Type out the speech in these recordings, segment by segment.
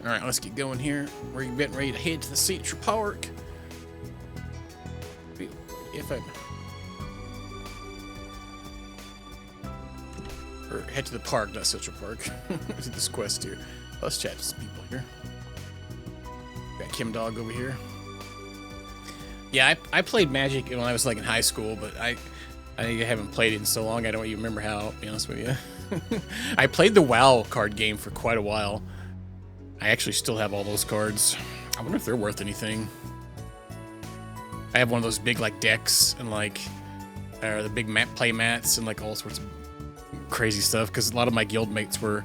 All right, let's get going here. We're getting ready to head to the Central Park. Or head to the park, not Central Park. To this quest here. Let's chat to some people here. Got Kim Dog over here. Yeah, I played Magic when I was like in high school, but I haven't played it in so long I don't even remember how, to be honest with you. I played the WoW card game for quite a while. I actually still have all those cards. I wonder if they're worth anything. I have one of those big like decks and like the big play mats and like all sorts of crazy stuff because a lot of my guild mates were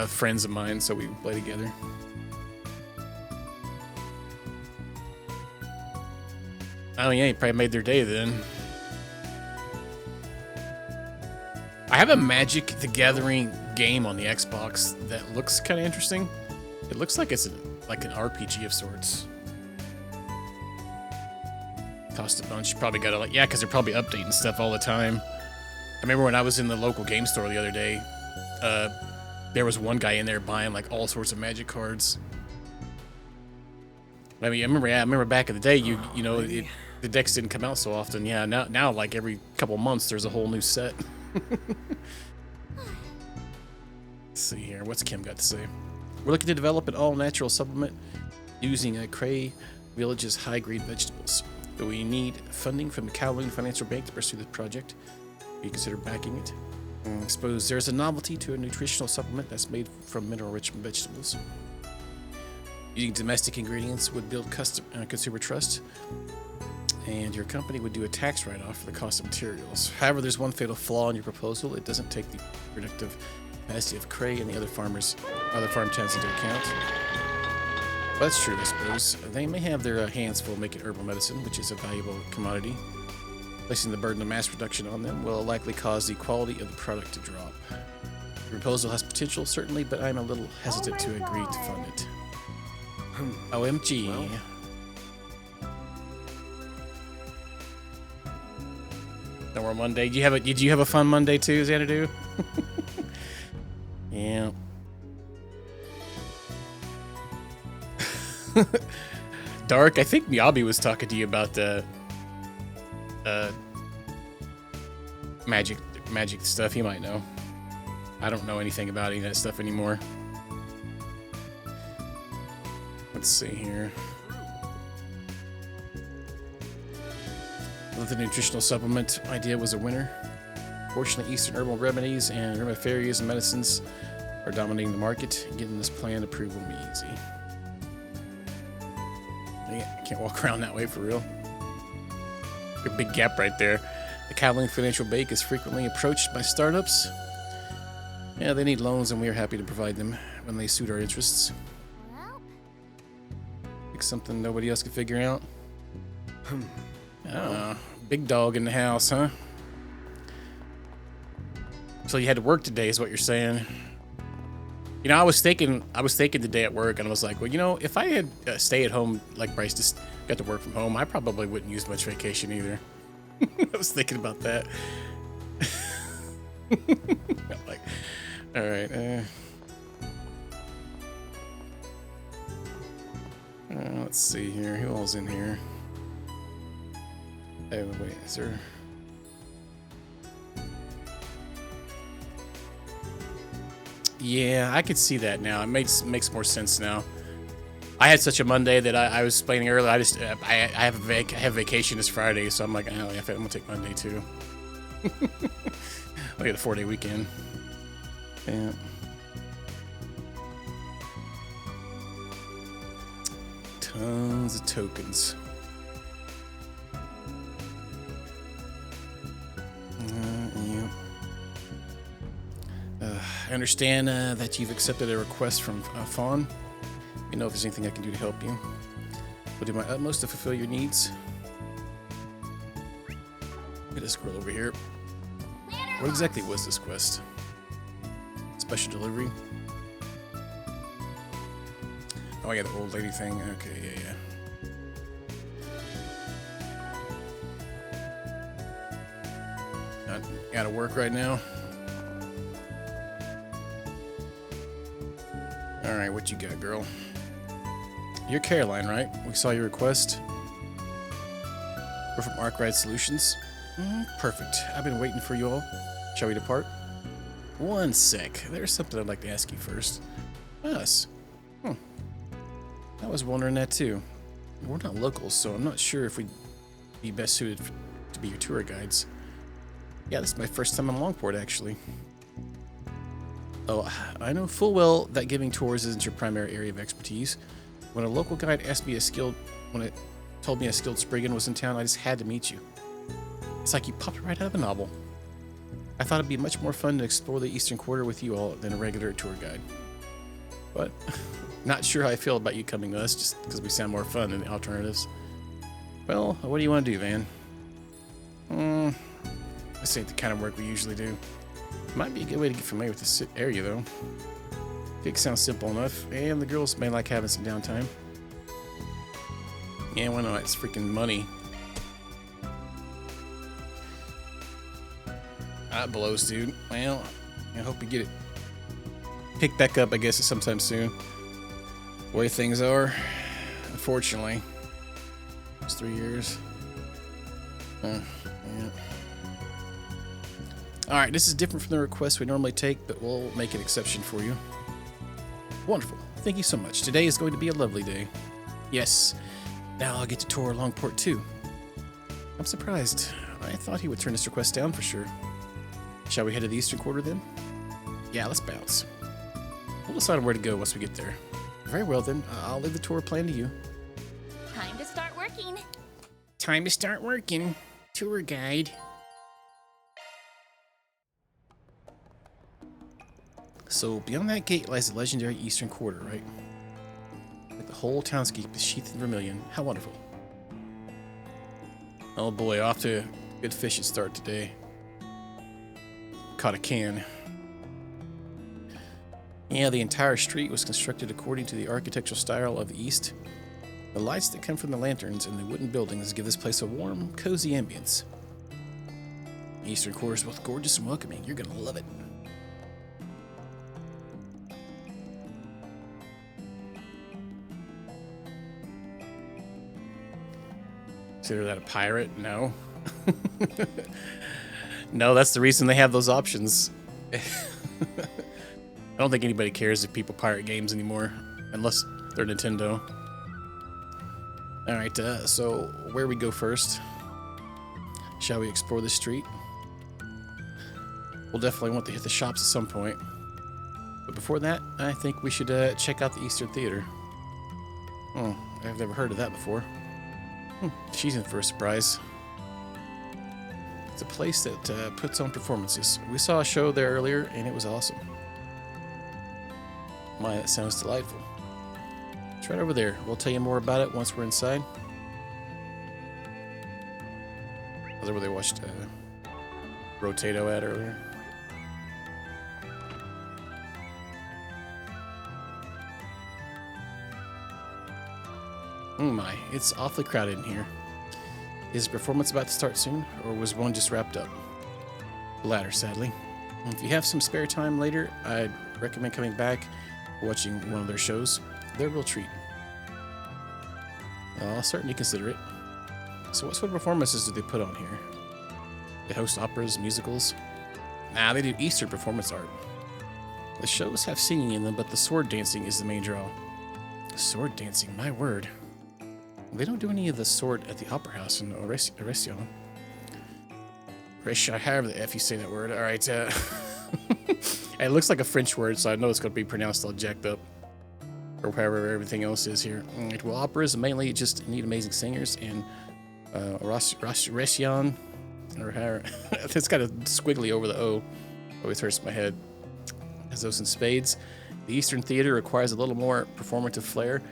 friends of mine, so we would play together. Oh yeah, you probably made their day then. I have a Magic the Gathering game on the Xbox that looks kind of interesting. It looks like it's like an RPG of sorts. Cost a bunch. You probably gotta like, yeah, because they're probably updating stuff all the time. I remember when I was in the local game store the other day, there was one guy in there buying like all sorts of Magic cards. I mean, I remember back in the day, you know, the decks didn't come out so often. Yeah, now like every couple months there's a whole new set. Let's see here, what's Kim got to say? We're looking to develop an all-natural supplement using Cray Village's high-grade vegetables. But we need funding from the Kowloon Financial Bank to pursue this project. Will you consider backing it? I suppose there's a novelty to a nutritional supplement that's made from mineral-rich vegetables. Using domestic ingredients would build consumer trust, and your company would do a tax write-off for the cost of materials. However, there's one fatal flaw in your proposal. It doesn't take the productive capacity of Cray and the other farm tenants into account. Well, that's true, I suppose. They may have their hands full making herbal medicine, which is a valuable commodity. Placing the burden of mass production on them will likely cause the quality of the product to drop. The proposal has potential, certainly, but I'm a little hesitant to agree to fund it. OMG. Well. No more Monday. Did you have a fun Monday too, Xanadu? Yeah. Dark, I think Miyabi was talking to you about the magic stuff. He might know. I don't know anything about any of that stuff anymore. Let's see here. The nutritional supplement idea was a winner. Fortunately, Eastern herbal remedies and aromatherapies and medicines are dominating the market. Getting this plan approved will be easy. I can't walk around that way for real. A big gap right there. The Kowloon Financial Bank is frequently approached by startups. Yeah, they need loans, and we are happy to provide them when they suit our interests. Like something nobody else can figure out. Oh, big dog in the house, huh? So you had to work today, is what you're saying? You know, I was thinking today at work, and I was like, well, you know, if I had stay at home like Bryce just got to work from home, I probably wouldn't use much vacation either. I was thinking about that. I'm like, all right. Let's see here. Who all's in here? Oh, wait, is there... Yeah, I could see that now. It makes more sense now. I had such a Monday that I was explaining earlier. I have vacation this Friday, so I'm like, oh, yeah, I'm gonna take Monday too. I get a 4-day weekend. Yeah. Tons of tokens. Yeah. I understand that you've accepted a request from Fawn. Let me know if there's anything I can do to help you. I'll do my utmost to fulfill your needs. Get a scroll over here. What exactly was this quest? Special delivery? Oh, yeah, the old lady thing. Okay, yeah. Out of work right now. Alright, what you got, girl? You're Caroline, right? We saw your request. We're from Arkwright Solutions. Perfect. I've been waiting for you all. Shall we depart? One sec. There's something I'd like to ask you first. Us. I was wondering that too. We're not locals, so I'm not sure if we'd be best suited to be your tour guides. Yeah, this is my first time in Longport, actually. Oh, I know full well that giving tours isn't your primary area of expertise. When a local guide told me a skilled Spriggan was in town, I just had to meet you. It's like you popped right out of a novel. I thought it'd be much more fun to explore the Eastern Quarter with you all than a regular tour guide. But not sure how I feel about you coming to us just because we sound more fun than the alternatives. Well, what do you want to do, Van? This ain't the kind of work we usually do. Might be a good way to get familiar with this area, though. Gig sounds simple enough, and the girls may like having some downtime. Yeah, why not? It's freaking money. That blows, dude. Well, I hope you get it picked back up, I guess, sometime soon. The way things are, unfortunately. It's 3 years. Yeah. Alright, this is different from the request we normally take, but we'll make an exception for you. Wonderful. Thank you so much. Today is going to be a lovely day. Yes. Now I'll get to tour Longport too. I'm surprised. I thought he would turn this request down for sure. Shall we head to the Eastern Quarter then? Yeah, let's bounce. We'll decide on where to go once we get there. Very well then. I'll leave the tour plan to you. Time to start working. Time to start working. Tour guide. So beyond that gate lies the legendary Eastern Quarter, right? Like the whole townscape is sheathed in vermilion. How wonderful. Oh boy, off to a good fishing start today. Caught a can. Yeah, the entire street was constructed according to the architectural style of the East. The lights that come from the lanterns and the wooden buildings give this place a warm, cozy ambience. The Eastern Quarter is both gorgeous and welcoming. You're gonna love it. Consider that a pirate? No. No, that's the reason they have those options. I don't think anybody cares if people pirate games anymore, unless they're Nintendo. Alright, so where we go first? Shall we explore the street? We'll definitely want to hit the shops at some point. But before that, I think we should check out the Eastern Theater. Oh, I've never heard of that before. She's in for a surprise. It's a place that puts on performances. We saw a show there earlier, and it was awesome. My, that sounds delightful. It's right over there. We'll tell you more about it once we're inside. Was that where they watched Rotato at earlier? Oh my, it's awfully crowded in here. Is the performance about to start soon, or was one just wrapped up? The latter, sadly. If you have some spare time later, I'd recommend coming back, watching one of their shows. They're a real treat. I'll certainly consider it. So what sort of performances do they put on here? They host operas, musicals? Nah, they do Eastern performance art. The shows have singing in them, but the sword dancing is the main draw. Sword dancing, my word. They don't do any of the sword at the Opera House in Oression. However the F you say that word. Alright, it looks like a French word, so I know it's going to be pronounced all jacked up. Or however everything else is here. Well, operas mainly just need amazing singers, and Oression, or however, it's got a squiggly over the O. Always hurts my head. Has those in spades. The Eastern Theater requires a little more performative flair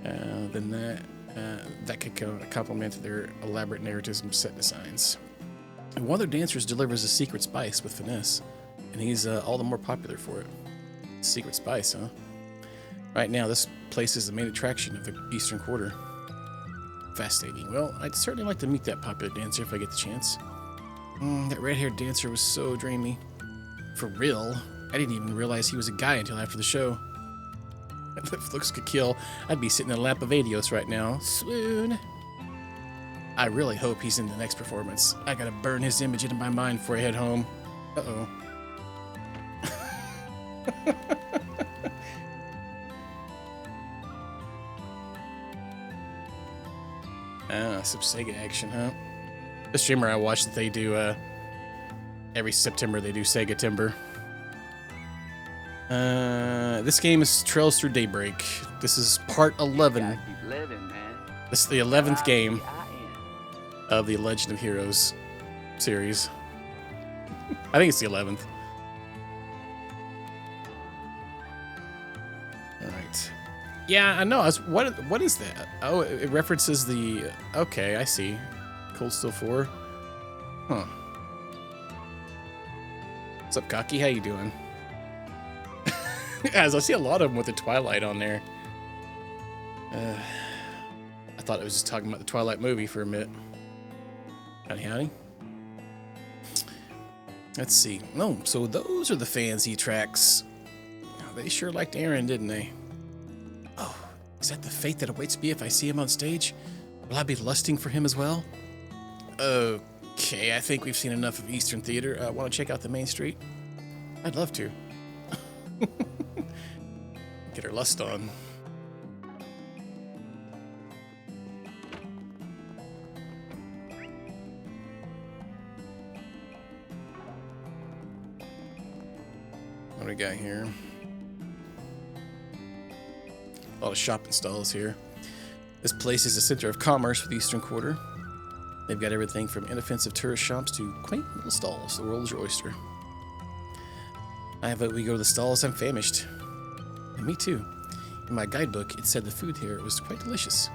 than that. That could complement their elaborate narratives and set designs. And one of their dancers delivers a secret spice with finesse, and he's all the more popular for it. Secret spice, huh? Right now, this place is the main attraction of the Eastern Quarter. Fascinating. Well, I'd certainly like to meet that popular dancer if I get the chance. That red-haired dancer was so dreamy. For real, I didn't even realize he was a guy until after the show. If looks could kill, I'd be sitting in a lap of Adios right now. Swoon. I really hope he's in the next performance. I gotta burn his image into my mind before I head home. Uh-oh. Some Sega action, huh? The streamer I watch that they do, every September they do Sega Timber. This game is Trails Through Daybreak. This is part 11. This is the 11th game of the Legend of Heroes series. I think it's the 11th. All right. Yeah, I know. What is that? Oh, it references the... Okay, I see. Cold Steel 4. Huh. What's up, Cocky? How you doing? As I see a lot of them with the Twilight on there. I thought it was just talking about the Twilight movie for a minute. Howdy, howdy. Let's see. Oh, so those are the fans he tracks. They sure liked Aaron, didn't they? Oh, is that the fate that awaits me if I see him on stage? Will I be lusting for him as well? Okay, I think we've seen enough of Eastern Theater. Want to check out the main street? I'd love to. Get her lust on. What do we got here? A lot of shopping stalls here. This place is a center of commerce for the Eastern Quarter. They've got everything from inoffensive tourist shops to quaint little stalls. The world is your oyster. I vote we go to the stalls. I'm famished. And me too. In my guidebook, it said the food here was quite delicious.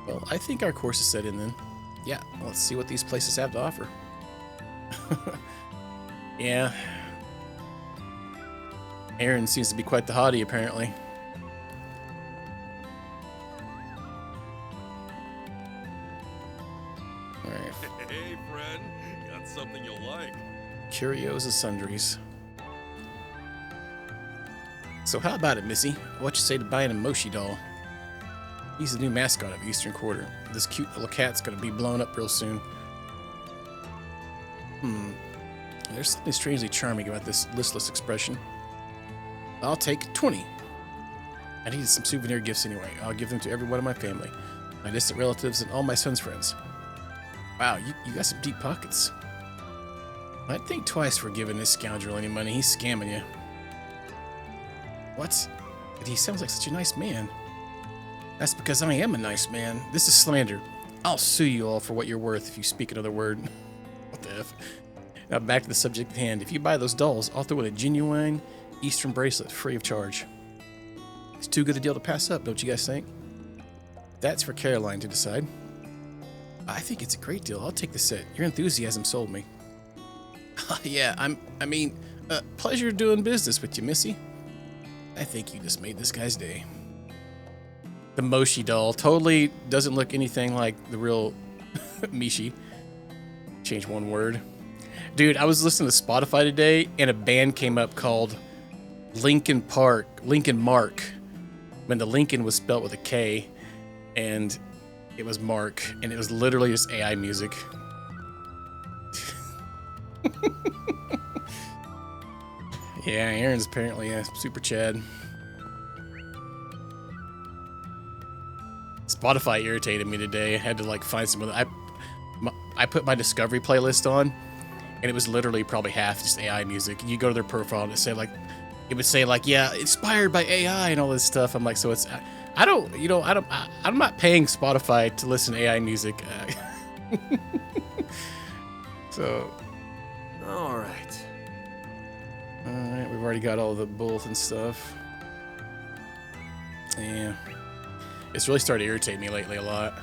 Well, I think our course is set in then. Yeah, let's see what these places have to offer. Yeah. Aaron seems to be quite the hottie, apparently. Alright. Hey, friend. Got something you'll like. Curios and sundries. So how about it, Missy? What you say to buying a Moshi doll? He's the new mascot of the Eastern Quarter. This cute little cat's gonna be blown up real soon. There's something strangely charming about this listless expression. I'll take 20. I needed some souvenir gifts anyway. I'll give them to every one of my family, my distant relatives, and all my son's friends. Wow, you got some deep pockets. I'd think twice for giving this scoundrel any money. He's scamming you. What? But he sounds like such a nice man. That's because I am a nice man. This is slander. I'll sue you all for what you're worth if you speak another word. What the F? Now back to the subject at hand. If you buy those dolls, I'll throw in a genuine Eastern bracelet free of charge. It's too good a deal to pass up, don't you guys think? That's for Caroline to decide. I think it's a great deal. I'll take the set. Your enthusiasm sold me. Yeah, I mean, pleasure doing business with you, Missy. I think you just made this guy's day. The Moshi doll totally doesn't look anything like the real Mishi. Change one word. Dude, I was listening to Spotify today, and a band came up called Linkin Mark. When the Lincoln was spelt with a K, and it was Mark, and it was literally just AI music. Yeah, Aaron's apparently a super Chad. Spotify irritated me today. I had to like find some other. I put my Discovery playlist on, and it was literally probably half just AI music. You go to their profile and it would say like, yeah, inspired by AI and all this stuff. I'm like, so it's, I'm not paying Spotify to listen to AI music. So. All right. Alright, we've already got all the bulletin stuff. Yeah. It's really started to irritate me lately a lot.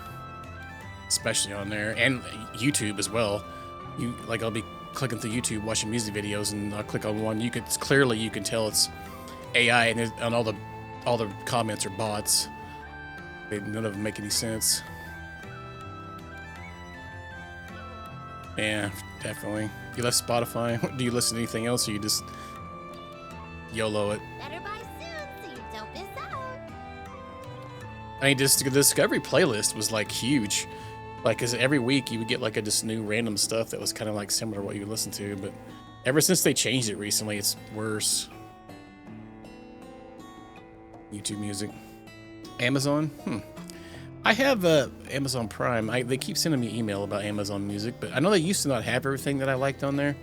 Especially on there. And YouTube as well. I'll be clicking through YouTube, watching music videos, and I'll click on one. You can tell it's AI, and all the comments are bots. None of them make any sense. Yeah, definitely. You left Spotify. Do you listen to anything else, or you just YOLO it? Better buy soon so you don't miss out. I mean, just the Discovery playlist was like huge. Like, cause every week you would get like a just new random stuff that was kind of like similar to what you would listen to. But ever since they changed it recently, it's worse. YouTube Music, Amazon. I have Amazon Prime. They keep sending me email about Amazon Music, but I know they used to not have everything that I liked on there.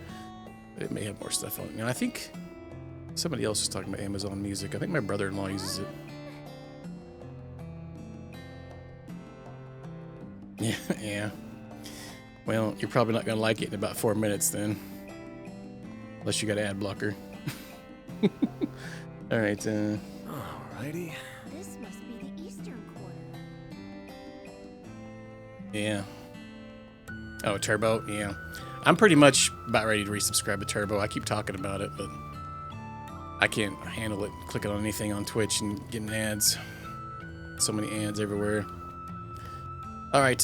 It may have more stuff on it now. I think somebody else was talking about Amazon Music. I think my brother-in-law uses it. Yeah. Well, you're probably not going to like it in about 4 minutes then. Unless you got an ad blocker. All right. Alrighty. This must be the Eastern Quarter. Yeah. Oh, Turbo? Yeah. I'm pretty much about ready to resubscribe to Turbo. I keep talking about it, but I can't handle it. Clicking on anything on Twitch and getting ads. So many ads everywhere. All right,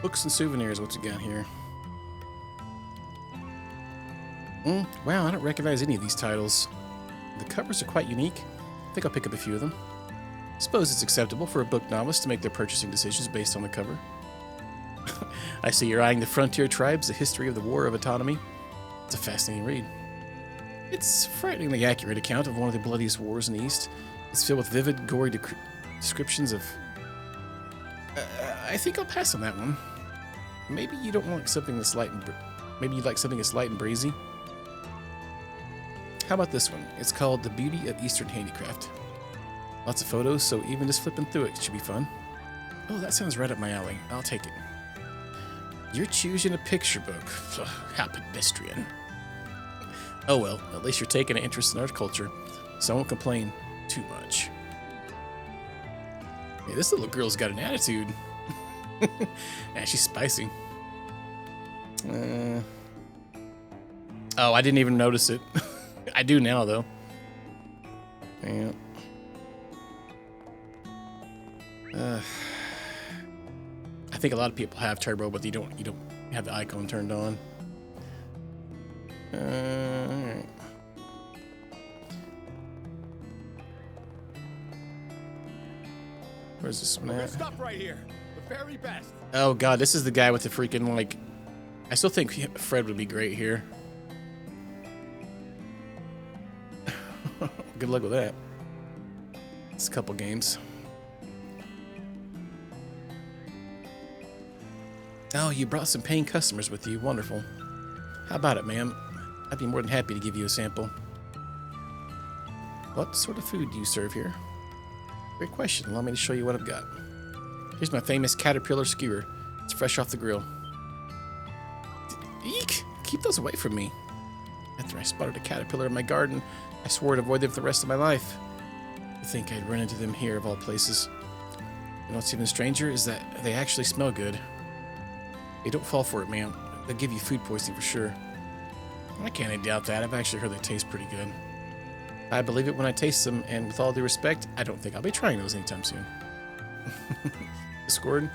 books and souvenirs. What's it got here? Wow, I don't recognize any of these titles. The covers are quite unique. I think I'll pick up a few of them. Suppose it's acceptable for a book novice to make their purchasing decisions based on the cover. I see you're eyeing The Frontier Tribes, The History of the War of Autonomy. It's a fascinating read. It's a frighteningly accurate account of one of the bloodiest wars in the East. It's filled with vivid, gory descriptions of... I think I'll pass on that one. Maybe you don't want something that's light and... Maybe you like something that's light and breezy. How about this one? It's called The Beauty of Eastern Handicraft. Lots of photos, so even just flipping through it should be fun. Oh, that sounds right up my alley. I'll take it. You're choosing a picture book. Ugh, how pedestrian. Oh well, at least you're taking an interest in art culture, so I won't complain too much. Hey, this little girl's got an attitude. Yeah, she's spicy. Oh, I didn't even notice it. I do now, though. Yeah. I think a lot of people have Turbo, but you don't have the icon turned on. Alright. Where's this one at? Stop right here. The very best. Oh god, this is the guy with the freaking, like... I still think Fred would be great here. Good luck with that. It's a couple games. Oh, you brought some paying customers with you. Wonderful. How about it, ma'am? I'd be more than happy to give you a sample. What sort of food do you serve here? Great question. Allow me to show you what I've got. Here's my famous caterpillar skewer. It's fresh off the grill. Eek! Keep those away from me. After I spotted a caterpillar in my garden, I swore to avoid them for the rest of my life. I think I'd run into them here of all places. You know what's even stranger is that they actually smell good. Hey, don't fall for it, ma'am. They'll give you food poisoning for sure. I can't doubt that. I've actually heard they taste pretty good. I believe it when I taste them, and with all due respect, I don't think I'll be trying those anytime soon. Discord?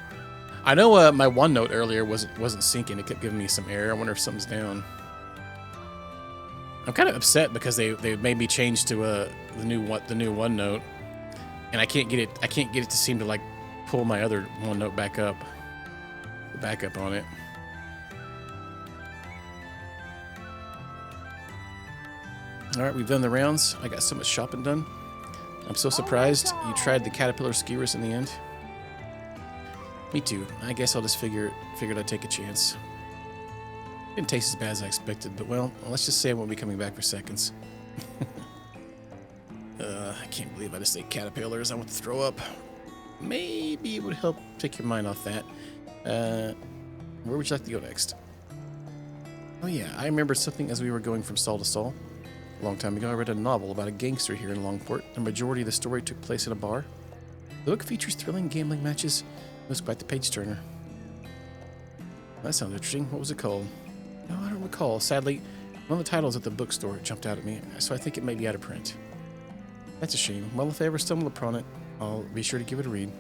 I know my OneNote earlier wasn't syncing. It kept giving me some error. I wonder if something's down. I'm kind of upset because they made me change to the new OneNote, and I can't get it to seem to like pull my other OneNote back up. The backup on it. All right, we've done the rounds. I got so much shopping done. I'm so surprised you tried the caterpillar skewers in the end. Me too. I guess I'll just figured I'd take a chance. Didn't taste as bad as I expected, but well, let's just say I won't be coming back for seconds. I can't believe I just ate caterpillars. I want to throw up. Maybe it would help take your mind off that. Where would you like to go next? Oh yeah, I remember something as we were going from stall to stall. A long time ago, I read a novel about a gangster here in Longport. The majority of the story took place in a bar. The book features thrilling gambling matches. It was quite the page-turner. That sounds interesting. What was it called? No, I don't recall. Sadly, one of the titles at the bookstore jumped out at me, so I think it may be out of print. That's a shame. Well, if I ever stumble upon it, I'll be sure to give it a read.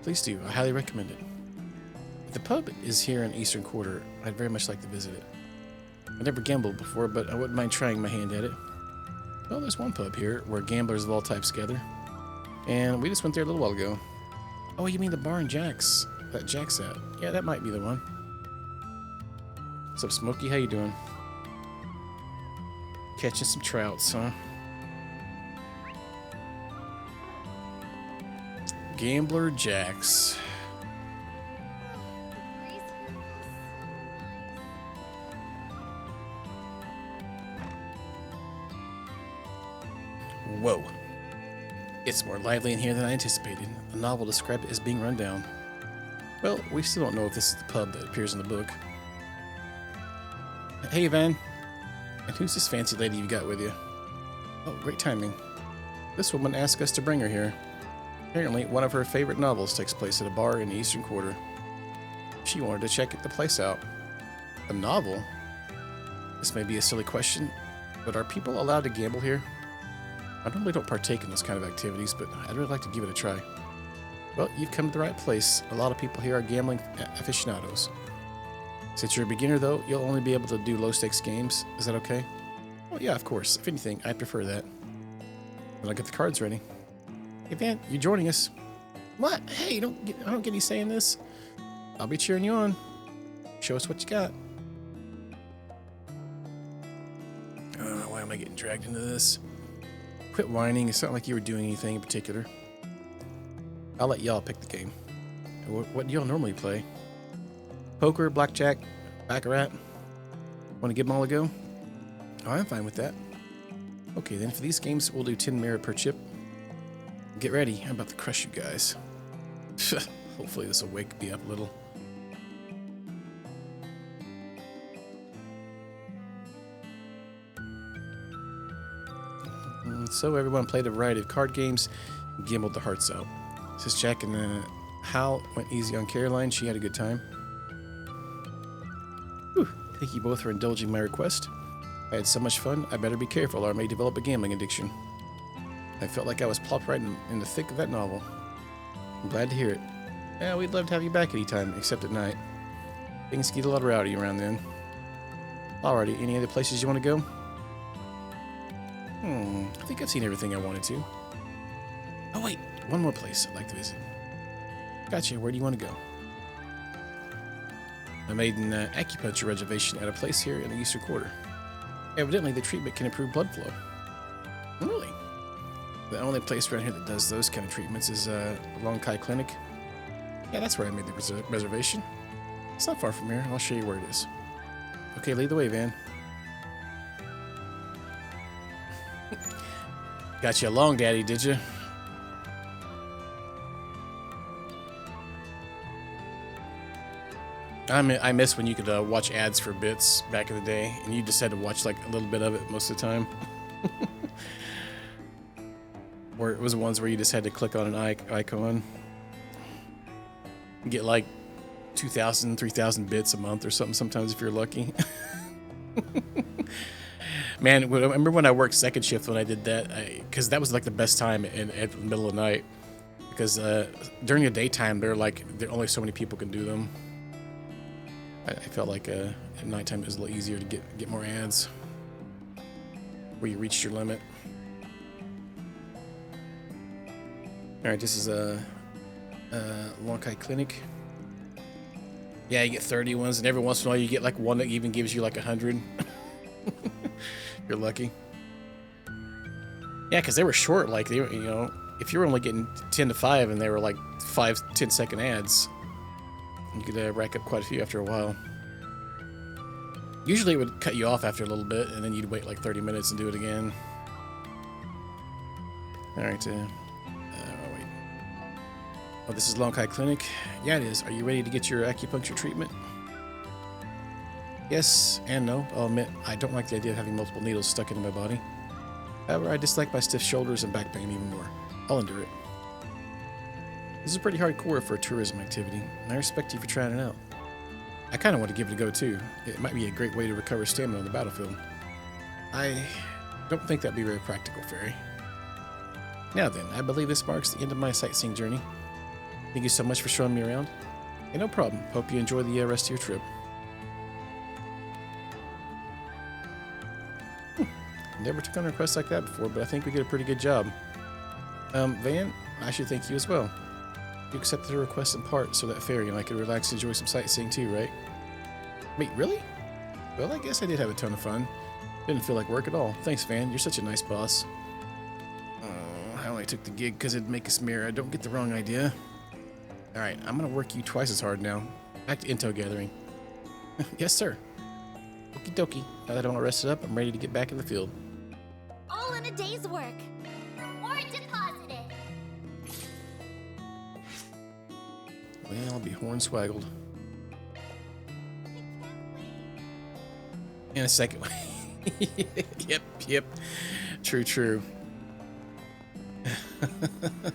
Please do. I highly recommend it. The pub is here in Eastern Quarter. I'd very much like to visit it. I've never gambled before, but I wouldn't mind trying my hand at it. Well, there's one pub here where gamblers of all types gather. And we just went there a little while ago. Oh, you mean the bar in Jack's? That Jack's at. Yeah, that might be the one. What's up, Smokey? How you doing? Catching some trouts, huh? Gambler Jack's. Whoa. It's more lively in here than I anticipated. The novel described it as being run down. Well, we still don't know if this is the pub that appears in the book. Hey, Van. And who's this fancy lady you got with you? Oh, great timing. This woman asked us to bring her here. Apparently, one of her favorite novels takes place at a bar in the Eastern Quarter. She wanted to check the place out. A novel? This may be a silly question, but are people allowed to gamble here? I normally don't partake in those kind of activities, but I'd really like to give it a try. Well, you've come to the right place. A lot of people here are gambling aficionados. Since you're a beginner, though, you'll only be able to do low-stakes games. Is that okay? Oh, yeah, of course. If anything, I prefer that. Then I'll get the cards ready. Hey, Van, you joining us? What? Hey, I don't get you saying this. I'll be cheering you on. Show us what you got. Why am I getting dragged into this? Quit whining. It's not like you were doing anything in particular. I'll let y'all pick the game. What do y'all normally play? Poker, blackjack, baccarat? Want to give them all a go? Oh, I'm fine with that. Okay, then for these games, we'll do 10 merit per chip. Get ready. I'm about to crush you guys. Hopefully this will wake me up a little. So everyone played a variety of card games and gambled their hearts out. Says Jack and Hal went easy on Caroline. She had a good time. Whew. Thank you both for indulging my request. I had so much fun, I better be careful or I may develop a gambling addiction. I felt like I was plopped right in the thick of that novel. I'm glad to hear it. Yeah, we'd love to have you back anytime, except at night. Things get a lot rowdy around then. Alrighty, any other places you want to go? I think I've seen everything I wanted to. Oh wait, one more place I'd like to visit. Gotcha, where do you want to go? I made an acupuncture reservation at a place here in the Eastern Quarter. Evidently, the treatment can improve blood flow. Really? The only place around here that does those kind of treatments is Long Kai Clinic. Yeah, that's where I made the reservation. It's not far from here. I'll show you where it is. Okay, lead the way, Van. Got you along, Daddy, did you? I miss when you could watch ads for bits back in the day, and you just had to watch like a little bit of it most of the time. Or it was the ones where you just had to click on an icon. Get like 2,000, 3,000 bits a month or something sometimes if you're lucky. Man, I remember when I worked second shift when I did that, because that was like the best time at the middle of the night. Because during the daytime, there are only so many people can do them. I felt like at nighttime it was a little easier to get more ads where you reached your limit. All right, this is a Long Kai Clinic. Yeah, you get 30 ones, and every once in a while you get like one that even gives you like 100. You're lucky. Yeah, because they were short. Like they were, if you were only getting 10 to 5, and they were like 5-10 second ads, you could rack up quite a few after a while. Usually it would cut you off after a little bit, and then you'd wait like 30 minutes and do it again. All right. Wait. Oh, this is Long Kai Clinic. Yeah, it is. Are you ready to get your acupuncture treatment? Yes and no. I'll admit, I don't like the idea of having multiple needles stuck into my body. However, I dislike my stiff shoulders and back pain even more. I'll endure it. This is pretty hardcore for a tourism activity, and I respect you for trying it out. I kind of want to give it a go too. It might be a great way to recover stamina on the battlefield. I don't think that'd be very practical, Fairy. Now then, I believe this marks the end of my sightseeing journey. Thank you so much for showing me around. Hey, no problem. Hope you enjoy the rest of your trip. Never took on a request like that before, but I think we did a pretty good job. Van, I should thank you as well. You accepted her request in part so that Fairy and I could relax and enjoy some sightseeing too, right? Wait, really? Well, I guess I did have a ton of fun. Didn't feel like work at all. Thanks, Van. You're such a nice boss. Oh, I only took the gig because it'd make us mirror. Don't get the wrong idea. Alright, I'm gonna work you twice as hard now. Back to intel gathering. Yes, sir. Okie dokie. Now that I'm all rested up, I'm ready to get back in the field. All in a day's work. Or deposited. Well, I'll be hornswaggled. In a second. Yep. True.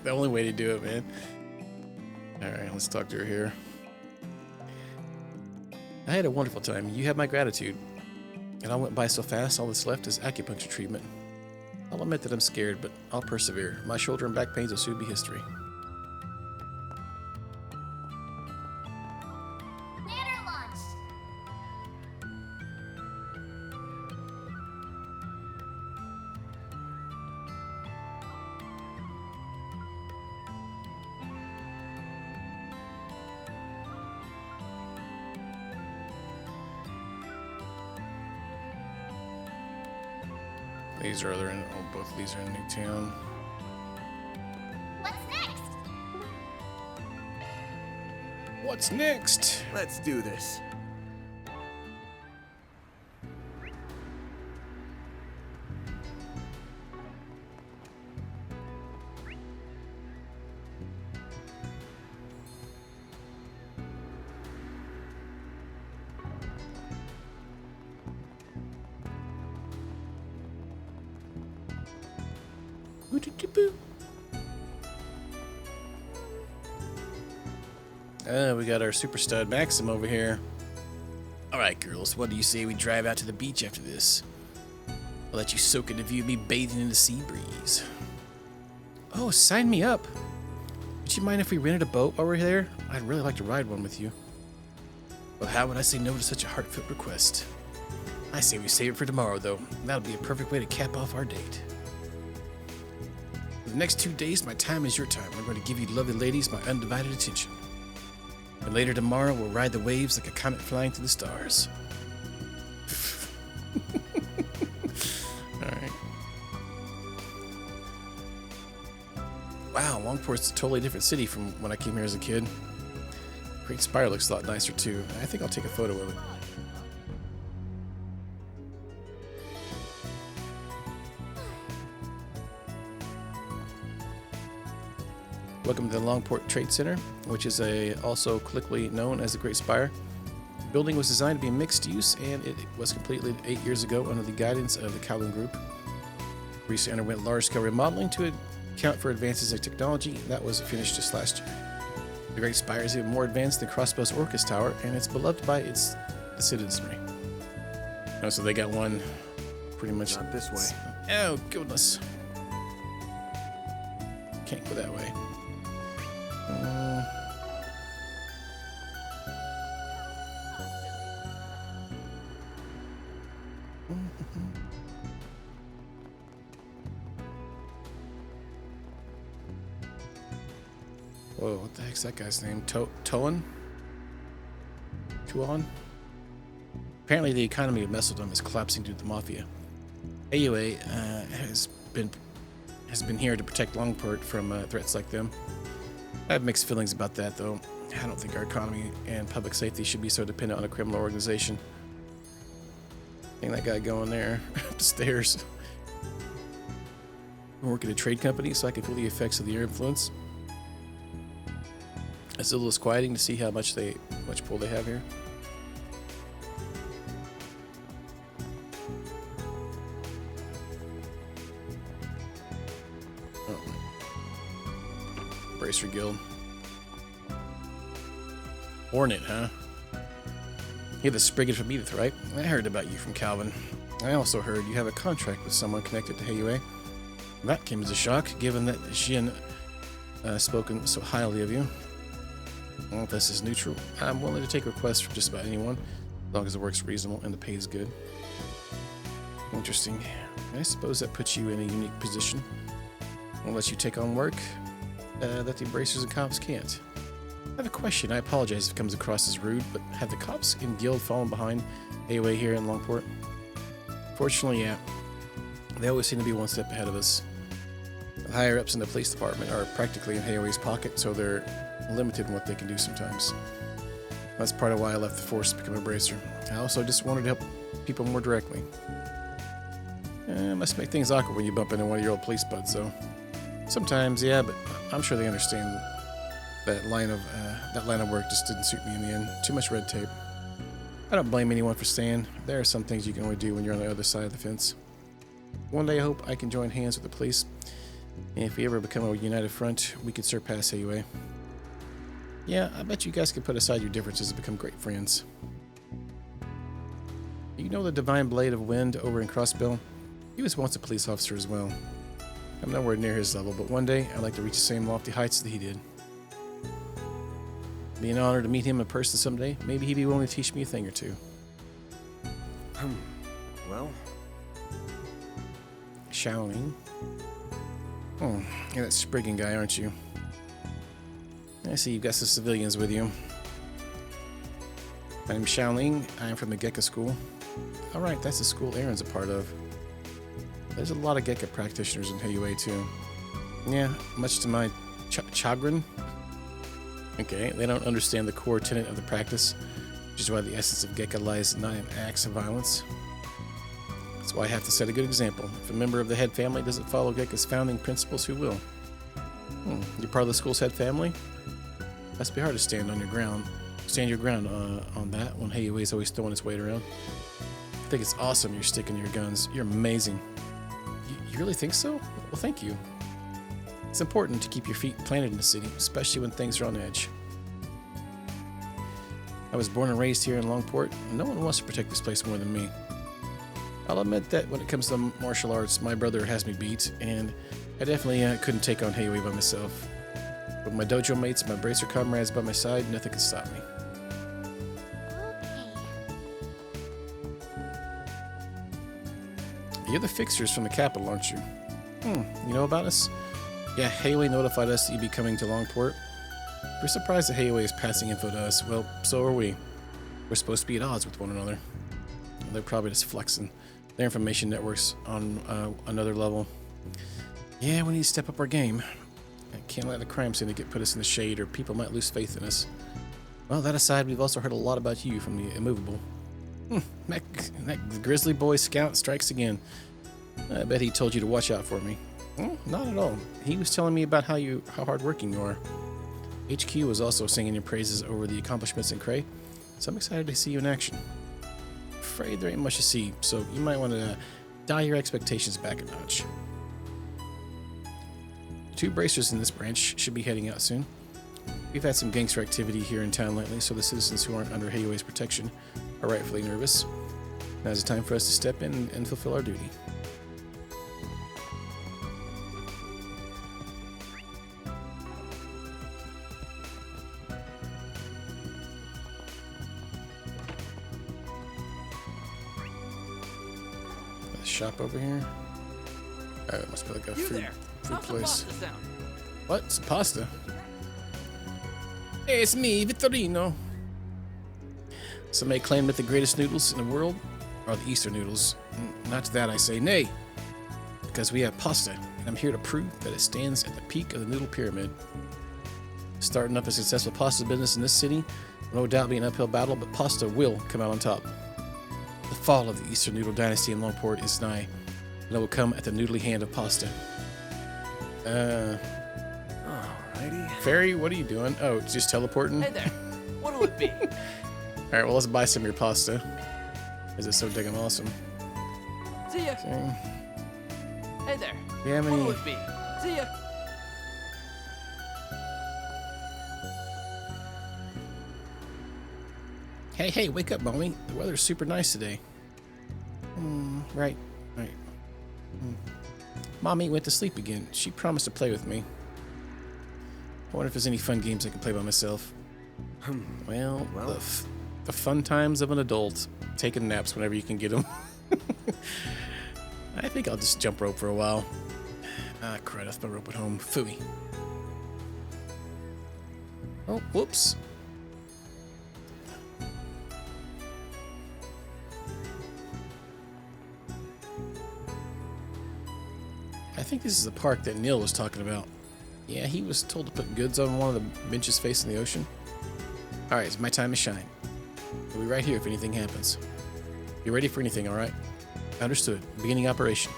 The only way to do it, man. Alright, let's talk to her here. I had a wonderful time. You have my gratitude. It all went by so fast, all that's left is acupuncture treatment. I'll admit that I'm scared, but I'll persevere. My shoulder and back pains will soon be history. Banner launched. These are other in, oh, both of these are in Newtown. What's next? What's next? Let's do this. We got our super stud Maxim over here. Alright, girls, what do you say we drive out to the beach after this? I'll let you soak in the view of me bathing in the sea breeze. Oh, sign me up. Would you mind if we rented a boat while we're there? I'd really like to ride one with you. Well, how would I say no to such a heartfelt request? I say we save it for tomorrow, though. That'll be a perfect way to cap off our date. For the next 2 days, my time is your time. I'm going to give you lovely ladies my undivided attention. And later tomorrow, we'll ride the waves like a comet flying through the stars. Alright. Wow, Longport's a totally different city from when I came here as a kid. Great Spire looks a lot nicer too. I think I'll take a photo of it. Welcome to the Longport Trade Center, which is also colloquially known as the Great Spire. The building was designed to be mixed use, and it was completed 8 years ago under the guidance of the Kowloon Group. Recently underwent large-scale remodeling to account for advances in technology. That was finished just last year. The Great Spire is even more advanced than Crossbow's Orcus Tower, and it's beloved by the citizenry. Oh, so they got one pretty much... Not this way. Oh, goodness. Can't go that way. Whoa, what the heck's that guy's name? Tuon? Apparently the economy of Messeldom is collapsing due to the Mafia. AUA has been here to protect Longport from threats like them. I have mixed feelings about that, though. I don't think our economy and public safety should be so dependent on a criminal organization. I think that guy going there up the stairs. I work at a trade company, so I can feel the effects of the air influence. It's a little disquieting to see how much pull they have here. Oh. Bracer Guild. Hornet, huh? You're the Spriggan from Edith, right? I heard about you from Calvin. I also heard you have a contract with someone connected to HUA. That came as a shock, given that Xin spoken so highly of you. Well, if this is neutral, I'm willing to take requests from just about anyone, as long as the work's reasonable and the pay is good. Interesting. I suppose that puts you in a unique position. Won't let you take on work that the bracers and cops can't. I have a question. I apologize if it comes across as rude, but have the cops in Guild fallen behind AOA here in Longport? Fortunately, yeah. They always seem to be one step ahead of us. The higher-ups in the police department are practically in AOA's pocket, so they're limited in what they can do sometimes. That's part of why I left the force to become a bracer. I also just wanted to help people more directly. It must make things awkward when you bump into one of your old police buds, though. Sometimes, yeah, but I'm sure they understand that line of work just didn't suit me in the end. Too much red tape. I don't blame anyone for staying. There are some things you can only do when you're on the other side of the fence. One day I hope I can join hands with the police. And if we ever become a united front, we could surpass AUA. Yeah, I bet you guys could put aside your differences and become great friends. You know the Divine Blade of Wind over in Crossbill? He was once a police officer as well. I'm nowhere near his level, but one day I'd like to reach the same lofty heights that he did. Be an honor to meet him in person someday. Maybe he'd be willing to teach me a thing or two. Well, Shaoling. Oh, you're that Spriggan guy, aren't you? I see you've got some civilians with you. My name's Shaoling. I'm from the Gekka School. Alright, that's the school Aaron's a part of. There's a lot of Gekka practitioners in AUA too. Yeah, much to my chagrin. Okay, they don't understand the core tenet of the practice, which is why the essence of Gekka lies not in acts of violence. That's why I have to set a good example. If a member of the head family doesn't follow Gekka's founding principles, who will? You're part of the school's head family? Must be hard to stand your ground on that when AUA's always throwing its weight around. I think it's awesome you're sticking to your guns. You're amazing. You really think so? Well, thank you. It's important to keep your feet planted in the city, especially when things are on edge. I was born and raised here in Longport, and no one wants to protect this place more than me. I'll admit that when it comes to martial arts, my brother has me beat, and I definitely couldn't take on Heiwei by myself. With my dojo mates and my bracer comrades by my side, nothing could stop me. You're the fixers from the capital, aren't you? You know about us? Yeah, Heiwei notified us that you'd be coming to Longport. We're surprised that Heiwei is passing info to us. Well, so are we. We're supposed to be at odds with one another. They're probably just flexing their information networks on another level. Yeah, we need to step up our game. I can't let the crime syndicate put us in the shade, or people might lose faith in us. Well, that aside, we've also heard a lot about you from the Immovable. That grizzly boy scout strikes again. I bet he told you to watch out for me. Not at all. He was telling me about how hardworking you are. HQ was also singing your praises over the accomplishments in Cray, so I'm excited to see you in action. Afraid there ain't much to see, so you might want to dial your expectations back a notch. 2 bracers in this branch should be heading out soon. We've had some gangster activity here in town lately, so the citizens who aren't under Heiwei's protection are rightfully nervous. Now's the time for us to step in and fulfill our duty. Shop over here. Oh, it must be like a food place. What? Some pasta? Hey, it's me, Vittorino. Somebody claim that the greatest noodles in the world are the Easter noodles. Not to that I say nay, because we have pasta, and I'm here to prove that it stands at the peak of the noodle pyramid. Starting up a successful pasta business in this city will no doubt be an uphill battle, but pasta will come out on top. The fall of the Eastern Noodle Dynasty in Longport is nigh, and it will come at the noodly hand of pasta. Alrighty. Fairy, what are you doing? Oh, just teleporting? Hey there. What'll it be? Alright, well, let's buy some of your pasta. Is it so digging awesome? See ya. Okay. Hey there. Do you have any... What'll it be? See ya. Hey, wake up, Mommy. The weather's super nice today. Right. Mommy went to sleep again. She promised to play with me. I wonder if there's any fun games I can play by myself. Well, the fun times of an adult. Taking naps whenever you can get them. I think I'll just jump rope for a while. Ah, crud, I left my rope at home. Phooey. Oh, whoops. I think this is the park that Neil was talking about. Yeah, he was told to put goods on one of the benches facing the ocean. Alright, it's my time to shine. We'll be right here if anything happens. Be ready for anything, alright? Understood. Beginning operation.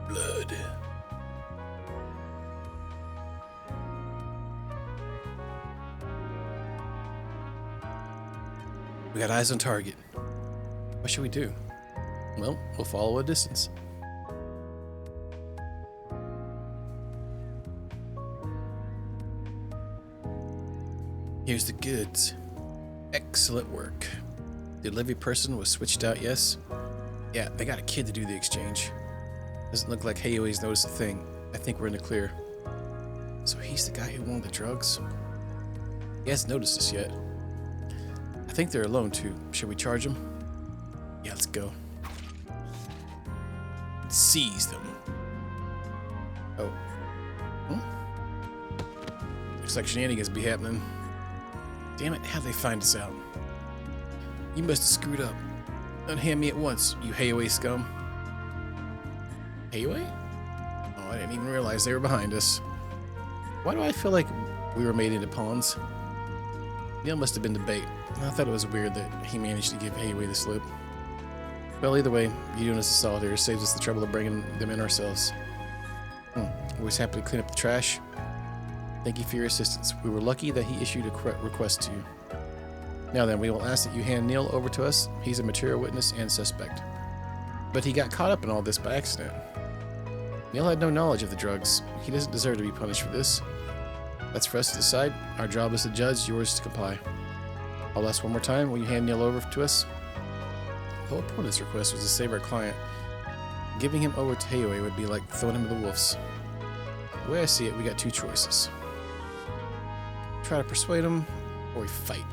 Blood. We got eyes on target. What should we do? Well, we'll follow a distance. Here's the goods. Excellent work. The delivery person was switched out, yes? Yeah, they got a kid to do the exchange. Doesn't look like Hayaway's noticed a thing. I think we're in the clear. So he's the guy who wanted the drugs? He hasn't noticed us yet. I think they're alone too. Should we charge them? Yeah, let's go. Seize them. Oh. Looks like shenanigans be happening. Damn it, how'd they find us out? You must have screwed up. Unhand me at once, you Hayaway scum. Hayaway? Oh, I didn't even realize they were behind us. Why do I feel like we were made into pawns? Neil must have been the bait. I thought it was weird that he managed to give Hayaway the slip. Well, either way, you doing us a solid here. Saves us the trouble of bringing them in ourselves. Always happy to clean up the trash. Thank you for your assistance. We were lucky that he issued a request to you. Now then, we will ask that you hand Neil over to us. He's a material witness and suspect. But he got caught up in all this by accident. Neil had no knowledge of the drugs. He doesn't deserve to be punished for this. That's for us to decide. Our job is to judge, yours to comply. I'll ask one more time. Will you hand Neil over to us? The whole point of this request was to save our client. Giving him over to Hayaway would be like throwing him to the wolves. The way I see it, we got two choices. Try to persuade him, or we fight.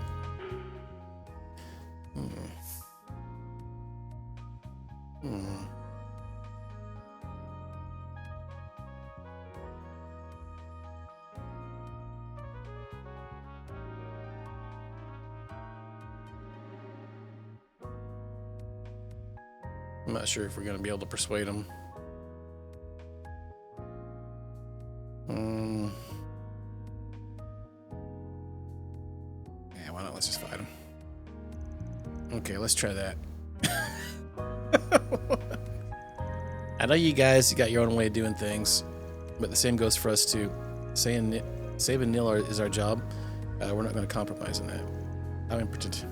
I'm not sure if we're going to be able to persuade him. Yeah, why not? Let's just fight him. Okay, let's try that. I know you guys got your own way of doing things, but the same goes for us too. Saving Neil is our job. We're not going to compromise on that. I'm impotent.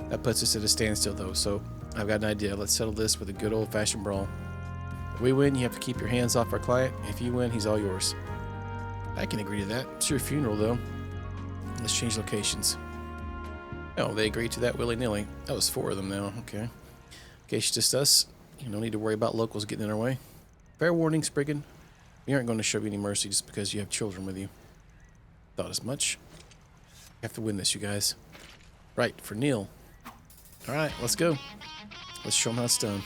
That puts us at a standstill though, so I've got an idea. Let's settle this with a good old-fashioned brawl. If we win, you have to keep your hands off our client. If you win, he's all yours. I can agree to that. It's your funeral, though. Let's change locations. Oh, they agreed to that willy-nilly. That was 4 of them now. Okay. In case it's just us, you don't need to worry about locals getting in our way. Fair warning, Spriggan. We aren't going to show you any mercy just because you have children with you. Thought as much. We have to win this, you guys. Right, for Neil. All right, let's go. Let's show him how it's done.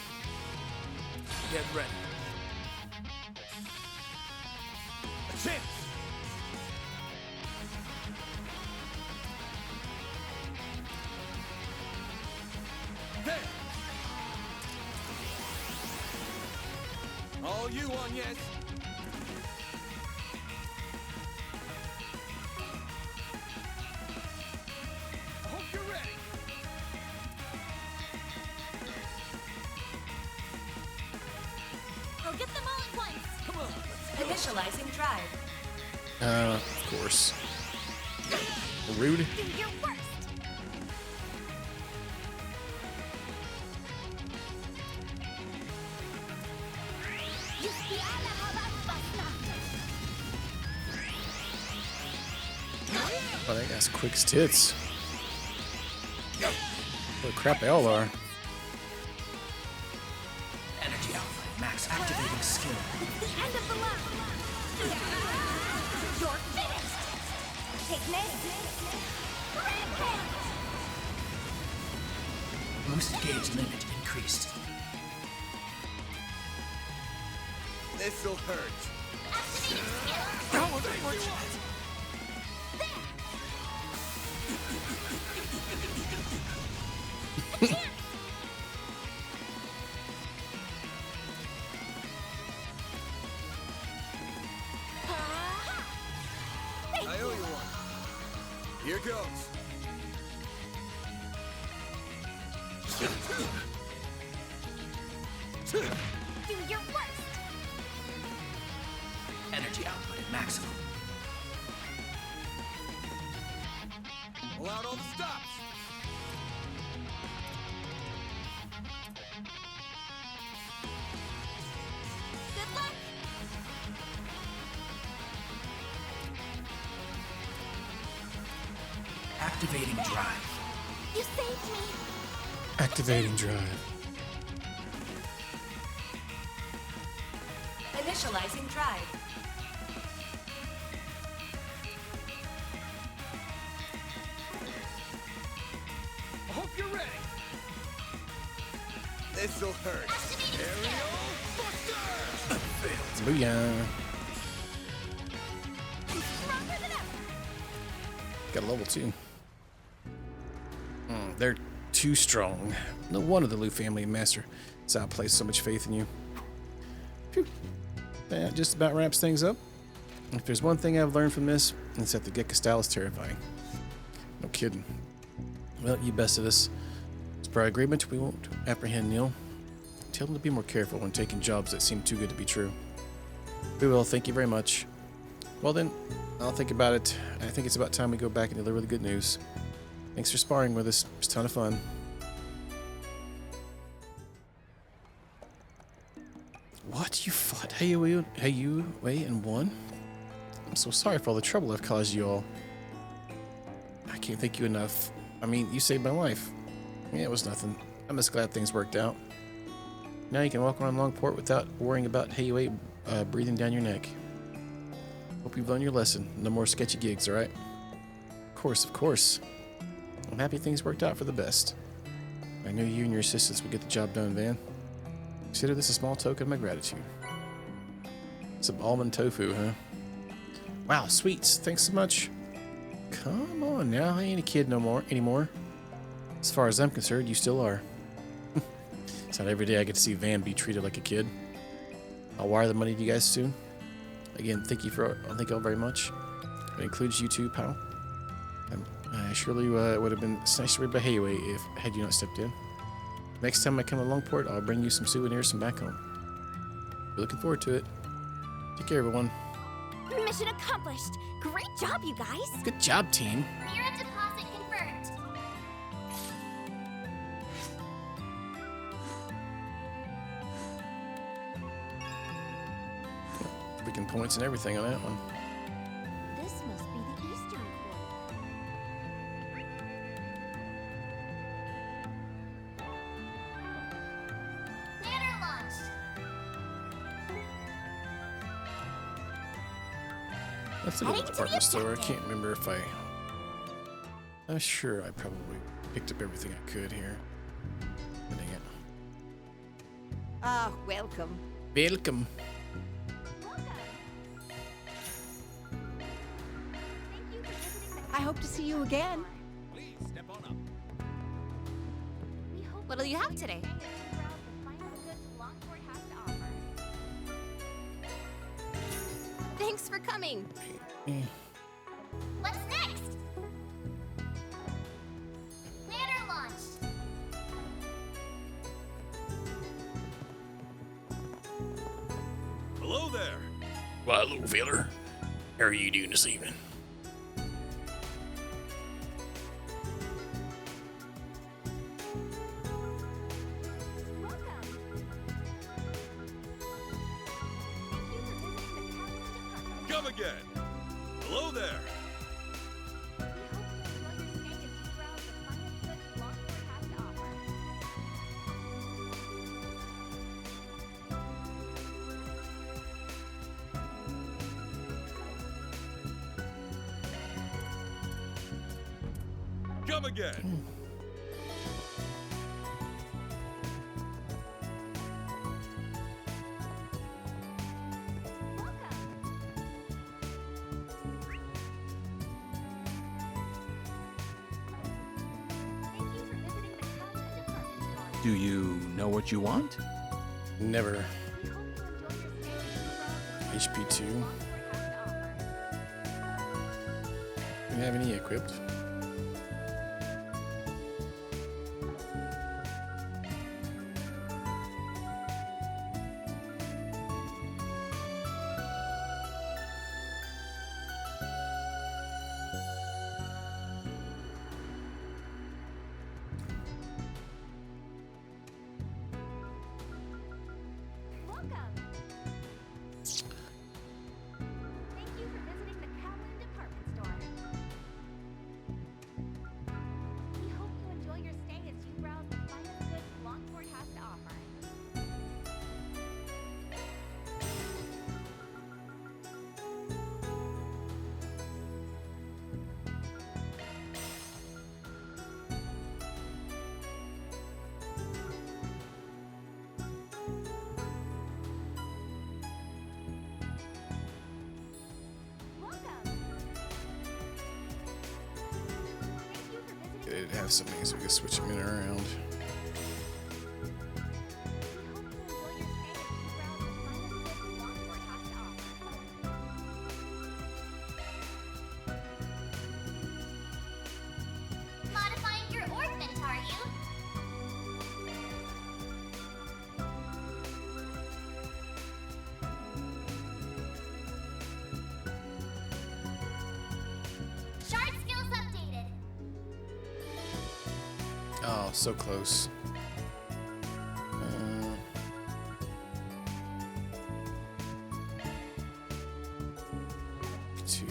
Get ready. A chance! There! All you on, yes? I hope you're ready. I'll get them all at once. Come on, let's go. Initializing drive. Of course. Rude. Do your worst. Oh, that guy's quick as tits. What crap they all are. Energy output maximum. Activating skill. The end of the line. You're finished. Take this. Rampage. Boost gauge limit increased. This'll hurt. Activating skill. How unfortunate. I owe you one. Here goes. Do your worst. Energy output at maximum. Pull out all the stops. Good luck. Activating drive. You saved me. Activating drive. Initializing drive. I hope you're ready. This'll hurt. Activating Aerial Buster! Booyah. stronger than ever. Got a level 2. They're too strong. No wonder the Liu family and Master Zhao placed so much faith in you. Phew. That just about wraps things up. If there's one thing I've learned from this, it's that the Gekka style is terrifying. No kidding. Well, you bested us. As per our agreement, we won't apprehend Neil. Tell him to be more careful when taking jobs that seem too good to be true. We will. Thank you very much. Well then, I'll think about it. I think it's about time we go back and deliver the good news. Thanks for sparring with us. It was a ton of fun. What? You fought Heiwei and won? I'm so sorry for all the trouble I've caused you all. I can't thank you enough. I mean, you saved my life. Yeah, it was nothing. I'm just glad things worked out. Now you can walk around Longport without worrying about Heiwei breathing down your neck. Hope you've learned your lesson. No more sketchy gigs, alright? Of course, of course. I'm happy things worked out for the best. I knew you and your assistants would get the job done, Van. Consider this a small token of my gratitude. Some almond tofu, huh? Wow, sweets. Thanks so much. Come on now, I ain't a kid anymore. As far as I'm concerned, you still are. It's not every day I get to see Van be treated like a kid. I'll wire the money to you guys soon. Again, thank you all very much. It includes you too, pal. I surely would have been snatched by Heiwei had you not stepped in. Next time I come to Longport, I'll bring you some souvenirs from back home. Be looking forward to it. Take care, everyone. Mission accomplished. Great job, you guys. Good job, team. Mirror deposit confirmed. Freaking points and everything on that one. This must be the Eastern Quarter. Banner launched. That's a Heading little to the department store. I objective. can't remember if I'm sure I probably picked up everything I could here. Dang it. Ah, welcome. Welcome. I hope to see you again. Please step on up. What'll you have today? Thanks for coming. Eh. What's next? Banner launched. Hello there. Why, little feller. How are you doing this evening? Come again. Hello there. Come again. Do you know what you want? Never. HP 2. Do you have any equipped? It'd have something so we can switch them in and around. Modifying your orbment, are you? Shard skills updated. Oh, so close. Two.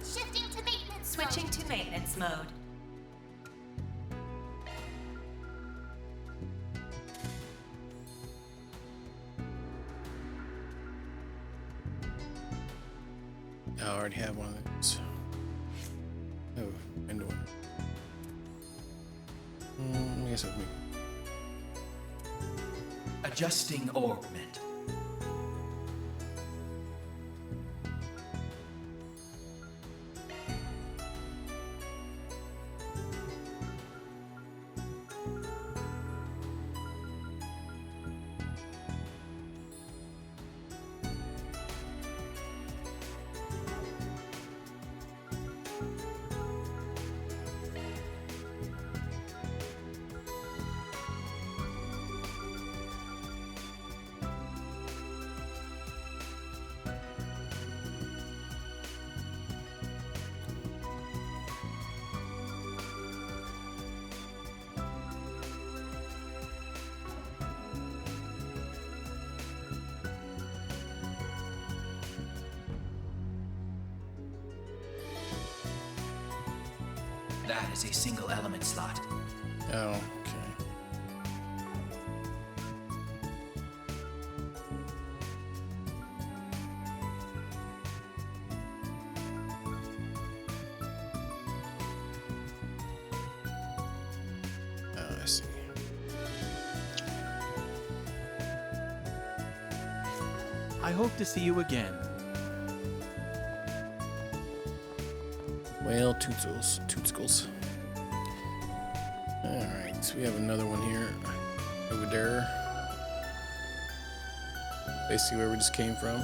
Shifting to maintenance. Switching to maintenance mode. I already have one of those. Oh, and one. I guess I'll make. Adjusting augment. That is a single element slot. Oh, okay. Oh, I see. I hope to see you again. Well, Tootskles. Alright, so we have another one here. Over there. Basically where we just came from.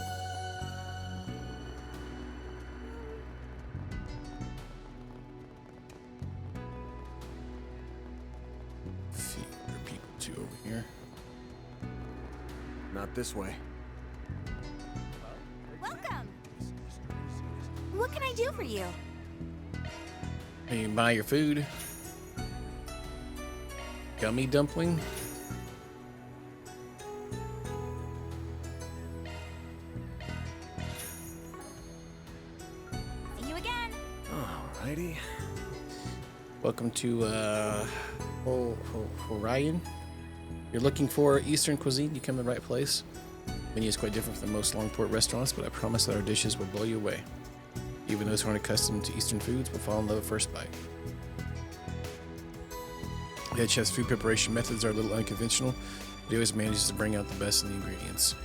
Few other people too over here. Not this way. Welcome. What can I do for you? You buy your food. Gummy dumpling. See you again. Alrighty. Welcome to Orion. You're looking for Eastern cuisine, you come to the right place. Menu is quite different from most Longport restaurants, but I promise that our dishes will blow you away. Even those who aren't accustomed to Eastern foods will fall in love at first bite. The head chef's food preparation methods are a little unconventional, but he always manages to bring out the best in the ingredients.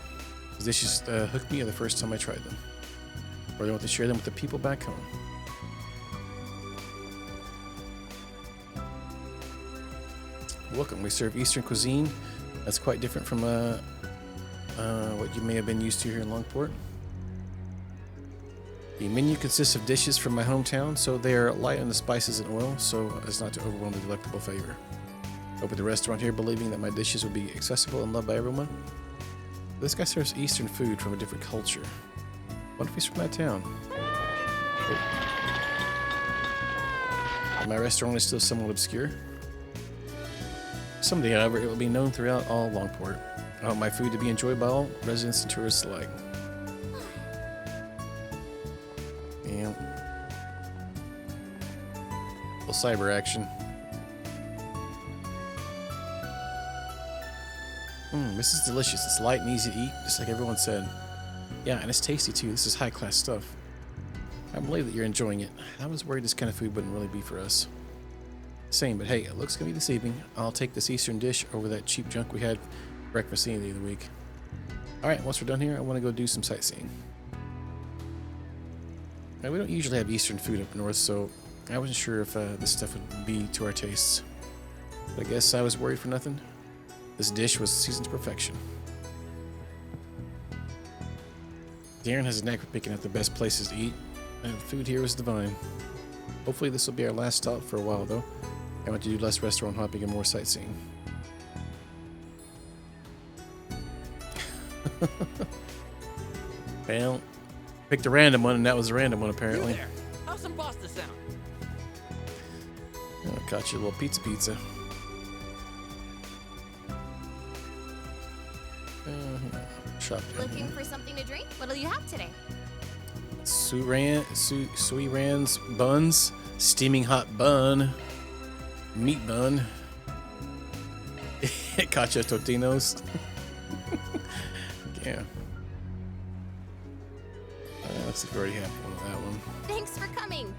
His dishes hooked me the first time I tried them. Or they want to share them with the people back home. Welcome. We serve Eastern cuisine. That's quite different from what you may have been used to here in Longport. The menu consists of dishes from my hometown, so they are light on the spices and oil, so as not to overwhelm the delectable flavor. I opened the restaurant here believing that my dishes would be accessible and loved by everyone. This guy serves Eastern food from a different culture. What if he's from that town? My restaurant is still somewhat obscure. Someday, however, it will be known throughout all Longport. I want my food to be enjoyed by all residents and tourists alike. Yeah. Little cyber action. This is delicious. It's light and easy to eat, just like everyone said. Yeah, and it's tasty too. This is high-class stuff. I believe that you're enjoying it. I was worried this kind of food wouldn't really be for us. Same, but hey, it looks gonna be deceiving. I'll take this Eastern dish over that cheap junk we had for breakfast the other week. Alright, once we're done here, I want to go do some sightseeing. Now, we don't usually have Eastern food up north, so I wasn't sure if this stuff would be to our tastes. But I guess I was worried for nothing. This dish was seasoned to perfection. Darren has a knack for picking out the best places to eat, and the food here was divine. Hopefully this will be our last stop for a while, though. I want to do less restaurant hopping and more sightseeing. Well, picked a random one, and that was a random one, apparently. You there. How's some pasta sound? Oh, got you a little pizza. Shop down Looking here. for something to drink? What'll you have today? Sui Ran's buns, steaming hot bun, meat bun, cacio totinos. Yeah. Looks like we already have one of that one. Thanks for coming.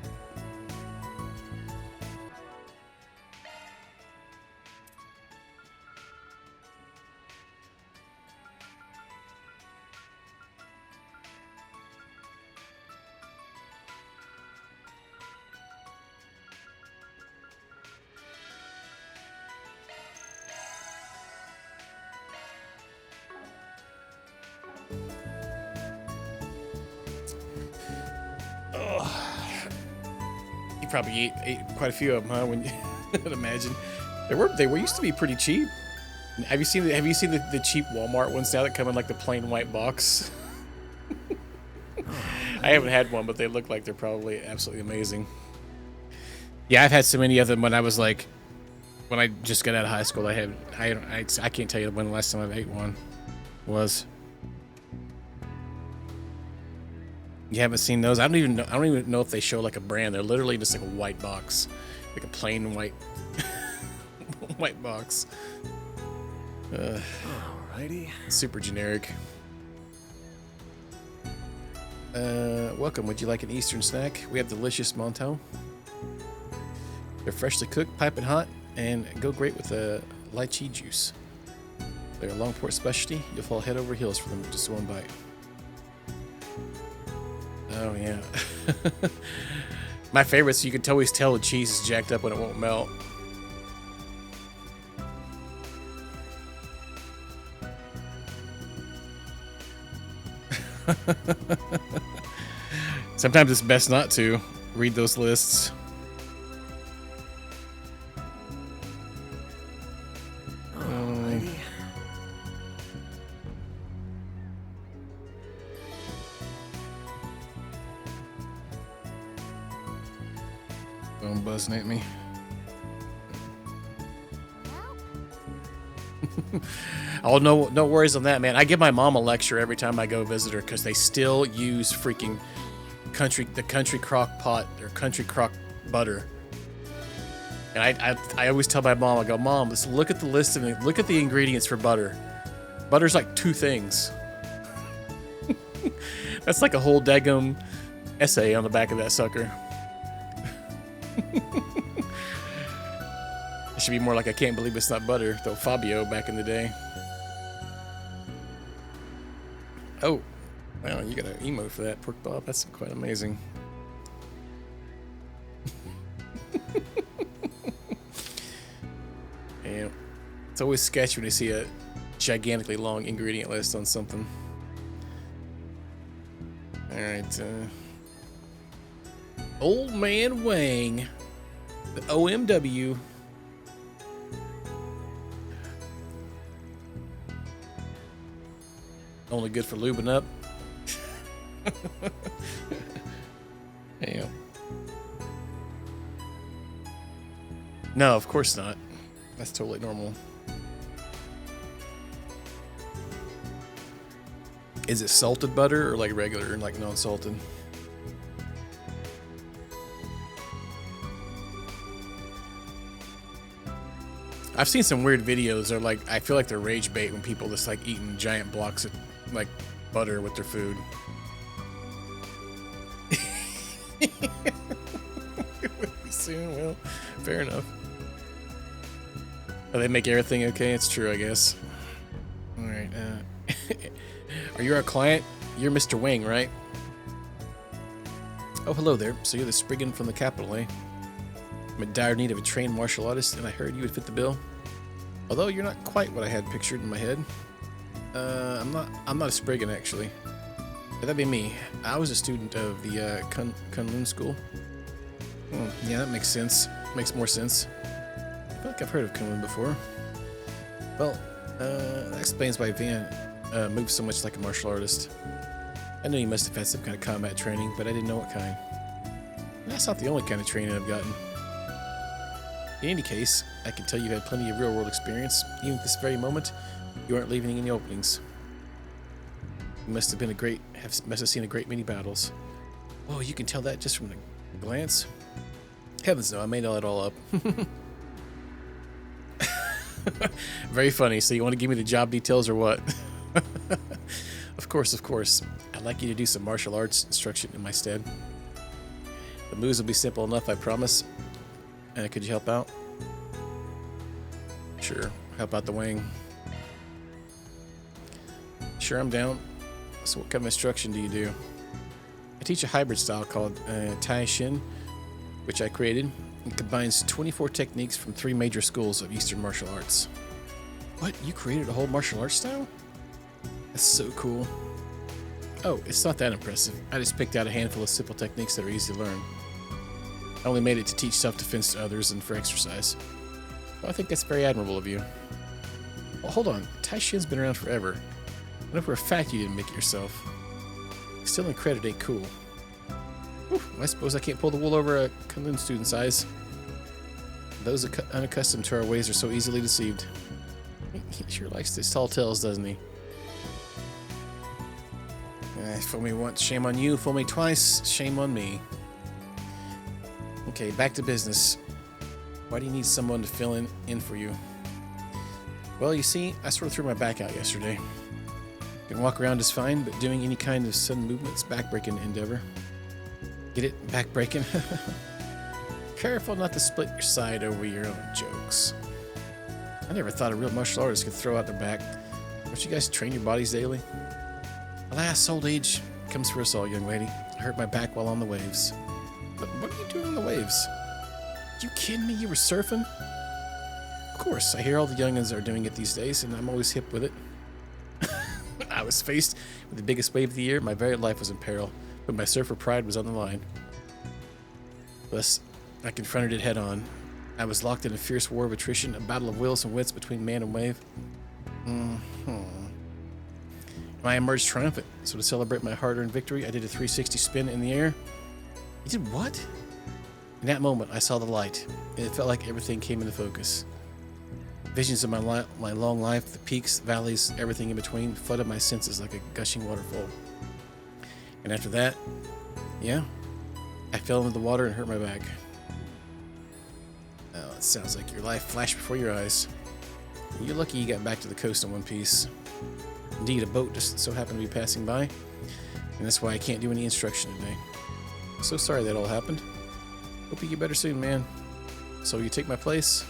You probably ate quite a few of them, huh? When you I'd imagine they were used to be pretty cheap. Have you seen the cheap Walmart ones now that come in like the plain white box? I haven't had one, but they look like they're probably absolutely amazing. Yeah, I've had so many of them when I was like, when I just got out of high school. I can't tell you when the last time I ate one was. You haven't seen those? I don't even know if they show like a brand. They're literally just like a white box, like a plain white white box. Alrighty. Super generic. Welcome. Would you like an Eastern snack? We have delicious Monto. They're freshly cooked, piping hot, and go great with lychee juice. They're a Longport specialty. You'll fall head over heels for them with just one bite. Oh yeah. My favorite, so you can always tell the cheese is jacked up when it won't melt. Sometimes it's best not to read those lists. Alrighty. Phone buzzing at me. Oh, no worries on that, man. I give my mom a lecture every time I go visit her because they still use freaking the country crock pot or country crock butter. And I always tell my mom, I go, Mom, let's look at the list and look at the ingredients for butter. Butter's like 2 things. That's like a whole daggum essay on the back of that sucker. It should be more like I can't believe it's not butter, though Fabio back in the day. Oh, well, you got an emote for that, Pork Bob. That's quite amazing. Yeah, it's always sketchy when you see a gigantically long ingredient list on something. Alright, Old Man Wang, the OMW. Only good for lubing up. Damn. No, of course not. That's totally normal. Is it salted butter or like regular, like non-salted? I've seen some weird videos. They're like, I feel like they're rage bait when people just like eating giant blocks of like butter with their food. Soon, well, fair enough. Oh, they make everything okay. It's true, I guess. All right. Are you our client? You're Mr. Wang, right? Oh, hello there. So you're the Spriggan from the capital, eh? I'm in dire need of a trained martial artist, and I heard you would fit the bill. Although you're not quite what I had pictured in my head. I'm not a Spriggan, actually. That'd be me. I was a student of the Kunlun school. Yeah, that makes sense. Makes more sense. I feel like I've heard of Kunlun before. Well, that explains why Van moves so much like a martial artist. I know you must have had some kind of combat training, but I didn't know what kind. That's not the only kind of training I've gotten. In any case, I can tell you had plenty of real-world experience. Even at this very moment, you aren't leaving any openings. You must have seen a great many battles. Oh, you can tell that just from the glance? Heavens no, I made that all up. Very funny. So you want to give me the job details or what? Of course, of course. I'd like you to do some martial arts instruction in my stead. The moves will be simple enough, I promise. Could you help out? Sure. Help out the wing. Sure, I'm down. So what kind of instruction do you do? I teach a hybrid style called Tai Shin, which I created. It combines 24 techniques from 3 major schools of Eastern martial arts. What? You created a whole martial arts style? That's so cool. Oh, it's not that impressive. I just picked out a handful of simple techniques that are easy to learn. I only made it to teach self-defense to others and for exercise. Well, I think that's very admirable of you. Well, hold on. Tai Shin's been around forever. I know for a fact you didn't make it yourself. Still in credit ain't cool. Whew, I suppose I can't pull the wool over a Kunlun student's eyes. Those unaccustomed to our ways are so easily deceived. He sure likes his tall tales, doesn't he? Fool me once, shame on you. Fool me twice, shame on me. Okay, back to business. Why do you need someone to fill in for you? Well, you see, I sort of threw my back out yesterday. Can walk around is fine, but doing any kind of sudden movement's back-breaking endeavor. Get it? Back-breaking? Careful not to split your side over your own jokes. I never thought a real martial artist could throw out their back. Don't you guys train your bodies daily? Alas, old age comes for us all, young lady. I hurt my back while on the waves. But what are you doing on the waves? You kidding me? You were surfing? Of course, I hear all the youngins are doing it these days, and I'm always hip with it. I was faced with the biggest wave of the year. My very life was in peril, but my surfer pride was on the line. Thus, I confronted it head on. I was locked in a fierce war of attrition, a battle of wills and wits between man and wave. I emerged triumphant, so to celebrate my hard-earned victory, I did a 360 spin in the air. You did what? In that moment, I saw the light. It felt like everything came into focus. Visions of my long life, the peaks, valleys, everything in between, flooded my senses like a gushing waterfall. And after that, yeah, I fell into the water and hurt my back. Oh, it sounds like your life flashed before your eyes. You're lucky you got back to the coast in one piece. Indeed, a boat just so happened to be passing by, and that's why I can't do any instruction today. So sorry that all happened. Hope you get better soon, man. So you take my place?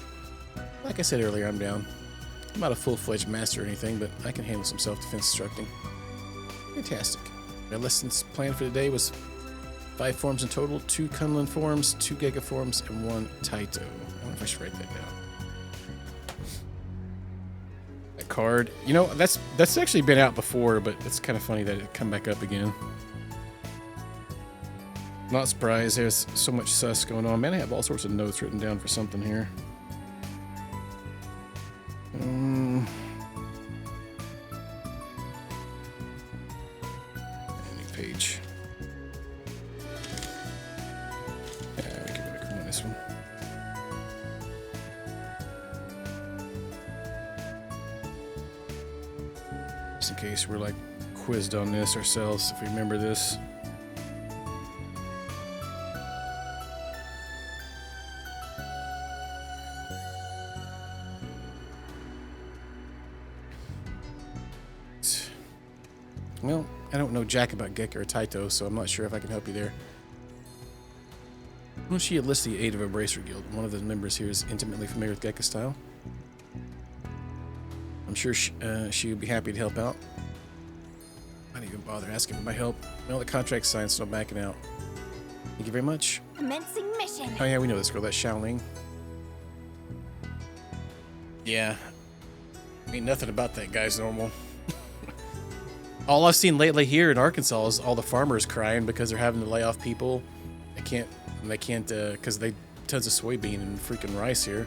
Like I said earlier, I'm down. I'm not a full-fledged master or anything, but I can handle some self-defense instructing. Fantastic. My lessons planned for today was 5 forms in total, 2 Kunlun forms, 2 Giga forms, and 1 Taito. I wonder if I should write that down. That card. You know, that's actually been out before, but it's kind of funny that it come back up again. Not surprised. There's so much sus going on. Man, I have all sorts of notes written down for something here. Any page. Yeah, we can come on this one. Just in case we're like quizzed on this ourselves, if we remember this. Well, I don't know jack about Gek or Taito, so I'm not sure if I can help you there. Well, she enlists the aid of a Bracer Guild. One of the members here is intimately familiar with Gekka style. I'm sure she would be happy to help out. I didn't even bother asking for my help. Well, the contract's signed, so I'm backing out. Thank you very much. Commencing mission. Oh yeah, we know this girl. That's Xiaoling. Yeah. Ain't nothing about that guy's normal. All I've seen lately here in Arkansas is all the farmers crying because they're having to lay off people. They can't because they tons of soybean and freaking rice here.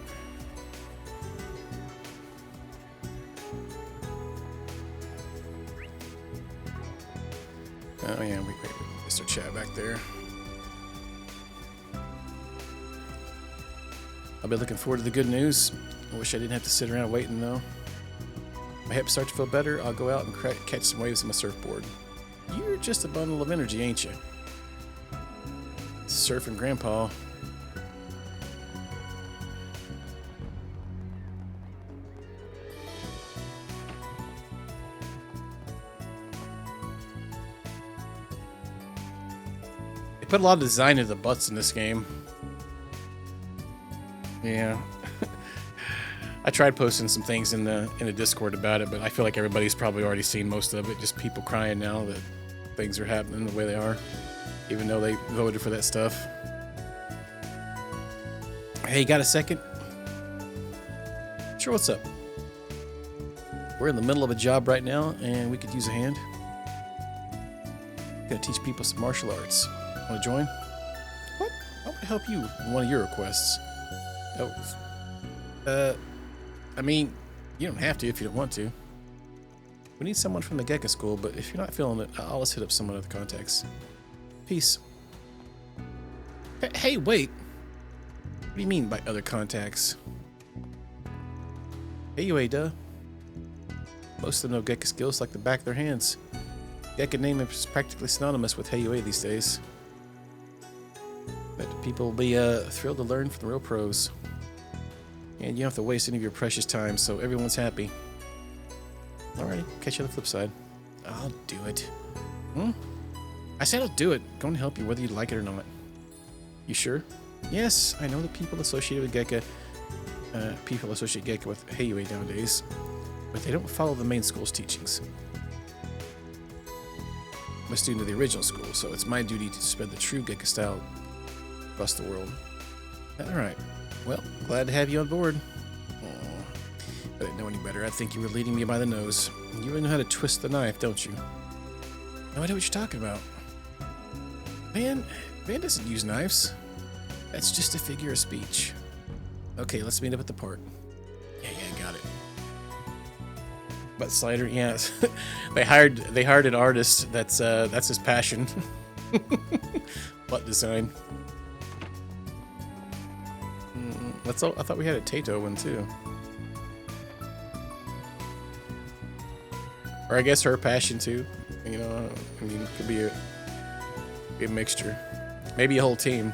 Oh yeah, wait, Mr. Chat back there. I'll be looking forward to the good news. I wish I didn't have to sit around waiting though. My hips start to feel better. I'll go out and catch some waves on my surfboard. You're just a bundle of energy, ain't you? Surfing Grandpa. They put a lot of design into the butts in this game. Yeah. I tried posting some things in the Discord about it, but I feel like everybody's probably already seen most of it. Just people crying now that things are happening the way they are, even though they voted for that stuff. Hey, got a second? Sure, what's up? We're in the middle of a job right now, and we could use a hand. Gonna teach people some martial arts. Want to join? What? I want to help you with one of your requests. Oh. I mean, you don't have to if you don't want to. We need someone from the Gekka school, but if you're not feeling it, I'll just hit up some other contacts. Peace. Hey, wait. What do you mean by other contacts? Hey, duh. Most of them know Gekka skills like the back of their hands. Gekka name is practically synonymous with Heiyue these days. But people will be thrilled to learn from the real pros. And you don't have to waste any of your precious time, so everyone's happy. Alrighty, catch you on the flip side. I'll do it. I said I'll do it. Going to help you whether you like it or not. You sure? Yes, I know that people associated with Gekka, people associate Gekka with Heiyue nowadays, but they don't follow the main school's teachings. I'm a student of the original school, so it's my duty to spread the true Gekka style across the world. Alright. Well, glad to have you on board. If I didn't know any better, I'd think you were leading me by the nose. You really know how to twist the knife, don't you? No idea what you're talking about. Man doesn't use knives. That's just a figure of speech. Okay, let's meet up at the park. Yeah, got it. Butt slider, yeah. they hired an artist. That's his passion. Butt design. That's all. I thought we had a Tato one too. Or I guess her passion too. You know, I mean, it could be a mixture. Maybe a whole team.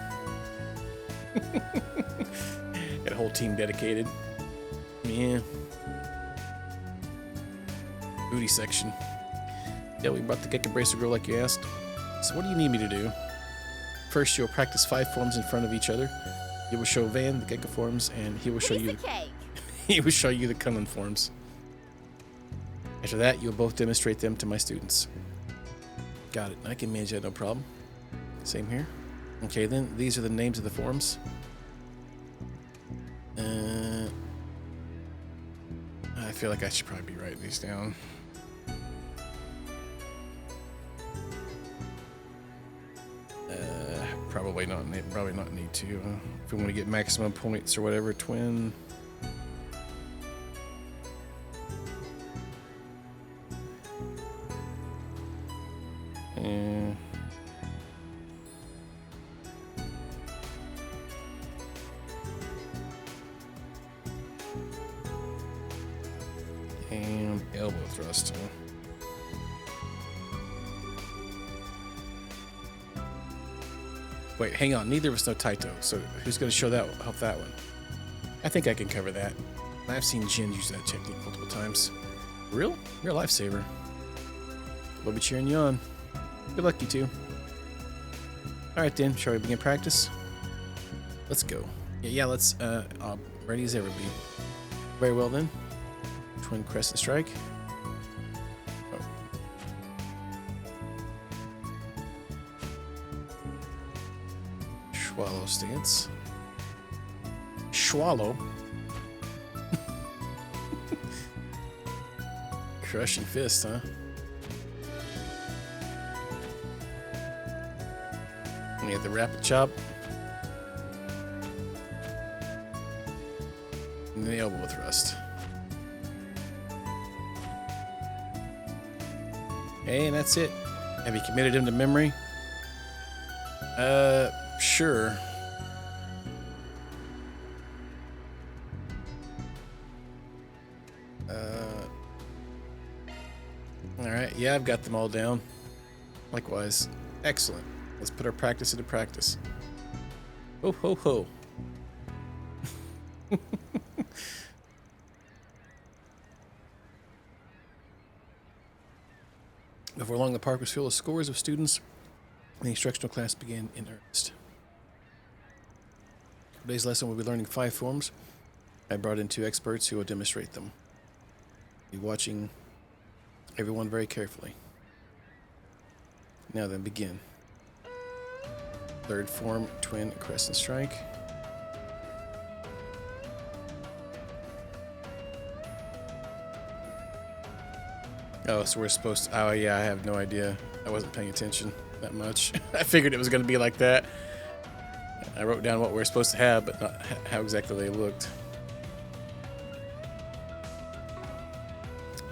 Got a whole team dedicated. Yeah. Booty section. Yeah, we brought the Gecko Bracer girl like you asked. So what do you need me to do? First, you'll practice 5 forms in front of each other. You will show Van the Gecko forms, and he will show Piece you. of cake. He will show you the Kunlun forms. After that, you'll both demonstrate them to my students. Got it. I can manage that, no problem. Same here. Okay, then these are the names of the forms. I feel like I should probably be writing these down. Probably not need to. If we want to get maximum points or whatever, twin. And elbow thrust. Wait, hang on. Neither of us know Taito, so who's going to show that? Help that one. I think I can cover that. I've seen Jin use that technique multiple times. Real? You're a lifesaver. We'll be cheering you on. Good luck, you two. All right, then. Shall we begin practice? Let's go. Yeah. Let's. Ready as ever be. Very well then. Twin crescent strike. Oh. Swallow stance. Swallow. Crushing fist, huh? And you have the rapid chop. And the elbow thrust. And that's it. Have you committed him to memory? Sure. Alright, yeah, I've got them all down. Likewise. Excellent. Let's put our practice into practice. Ho, ho, ho. Before long, the park was filled with scores of students, and the instructional class began in earnest. Today's lesson will be learning 5 forms. I brought in 2 experts who will demonstrate them. Be watching everyone very carefully. Now then, begin. 3rd form, twin crescent strike. Oh, so we're supposed to... Oh, yeah, I have no idea. I wasn't paying attention that much. I figured it was going to be like that. I wrote down what we were supposed to have, but not how exactly they looked.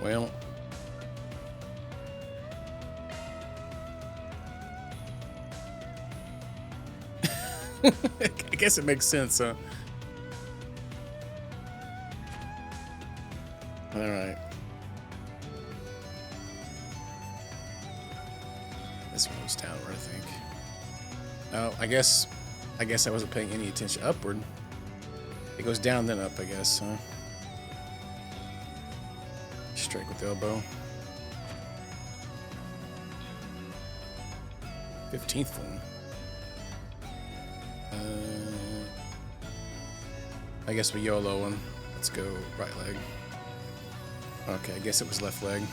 Well... I guess it makes sense, huh? Alright. This one was downward, I think. Oh, I guess I wasn't paying any attention. Upward. It goes down, then up, I guess, huh? Strike with the elbow. 15th one. I guess we YOLO one. Let's go right leg. Okay, I guess it was left leg.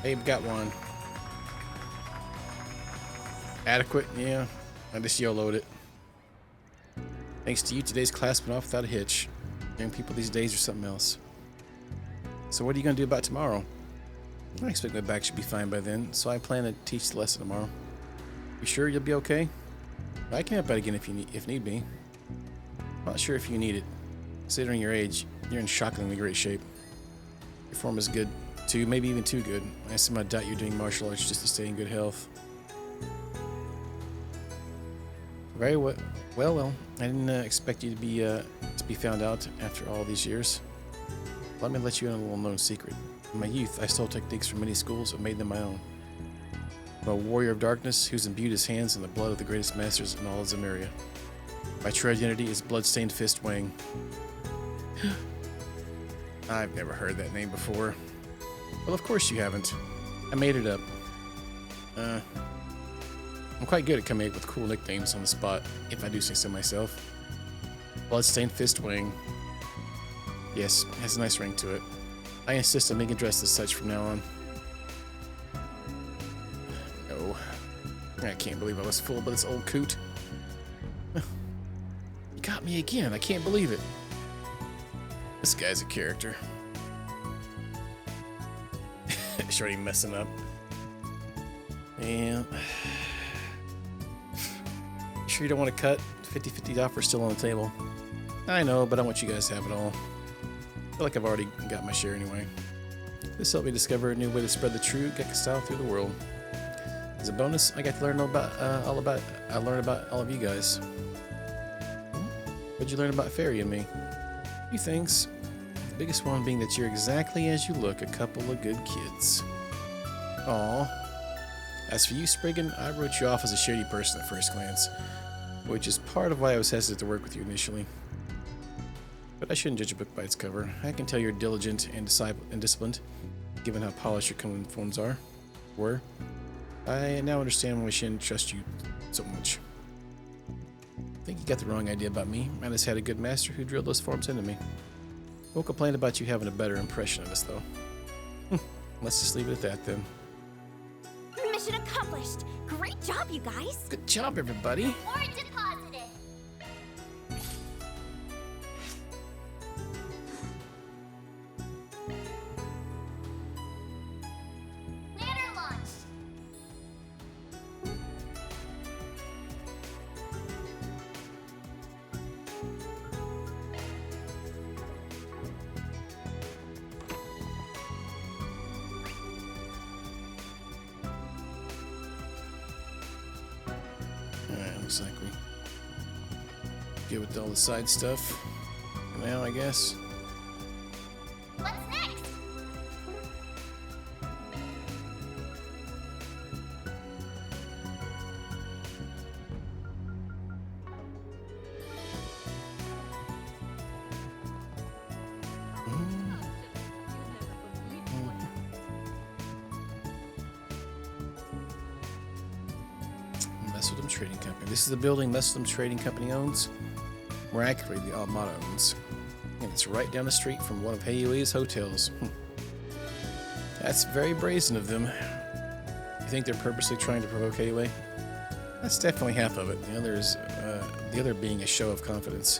Hey, we got one. Adequate, yeah. I just YOLO'd it. Thanks to you, today's class went off without a hitch. Young people these days are something else. So what are you going to do about tomorrow? I expect my back should be fine by then, so I plan to teach the lesson tomorrow. You sure you'll be okay? I can help out again if need be. Not sure if you need it. Considering your age, you're in shockingly great shape. Your form is good, too, maybe even too good. I somehow doubt you're doing martial arts just to stay in good health. Very well. Well. I didn't expect you to be found out after all these years. Let me let you in a little known secret. In my youth, I stole techniques from many schools and made them my own. I'm a warrior of darkness who's imbued his hands in the blood of the greatest masters in all of Zemuria. My true identity is Bloodstained Fist Wang. I've never heard that name before. Well, of course you haven't. I made it up. I'm quite good at coming up with cool nicknames on the spot, if I do say so myself. Bloodstained Fist Wang. Yes, it has a nice ring to it. I insist on being addressed as such from now on. No. I can't believe I was fooled by this old coot. You got me again, I can't believe it. This guy's a character. Shorty messing up. Yeah. You sure you don't want to cut? 50-50 offer still on the table. I know, but I want you guys to have it all. I feel like I've already got my share anyway. This helped me discover a new way to spread the true Gekka style through the world. As a bonus, I got to learn all about all of you guys. What'd you learn about Fairy and me? A few things. The biggest one being that you're exactly as you look, a couple of good kids. Aww. As for you, Spriggan, I wrote you off as a shady person at first glance, which is part of why I was hesitant to work with you initially. But I shouldn't judge a book by its cover. I can tell you're diligent and disciplined, given how polished your common forms were. I now understand why I shouldn't trust you so much. I think you got the wrong idea about me. I just had a good master who drilled those forms into me. Won't complain about you having a better impression of us, though. Let's just leave it at that, then. Mission accomplished. Great job, you guys. Good job, everybody. Or deposited. Ladder launched. Alright, looks like we good with all the side stuff for now, I guess. What's next? Messeldom Trading Company. This is the building Messeldom Trading Company owns. More accurately, the Armada owns. And it's right down the street from one of Heiui's hotels. That's very brazen of them. You think they're purposely trying to provoke Heui? That's definitely half of it. The other being a show of confidence.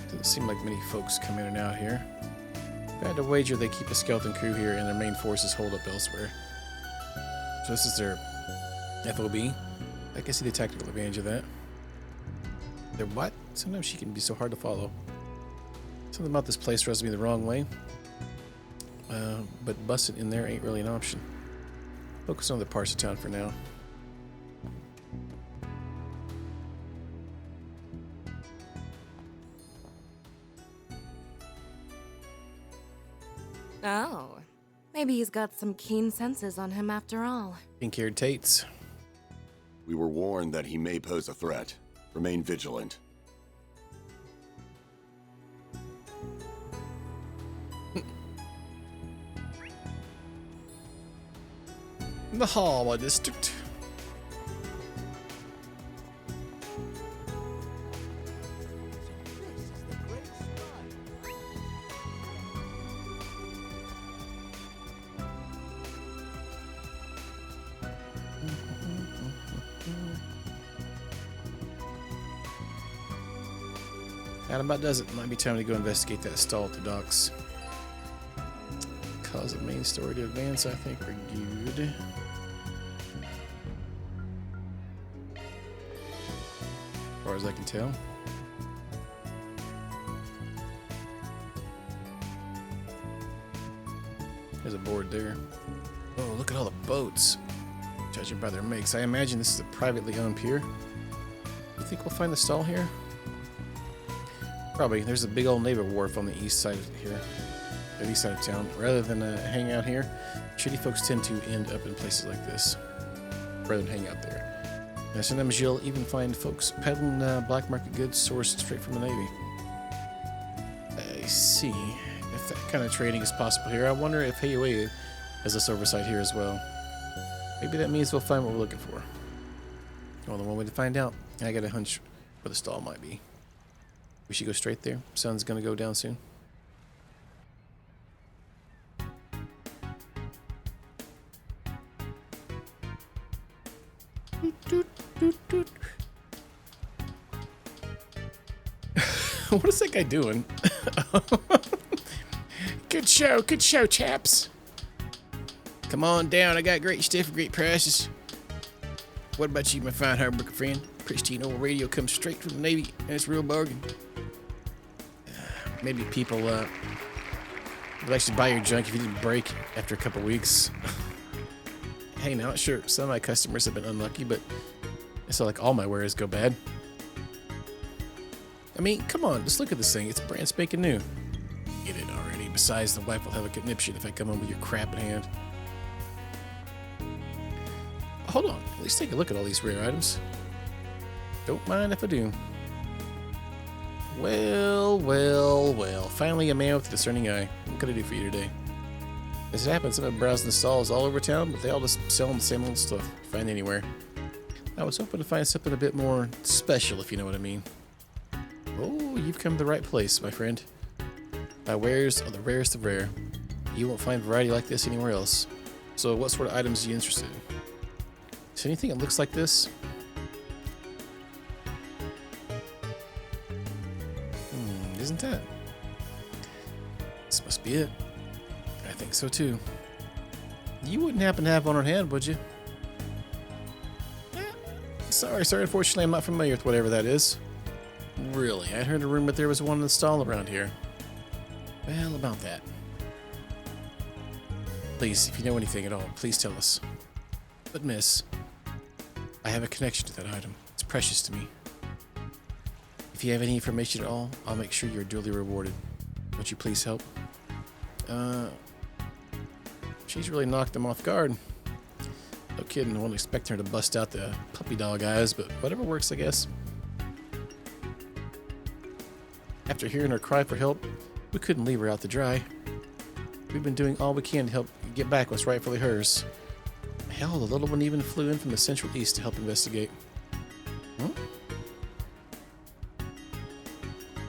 Doesn't seem like many folks come in and out here. If I had to wager, they keep a skeleton crew here and their main forces hold up elsewhere. So this is their FOB. I can see the tactical advantage of that. They're what? Sometimes she can be so hard to follow. Something about this place rubs me the wrong way. But busting in there ain't really an option. Focus on the parts of town for now. Oh, maybe he's got some keen senses on him after all. Pink-haired Tates. We were warned that he may pose a threat. Remain vigilant. The Hallway District. That about does it. Might be time to go investigate that stall at the docks. Cause of main story to advance, I think we're good. As far as I can tell. There's a board there. Oh, look at all the boats. Judging by their makes, I imagine this is a privately owned pier. You think we'll find the stall here? Probably. There's a big old naval wharf on the east side of here. The east side of town. Rather than hang out here, shitty folks tend to end up in places like this. Rather than hang out there. Now, sometimes you'll even find folks peddling black market goods sourced straight from the Navy. I see. If that kind of trading is possible here, I wonder if Heiue has this oversight here as well. Maybe that means we'll find what we're looking for. Well, the one way to find out. I got a hunch where the stall might be. We should go straight there. Sun's gonna go down soon. What is that guy doing? Good show, chaps. Come on down, I got great stuff for great prices. What about you, my fine hardworking friend? Pristine old radio comes straight from the Navy, and it's a real bargain. Maybe people would actually buy your junk if you didn't break after a couple weeks. Hey, now, sure, some of my customers have been unlucky, but it's not like all my wares go bad. I mean, come on, just look at this thing. It's brand spanking new. Get it already. Besides, the wife will have a conniption if I come home with your crap in hand. Hold on, at least take a look at all these rare items. Don't mind if I do. Well. Finally a man with a discerning eye. What can I do for you today? As it happens, I've been browsing the stalls all over town, but they all just selling the same old stuff. Find anywhere. I was hoping to find something a bit more special, if you know what I mean. Oh, you've come to the right place, my friend. My wares are the rarest of rare. You won't find variety like this anywhere else. So what sort of items are you interested in? Is there anything that looks like this? Isn't that? This must be it. I think so too. You wouldn't happen to have one on hand, would you? Sorry, unfortunately I'm not familiar with whatever that is. Really? I'd heard a rumor that there was one in the stall around here. Well, about that. Please, if you know anything at all, please tell us. But miss, I have a connection to that item. It's precious to me. If you have any information at all, I'll make sure you're duly rewarded. Won't you please help? She's really knocked him off guard. No kidding, I wasn't expecting her to bust out the puppy dog eyes, but whatever works, I guess. After hearing her cry for help, we couldn't leave her out to dry. We've been doing all we can to help get back what's rightfully hers. Hell, the little one even flew in from the Central East to help investigate.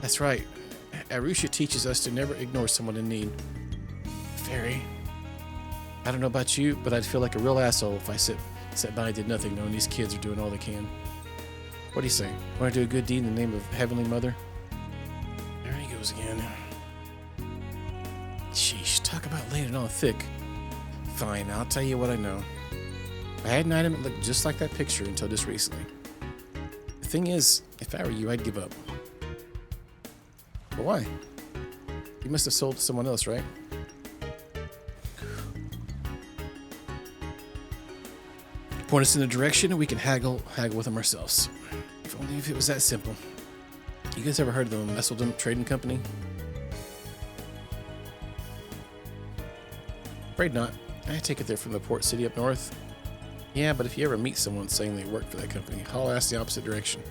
That's right. Arusha teaches us to never ignore someone in need. Fairy. I don't know about you, but I'd feel like a real asshole if I sat by and did nothing knowing these kids are doing all they can. What do you say? Want to do a good deed in the name of Heavenly Mother? There he goes again. Sheesh, talk about laying it on thick. Fine, I'll tell you what I know. I had an item that looked just like that picture until just recently. The thing is, if I were you, I'd give up. But why? You must have sold to someone else, right? Point us in a direction and we can haggle with them ourselves. If only if it was that simple. You guys ever heard of the Messeldom Trading Company? Afraid not. I take it they're from the port city up north. Yeah, but if you ever meet someone saying they work for that company, haul ass the opposite direction.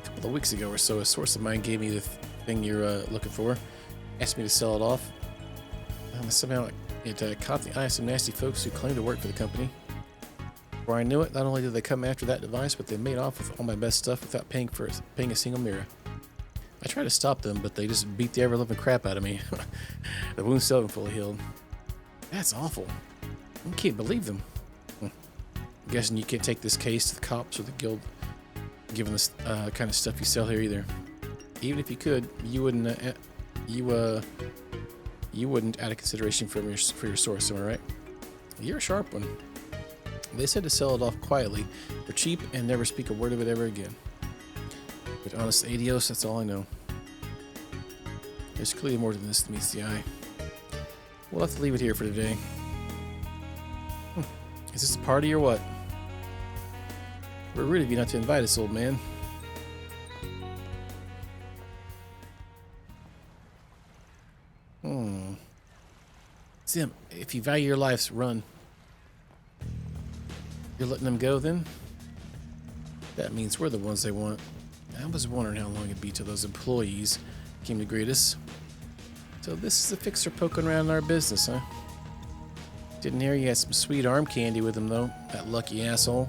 A couple of weeks ago or so, a source of mine gave me the thing you're looking for. Asked me to sell it off. Somehow it caught the eye of some nasty folks who claimed to work for the company. Before I knew it, not only did they come after that device, but they made off with all my best stuff without paying a single mirror. I tried to stop them, but they just beat the ever-living crap out of me. The wound's still fully healed. That's awful. I can't believe them. I'm guessing you can't take this case to the cops or the guild, given this kind of stuff you sell here either. Even if you could, you wouldn't. You wouldn't out of consideration for your source. Am I right? You're a sharp one. They said to sell it off quietly, for cheap, and never speak a word of it ever again. But honest adios, that's all I know. There's clearly more than this that meets the eye. we'll have to leave it here for today. Is this a party or what? We're rude of you not to invite us, old man. Sim, if you value your lives, run. You're letting them go then? That means we're the ones they want. I was wondering how long it'd be till those employees came to greet us. So this is the fixer poking around in our business, huh? Didn't hear you had some sweet arm candy with him, though. That lucky asshole.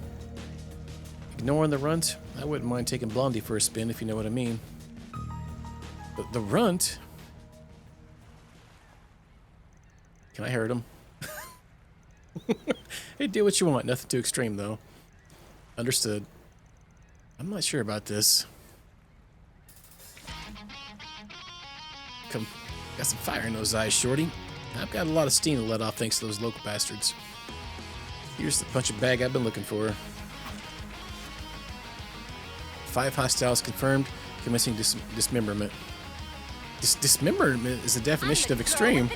Ignoring the runt, I wouldn't mind taking Blondie for a spin, if you know what I mean. But the runt? Can I hurt him? Hey, do what you want. Nothing too extreme, though. Understood. I'm not sure about this. Come, got some fire in those eyes, shorty. I've got a lot of steam to let off thanks to those local bastards. Here's the punching bag I've been looking for. 5 hostiles confirmed, commencing dismemberment. Dismemberment is the definition of extreme.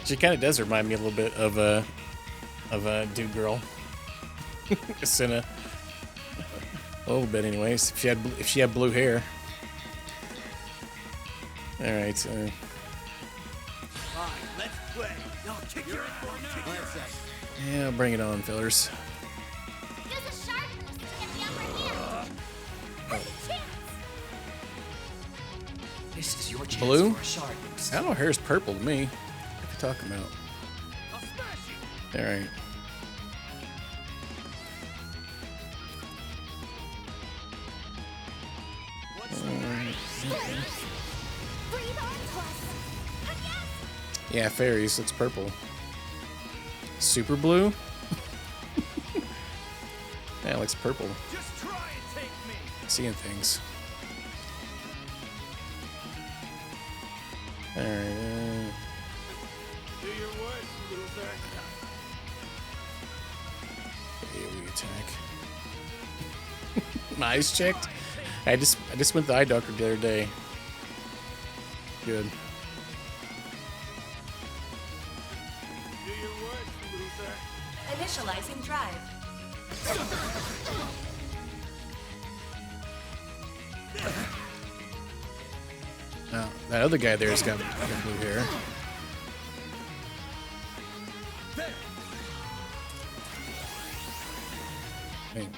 She kind of does remind me a little bit of a dude girl. Senna. A little bit, anyways. If she had blue hair. All right. Fine, let's play. I'll kick your ass. Yeah, bring it on, fellers. Use a sharp boost to get the upper hand. Chance. This is your chance Blue? for a shard boost. I don't know. Hair's purple to me. What are you talking about? I'll smash you. All right. Breathe on plus. Again. Yeah, fairies. It's purple. Super blue? Yeah, it looks purple. Just try and take me. Seeing things. Alright. Do your worst, loser. AoE attack. My eyes checked? I just went to the eye doctor the other day. Good. Do your worst, loser. Initializing drive. Now, that other guy there's got blue hair. Hey,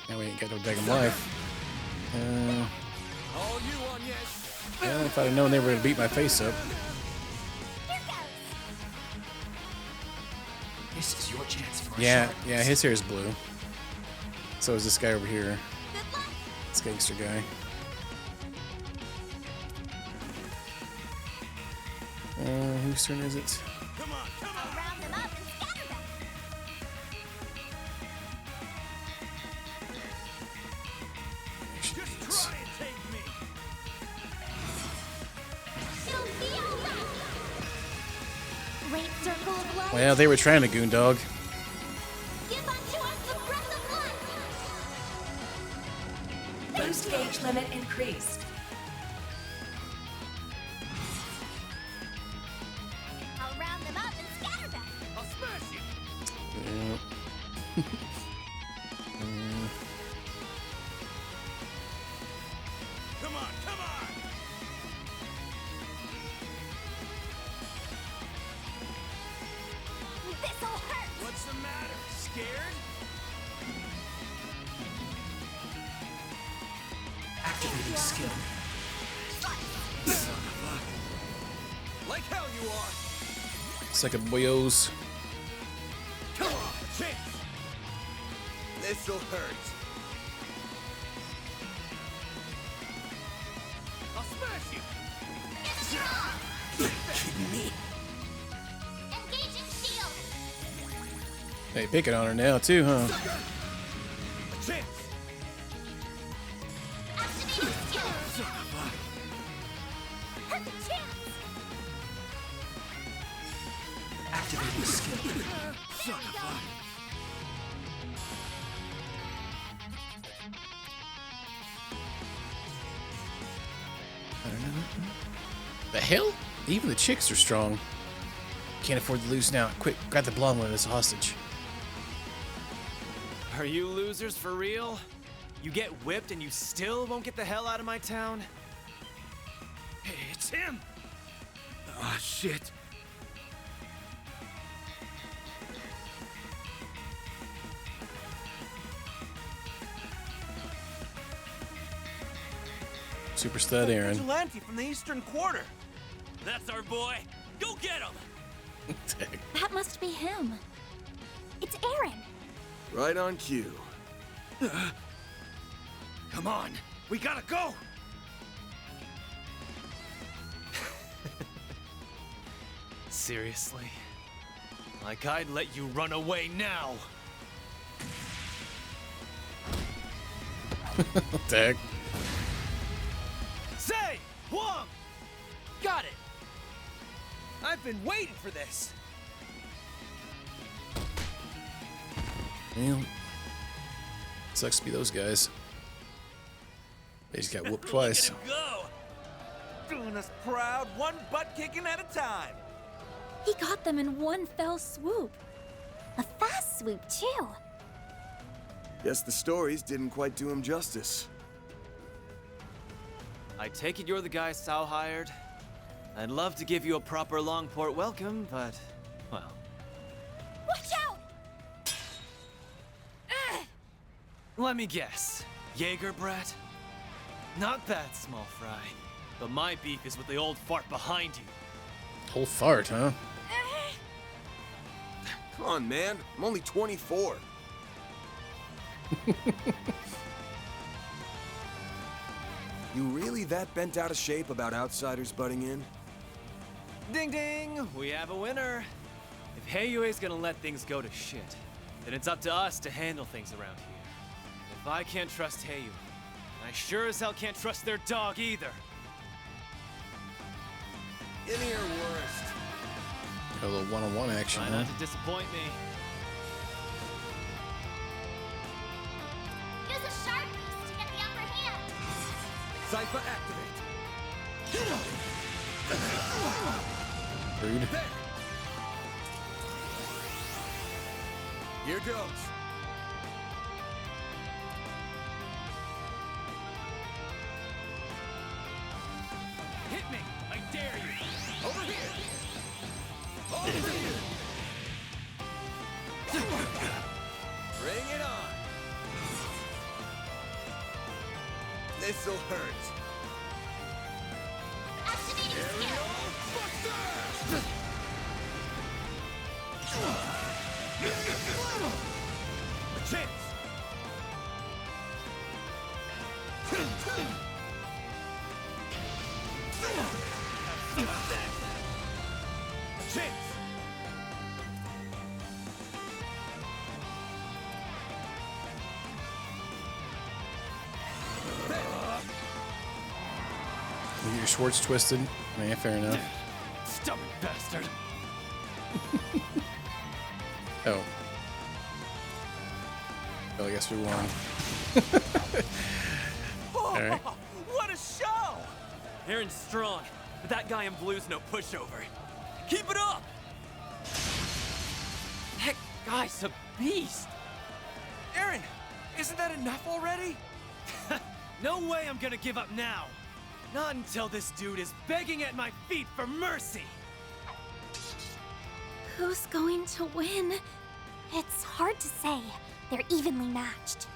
now we ain't got no daggum life. All you on, yes. Yeah, if I'd have known they were gonna beat my face up. Here goes. This is your chance for a Yeah, shard yeah, boost. his hair is blue. So is this guy over here. Good luck. This gangster guy. Whose turn is it? Come on, come on. Round them up and scatter them. Just try and take me. She'll be all right. Great circle of light. Well, they were trying to goon dog. Give unto us the breath of life. Boost gauge limit increased. I'll round them up and scatter them. I'll smash you. Yeah. Come on, come on. This'll hurt. What's the matter? Scared? Activating skill. Like hell you are. Second boyos. Come on, chance. This'll hurt. I'll smash you. Engaging shield. Hey, picking on her now too, huh? A chance. Activating skill. Chance. Activating skill. The hell? Even the chicks are strong. Can't afford to lose now. Quick, grab the blonde one as a hostage. Are you losers for real? You get whipped and you still won't get the hell out of my town? Hey, it's him! Ah, shit. Super stud Aaron. Vigilante from the Eastern Quarter. That's our boy. Go get him! That must be him. It's Aaron. Right on cue. Come on, we gotta go! Seriously? Like I'd let you run away now. Tag. Say! Wong! Got it! I've been waiting for this! Well, sucks to be those guys. They just got whooped twice. Look at him go! Doing us proud, one butt kicking at a time! He got them in one fell swoop. A fast swoop, too. Guess the stories didn't quite do him justice. I take it you're the guy Sal hired? I'd love to give you a proper Longport welcome, but, well. Watch out! Let me guess. Jaeger brat? Not bad, small fry. But my beef is with the old fart behind you. Whole fart, huh? Come on, man. I'm only 24. You really that bent out of shape about outsiders butting in? Ding ding! We have a winner. If Heiyue's gonna let things go to shit, then it's up to us to handle things around here. If I can't trust Heiyue, I sure as hell can't trust their dog either. Give me your worst. Got a little one-on-one action, Try huh? not to disappoint me. Use a sharp beast to get the upper hand. Cypher activate. Rude. Here goes. Hit me! I dare you! Over here. Over here. Bring it on. This'll hurt. Activating skill. A chance. A chance. You get your Schwartz twisted. Yeah, fair enough. Stubborn bastard! Oh. Oh, I guess we won. Alright. What a show! Aaron's strong, but that guy in blue's no pushover. Keep it up! That guy's a beast! Aaron, isn't that enough already? No way I'm gonna give up now! Not until this dude is begging at my feet for mercy! Who's going to win? It's hard to say. They're evenly matched.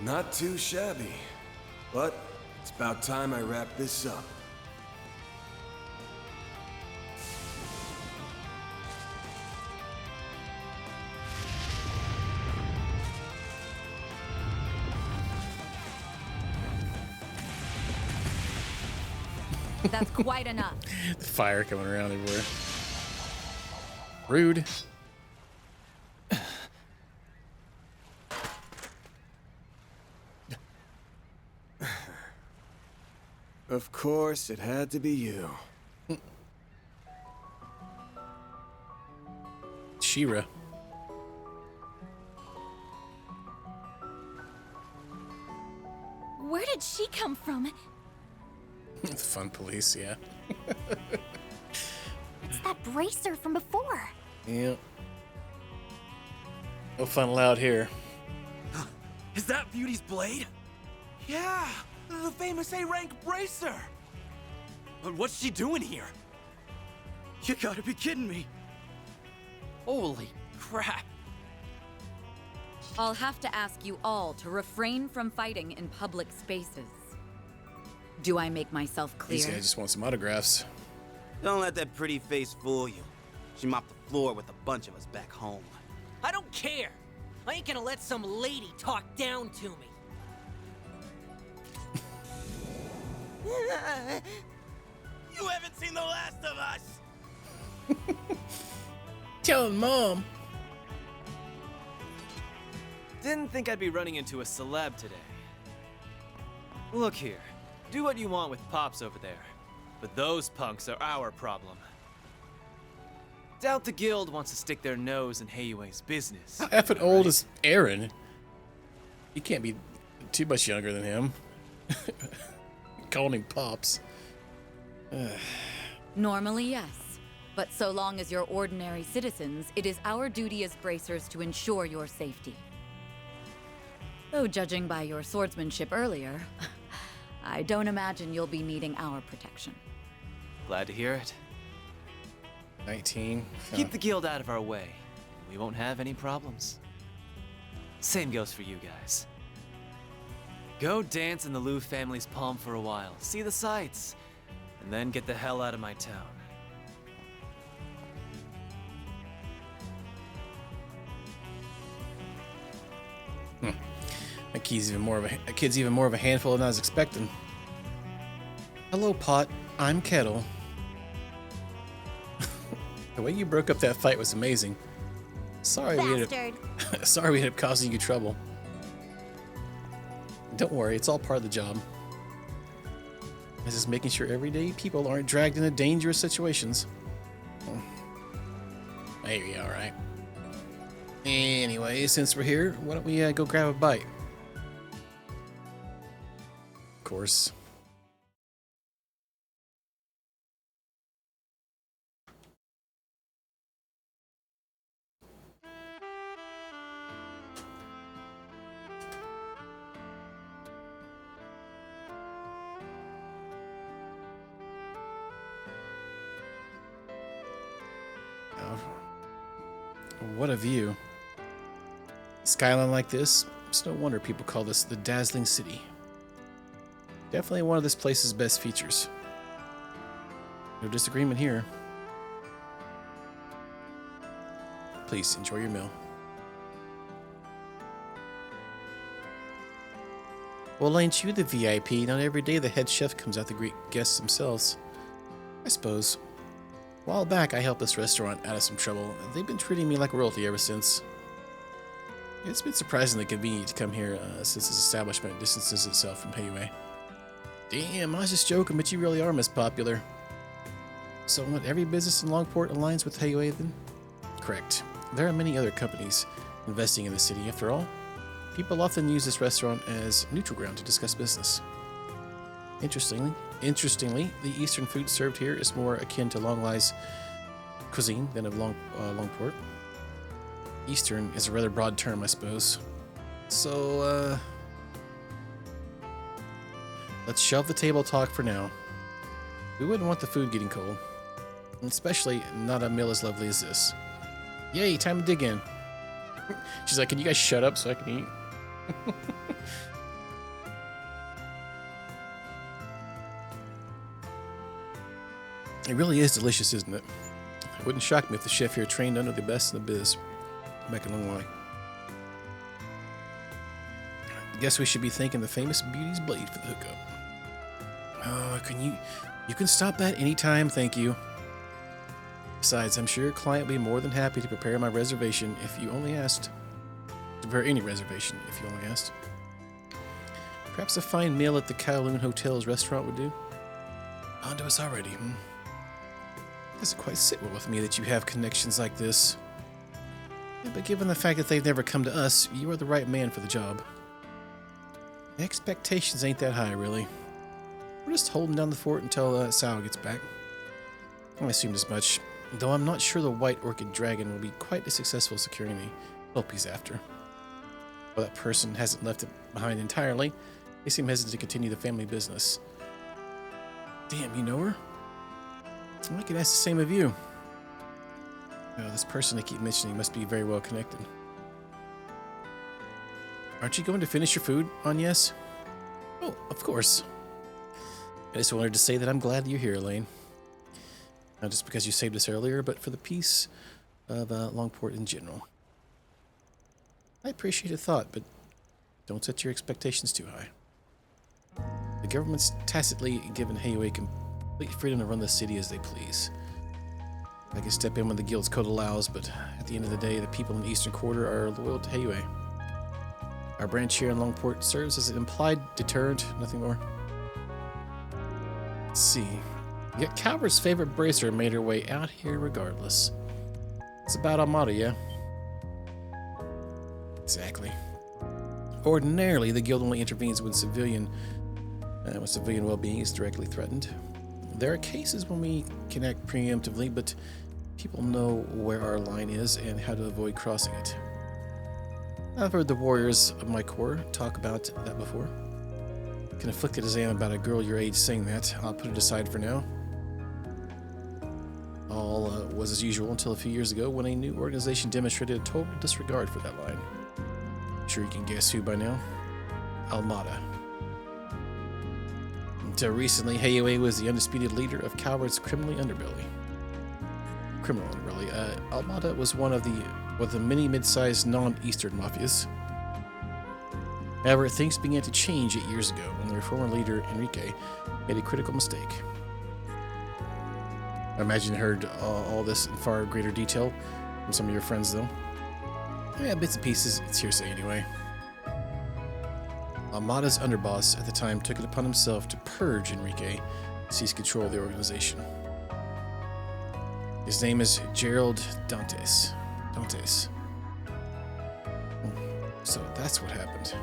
Not too shabby. But it's about time I wrap this up. That's quite enough. The fire coming around everywhere. Rude. Of course, it had to be you. Shira. Where did she come from? The fun police, yeah. It's that bracer from before. Yep. No fun allowed here. Is that Beauty's blade? Yeah, the famous A-rank bracer. But what's she doing here? You gotta be kidding me. Holy crap. I'll have to ask you all to refrain from fighting in public spaces. Do I make myself clear? These guys just want some autographs. Don't let that pretty face fool you. She mopped the floor with a bunch of us back home. I don't care. I ain't gonna let some lady talk down to me. You haven't seen the last of us! Tell him, Mom. Didn't think I'd be running into a celeb today. Look here, do what you want with Pops over there, but those punks are our problem. Doubt the guild wants to stick their nose in Heiyue's business. How effing old is Aaron? He can't be too much younger than him. Calling him Pops. Normally, yes. But so long as you're ordinary citizens, it is our duty as bracers to ensure your safety. Though judging by your swordsmanship earlier, I don't imagine you'll be needing our protection. Glad to hear it. 19. Keep the guild out of our way. We won't have any problems. Same goes for you guys. Go dance in the Liu family's palm for a while, see the sights, and then get the hell out of my town. That kid's even more of a handful than I was expecting. Hello, Pot. I'm Kettle. The way you broke up that fight was amazing. Sorry we ended up causing you trouble. Don't worry, it's all part of the job. This is making sure everyday people aren't dragged into dangerous situations. I hear you, alright. Anyway, since we're here, why don't we go grab a bite? Of course. What a view. Skyline like this, it's no wonder people call this the dazzling city. Definitely one of this place's best features. No disagreement here. Please enjoy your meal. Well, ain't you the VIP? Not every day the head chef comes out to greet guests themselves. I suppose. A while back, I helped this restaurant out of some trouble. They've been treating me like royalty ever since. It's been surprisingly convenient to come here since this establishment distances itself from Heiyue. Damn, I was just joking, but you really are Miss Popular. So what, every business in Longport aligns with Heiyue then? Correct. There are many other companies investing in the city after all. People often use this restaurant as neutral ground to discuss business. Interestingly, the eastern food served here is more akin to Longlai's cuisine than of Longport. Eastern is a rather broad term, I suppose. So, let's shelve the table talk for now. We wouldn't want the food getting cold. Especially not a meal as lovely as this. Yay, time to dig in. She's like, can you guys shut up so I can eat? It really is delicious, isn't it? It wouldn't shock me if the chef here trained under the best in the biz. Back a long way. I guess we should be thanking the famous Beauty's blade for the hookup. Oh, you can stop that anytime, thank you. Besides, I'm sure your client will be more than happy to prepare my reservation if you only asked. To prepare any reservation if you only asked. Perhaps a fine meal at the Kowloon Hotel's restaurant would do. On to us already, Doesn't quite sit well with me that you have connections like this. Yeah, but given the fact that they've never come to us, you are the right man for the job. Expectations ain't that high, really. We're just holding down the fort until Sao gets back. I assumed as much. though I'm not sure the White Orchid Dragon will be quite as successful securing the help he's after. While that person hasn't left it behind entirely, they seem hesitant to continue the family business. Damn, you know her? I could ask the same of you. This person they keep mentioning must be very well connected. Aren't you going to finish your food, Agnes? Oh, of course. I just wanted to say that I'm glad you're here, Elaine. Not just because you saved us earlier, but for the peace of Longport in general. I appreciate the thought, but don't set your expectations too high. The government's tacitly given Hayway complete freedom to run the city as they please. I can step in when the guild's code allows, but at the end of the day, the people in the Eastern Quarter are loyal to Hayway. Our branch here in Longport serves as an implied deterrent, nothing more. Let's see. Yet Calvert's favorite bracer made her way out here regardless. It's about Armada, yeah? Exactly. Ordinarily, the guild only intervenes when civilian well-being is directly threatened. There are cases when we can act preemptively, but people know where our line is and how to avoid crossing it. I've heard the warriors of my corps talk about that before. Conflicted as I am about a girl your age saying that, I'll put it aside for now. All was as usual until a few years ago when a new organization demonstrated a total disregard for that line. I'm sure you can guess who by now. Armada. Until recently, Hayway was the undisputed leader of Calvert's criminal underbelly. Armada was one of the many mid-sized non-Eastern mafias. However, things began to change 8 years ago when their former leader, Enrique, made a critical mistake. I imagine you heard all this in far greater detail from some of your friends, though. Yeah, bits and pieces, it's hearsay anyway. Armada's underboss at the time took it upon himself to purge Enrique, seize control of the organization. His name is Gerald Dantes. So that's what happened.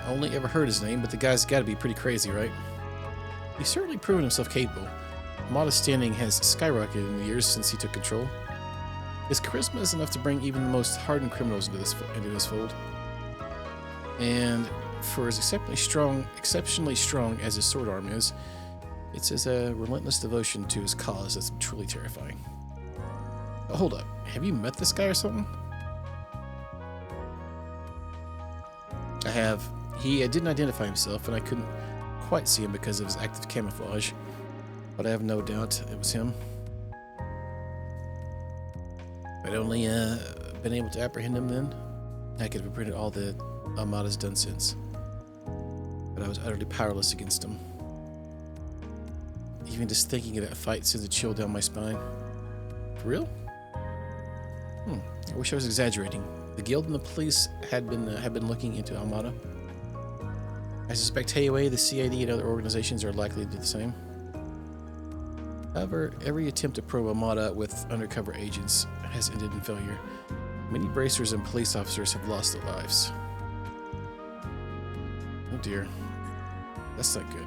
Only ever heard his name, but the guy's got to be pretty crazy, right? He's certainly proven himself capable. Armada's standing has skyrocketed in the years since he took control. His charisma is enough to bring even the most hardened criminals into this fold. And for as exceptionally strong as his sword arm is, it's his relentless devotion to his cause that's truly terrifying. But hold up, have you met this guy or something? I have. He didn't identify himself, and I couldn't quite see him because of his active camouflage, but I have no doubt it was him. If I'd only been able to apprehend him then, I could have prevented all that Armada's done since. But I was utterly powerless against him. Even just thinking of that fight sends a chill down my spine. For real? I wish I was exaggerating. The guild and the police have been looking into Armada. I suspect Hayway, the CID, and other organizations are likely to do the same. However, every attempt to probe Armada with undercover agents has ended in failure. Many bracers and police officers have lost their lives. Oh dear. That's not good.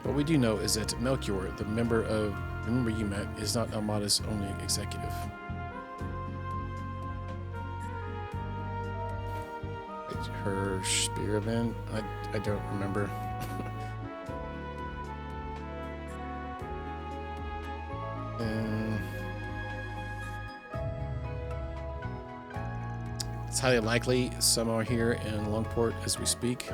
What we do know is that Melchior, the member you met, is not Armada's only executive. Her spear event? I don't remember. It's highly likely some are here in Longport as we speak.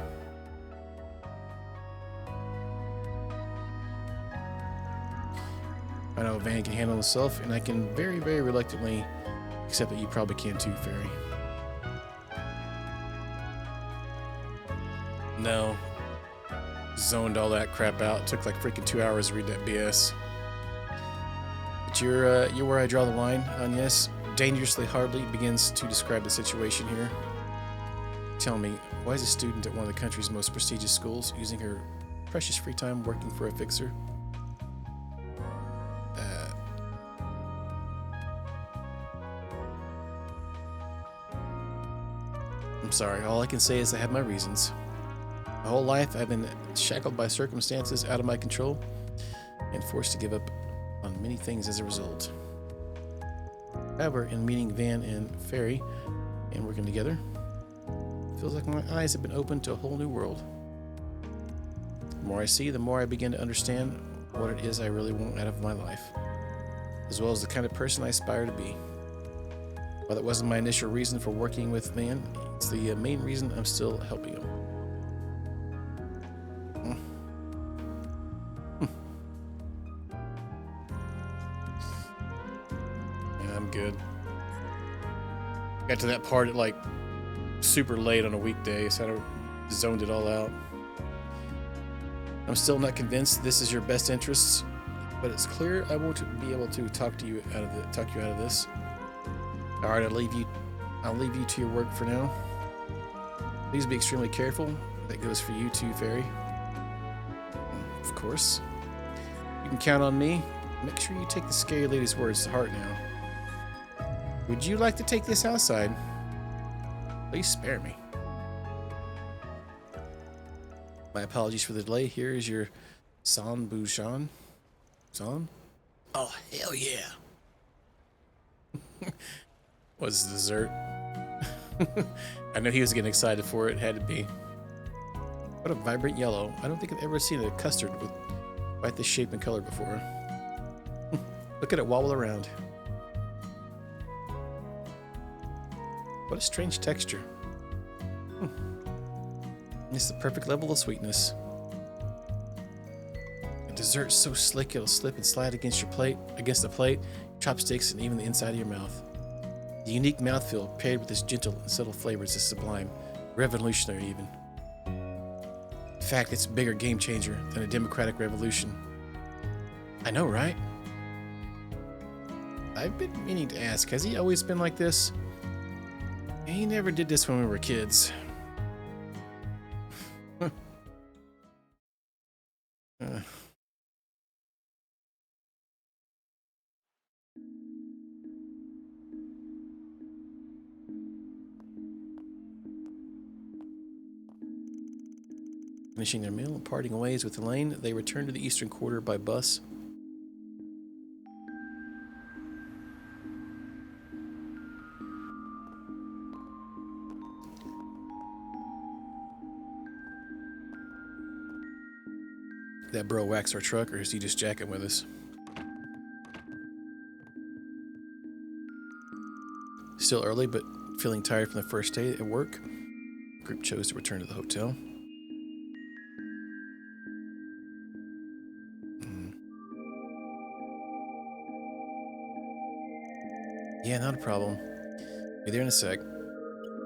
I know Van can handle himself, and I can very, very reluctantly accept that you probably can too, Fairy. No. Zoned all that crap out. Took like freaking 2 hours to read that BS. But you're where I draw the line on yes. Dangerously hardly begins to describe the situation here. Tell me, why is a student at one of the country's most prestigious schools using her precious free time working for a fixer? I'm sorry, all I can say is I have my reasons. My whole life, I've been shackled by circumstances out of my control and forced to give up on many things as a result. However, in meeting Van and Fairy and working together, it feels like my eyes have been opened to a whole new world. The more I see, the more I begin to understand what it is I really want out of my life, as well as the kind of person I aspire to be. While that wasn't my initial reason for working with Van, it's the main reason I'm still helping him. Yeah, I'm good. Got to that part at like super late on a weekday, so I zoned it all out. I'm still not convinced this is your best interests, but it's clear I won't be able to talk you out of this. All right, I'll leave you to your work for now. Please be extremely careful. That goes for you too, Fairy. Of course. You can count on me. Make sure you take the scary lady's words to heart now. Would you like to take this outside? Please spare me. My apologies for the delay. Here is your San Bouchon. San? Oh, hell yeah. What's the dessert? I know he was getting excited for it. It had to be. What a vibrant yellow. I don't think I've ever seen a custard with quite this shape and color before. Look at it wobble around. What a strange texture. It's the perfect level of sweetness. The dessert's so slick it'll slip and slide against the plate, chopsticks, and even the inside of your mouth. The unique mouthfeel paired with this gentle and subtle flavors is sublime, revolutionary even. In fact, it's a bigger game changer than a democratic revolution. I know, right? I've been meaning to ask, has he always been like this? He never did this when we were kids. Finishing their meal and parting ways with Elaine, they return to the eastern quarter by bus. That bro wax our truck, or is he just jacking with us? Still early, but feeling tired from the first day at work, the group chose to return to the hotel. Yeah, not a problem. Be there in a sec.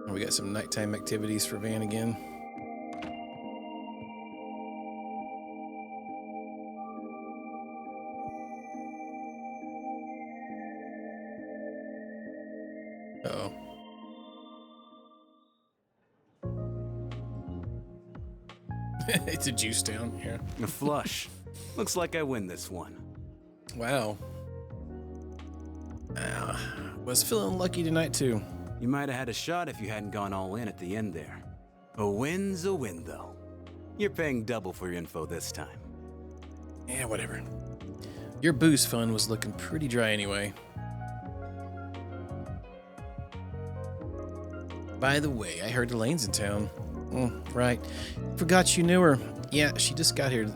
We got some nighttime activities for Van again. Uh-oh. It's a juice down here. A flush. Looks like I win this one. Wow. Was feeling lucky tonight too. You might have had a shot if you hadn't gone all in at the end there. A win's a win, though. You're paying double for your info this time. Yeah, whatever. Your booze fund was looking pretty dry anyway. By the way, I heard Elaine's in town. Right. Forgot you knew her. Yeah, she just got here.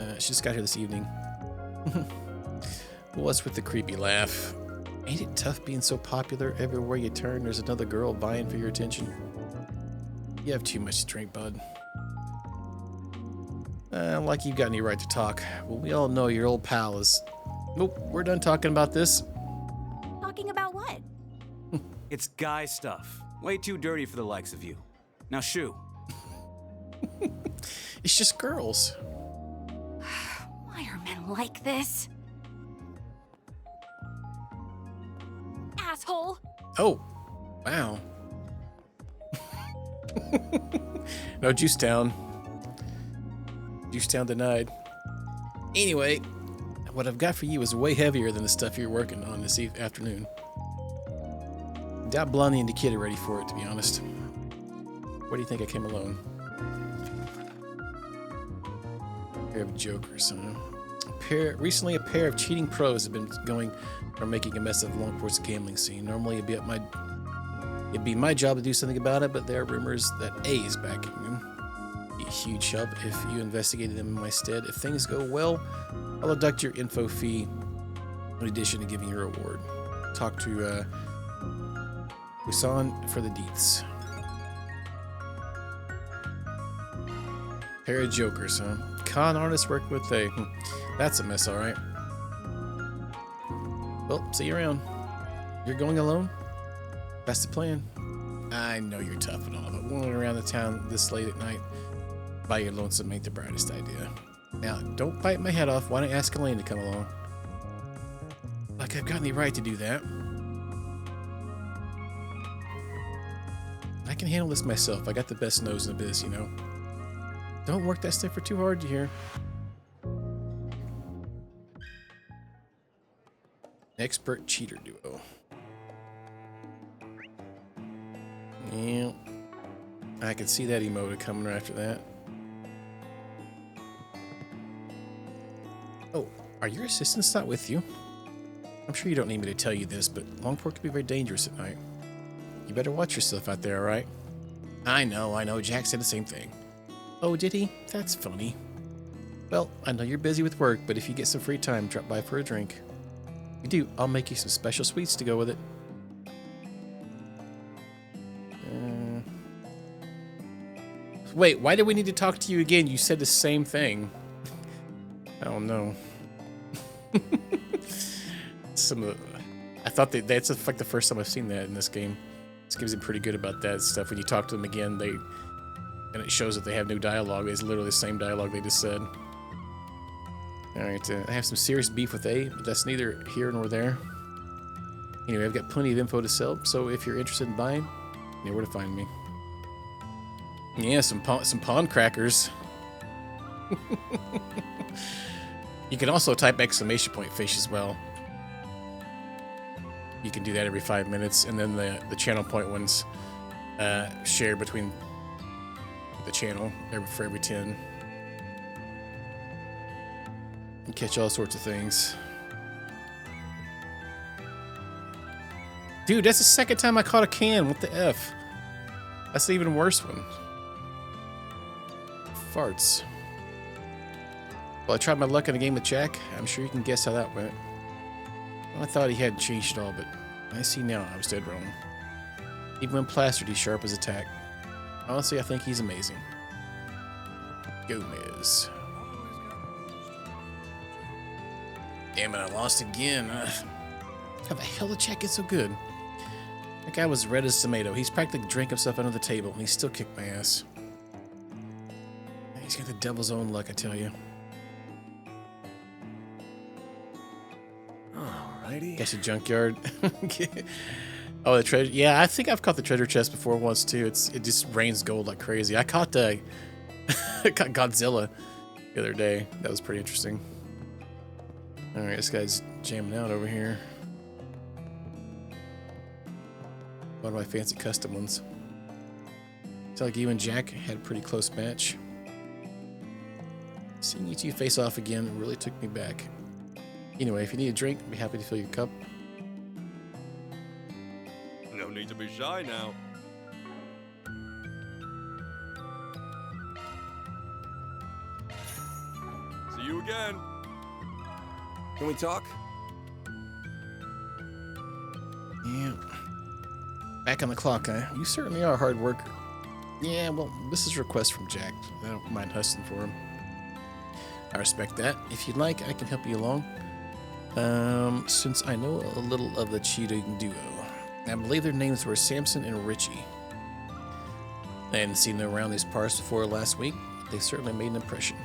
This evening. What's with the creepy laugh? Ain't it tough being so popular? Everywhere you turn, there's another girl vying for your attention. You have too much to drink, bud. Like you've got any right to talk. Well, we all know your old pal is... Nope, we're done talking about this. Talking about what? It's guy stuff. Way too dirty for the likes of you. Now shoo. It's just girls. Why are men like this? Asshole! Oh, wow. No, Juice Town. Juice Town denied. Anyway, what I've got for you is way heavier than the stuff you're working on this afternoon. Doubt Blondie and the kid are ready for it, to be honest. Why do you think I came alone? Pair of jokers, huh? Recently, a pair of cheating pros have been going or making a mess of Longport's gambling scene. Normally, it'd be my job to do something about it, but there are rumors that A is backing them. Be a huge help if you investigated them in my stead. If things go well, I'll deduct your info fee in addition to giving you a reward. Talk to Husan for the deets. Pair of jokers, huh? Con artists work with a... That's a mess, alright. Well, see you around. You're going alone? That's the plan. I know you're tough and all, but wandering around the town this late at night by your lonesome ain't the brightest idea. Now, don't bite my head off. Why don't you ask Elaine to come along? Like I've got any right to do that. I can handle this myself. I got the best nose in the biz, you know. Don't work that sniffer too hard, you hear? Expert cheater duo. Yeah. I can see that emote coming right after that. Oh, are your assistants not with you? I'm sure you don't need me to tell you this, but Longport can be very dangerous at night. You better watch yourself out there, alright? I know. Jack said the same thing. Oh, did he? That's funny. Well, I know you're busy with work, but if you get some free time, drop by for a drink. If you do, I'll make you some special sweets to go with it. Wait, why do we need to talk to you again? You said the same thing. I don't know. I thought that's like the first time I've seen that in this game. This game's been pretty good about that stuff. When you talk to them again, and it shows that they have new dialogue. It's literally the same dialogue they just said. Alright, I have some serious beef with A, but that's neither here nor there. Anyway, I've got plenty of info to sell, so if you're interested in buying, you know where to find me. Yeah, some pawn crackers. You can also type exclamation point fish as well. You can do that every 5 minutes, and then the channel point ones shared between the channel for every 10. You catch all sorts of things. Dude, that's the second time I caught a can. What the F? That's the even worse one. Farts. Well, I tried my luck in a game with Jack. I'm sure you can guess how that went. Well, I thought he hadn't changed at all, but I see now I was dead wrong. Even when plastered, he's sharp as a tack. Honestly, I think he's amazing. Gomez. Damn it, I lost again. How the hell did Jack get so good? That guy was red as tomato. He's practically drank himself under the table, and he still kicked my ass. He's got the devil's own luck, I tell you. Alrighty. Guess a junkyard. Oh, the treasure. Yeah, I think I've caught the treasure chest before once too. It just rains gold like crazy. I caught caught Godzilla the other day. That was pretty interesting. All right, this guy's jamming out over here. One of my fancy custom ones. It's like you and Jack had a pretty close match. Seeing you two face off again really took me back. Anyway, if you need a drink, I'd be happy to fill your cup. No need to be shy now. See you again. Can we talk? Yeah. Back on the clock, huh? You certainly are a hard worker. Yeah, well, this is a request from Jack. I don't mind hustling for him. I respect that. If you'd like, I can help you along. Since I know a little of the cheating duo. I believe their names were Samson and Richie. I hadn't seen them around these parts before last week, but they certainly made an impression.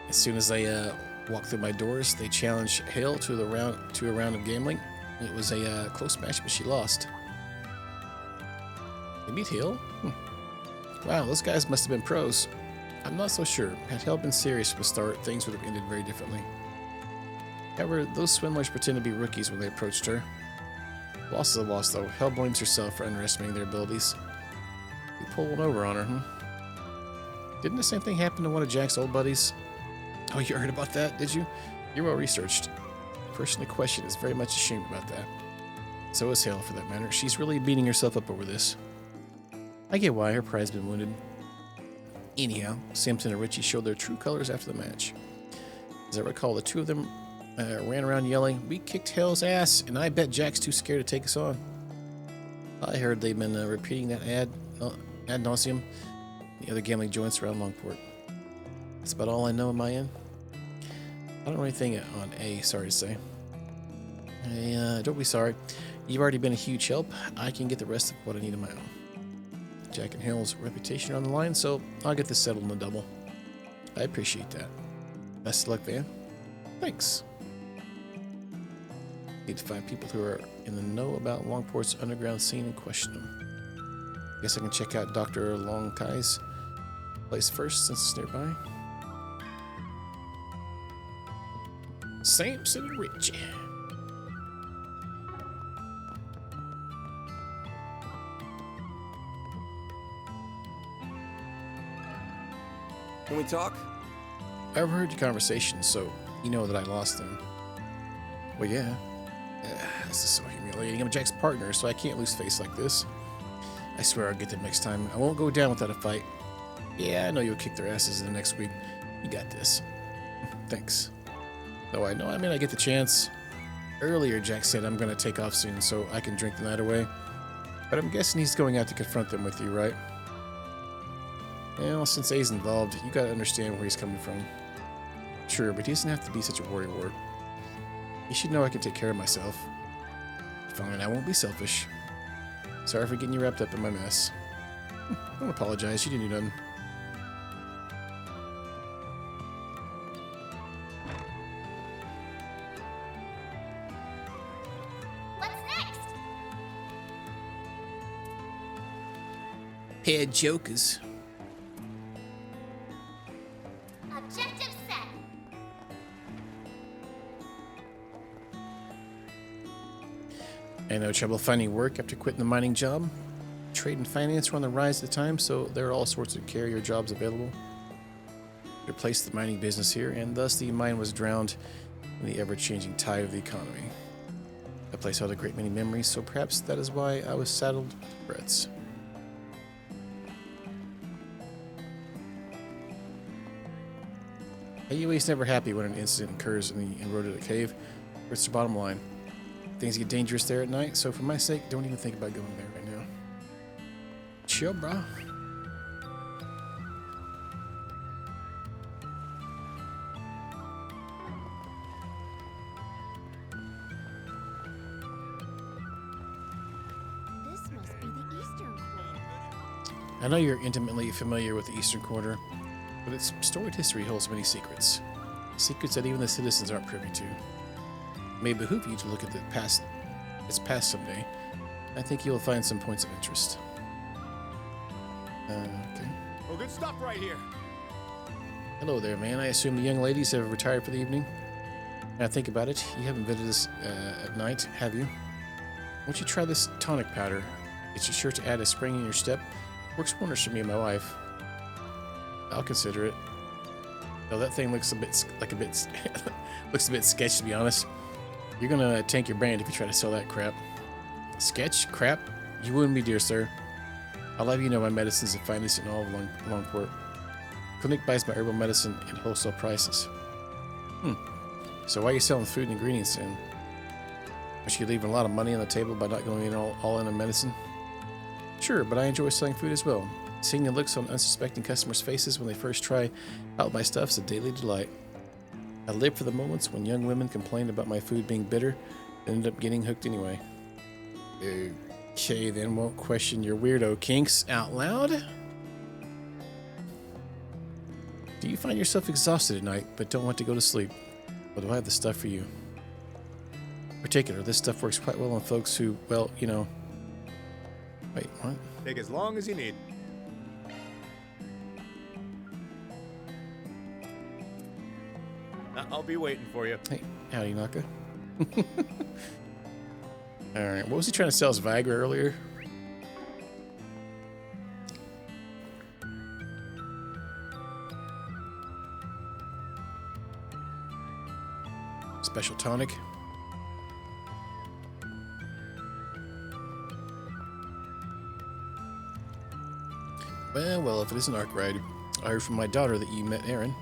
As soon as I walked through my doors, they challenged Hale to a round of gambling. It was a close match, but she lost. They beat Hale? Wow, those guys must have been pros. I'm not so sure. Had Hale been serious from the start, things would have ended very differently. However, those swindlers pretend to be rookies when they approached her. Loss is a loss, though. Hale blames herself for underestimating their abilities. You pull one over on her, huh? Didn't the same thing happen to one of Jack's old buddies? Oh, you heard about that, did you? You're well researched. The person in question is very much ashamed about that. So is Hale, for that matter. She's really beating herself up over this. I get why her pride's been wounded. Anyhow, Samson and Richie showed their true colors after the match. As I recall, the two of them ran around yelling, "We kicked Hale's ass, and I bet Jack's too scared to take us on." I heard they've been repeating that ad nauseum in the other gambling joints around Longport. That's about all I know on my end. I don't know anything on A, sorry to say. Don't be sorry. You've already been a huge help. I can get the rest of what I need on my own. Jack and Hale's reputation are on the line, so I'll get this settled in the double. I appreciate that. Best of luck, Van. Thanks. Need to find people who are in the know about Longport's underground scene and question them. Guess I can check out Dr. Longkai's place first, since it's nearby. Samson and Richie. Can we talk? I overheard your conversation, so you know that I lost them. Well, yeah. This is so humiliating. I'm Jack's partner, so I can't lose face like this. I swear I'll get them next time. I won't go down without a fight. Yeah, I know you'll kick their asses in the next week. You got this. Thanks. Though I know I may not get the chance. Earlier, Jack said I'm going to take off soon so I can drink the night away. But I'm guessing he's going out to confront them with you, right? Well, since A's involved, you gotta understand where he's coming from. Sure, but he doesn't have to be such a worrywart. He should know I can take care of myself. Fine, I won't be selfish. Sorry for getting you wrapped up in my mess. Don't apologize, you didn't do nothing. What's next? Pair of jokers. Objective set. I had no trouble finding work after quitting the mining job. Trade and finance were on the rise at the time, so there are all sorts of carrier jobs available. Replaced the mining business here, and thus the mine was drowned in the ever-changing tide of the economy. The place held a great many memories, so perhaps that is why I was saddled with regrets. AUA's never happy when an incident occurs in the eroded cave. It's the bottom line. Things get dangerous there at night, so for my sake, don't even think about going there right now. Chill, bro. This must be the Eastern Quarter. I know you're intimately familiar with the Eastern Quarter, but its storied history holds many secrets. Secrets that even the citizens aren't privy to. It may behoove you to look at its past someday. I think you'll find some points of interest. Okay. Well, good stuff right here. Hello there, man. I assume the young ladies have retired for the evening? Now think about it. You haven't visited us at night, have you? Won't you try this tonic powder? It's sure to add a spring in your step. Works wonders for me and my wife. I'll consider it. Though that thing looks a bit looks a bit sketchy, to be honest. You're gonna tank your brand if you try to sell that crap. Sketch? Crap? You wouldn't be, dear sir. I'll have you know my medicine's the finest in all of Longport. Clinic buys my herbal medicine at wholesale prices. So why are you selling food and ingredients then? Was you leaving a lot of money on the table by not going in all in on medicine? Sure, but I enjoy selling food as well. Seeing the looks on unsuspecting customers' faces when they first try out my stuff's a daily delight. I live for the moments when young women complain about my food being bitter and end up getting hooked anyway. Okay, then won't question your weirdo kinks out loud. Do you find yourself exhausted at night but don't want to go to sleep? Well, do I have the stuff for you? In particular, this stuff works quite well on folks who, well, you know... Wait, what? Take as long as you need. I'll be waiting for you. Hey, howdy, Naka. Alright, what was he trying to sell us, Viagra, earlier? special tonic. Well, if it is an arc ride, I heard from my daughter that you met Aaron.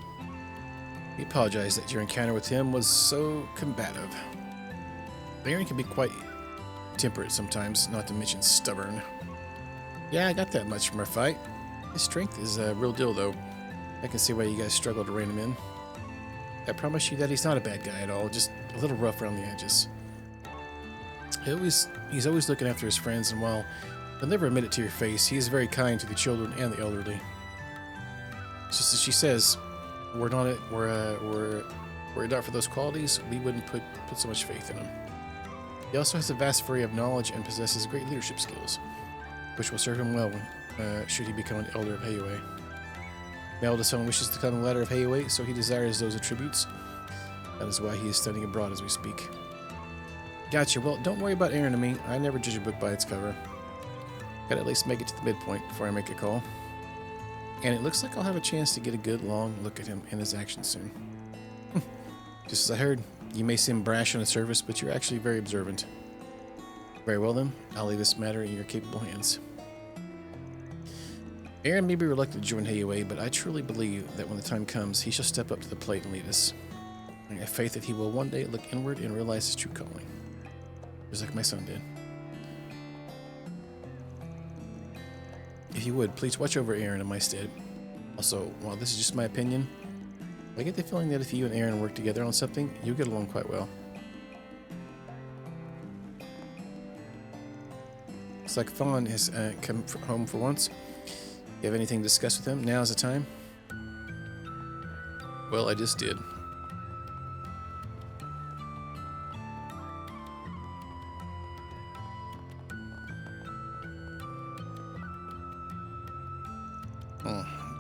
He apologized that your encounter with him was so combative. Aaron can be quite temperate sometimes, not to mention stubborn. Yeah, I got that much from our fight. His strength is a real deal, though. I can see why you guys struggle to rein him in. I promise you that he's not a bad guy at all, just a little rough around the edges. He's always looking after his friends, and while he'll never admit it to your face, he is very kind to the children and the elderly. Just as she says, were it not for those qualities, we wouldn't put so much faith in him. He also has a vast array of knowledge and possesses great leadership skills, which will serve him well should he become an elder of Heiyue. My eldest son wishes to become a ladder of Heiyue, so he desires those attributes. That is why he is studying abroad as we speak. Gotcha. Well, don't worry about Aaron and me. I never judge a book by its cover. Gotta at least make it to the midpoint before I make a call. And it looks like I'll have a chance to get a good long look at him and his actions soon. Just as I heard, you may seem brash on the surface, but you're actually very observant. Very well then, I'll leave this matter in your capable hands. Aaron may be reluctant to join Heiyue, but I truly believe that when the time comes, he shall step up to the plate and lead us. I have faith that he will one day look inward and realize his true calling. Just like my son did. If you would, please watch over Aaron in my stead. Also, while this is just my opinion, I get the feeling that if you and Aaron work together on something, you'll get along quite well. Looks like Fawn has come home for once. You have anything to discuss with him? Now's the time. Well, I just did.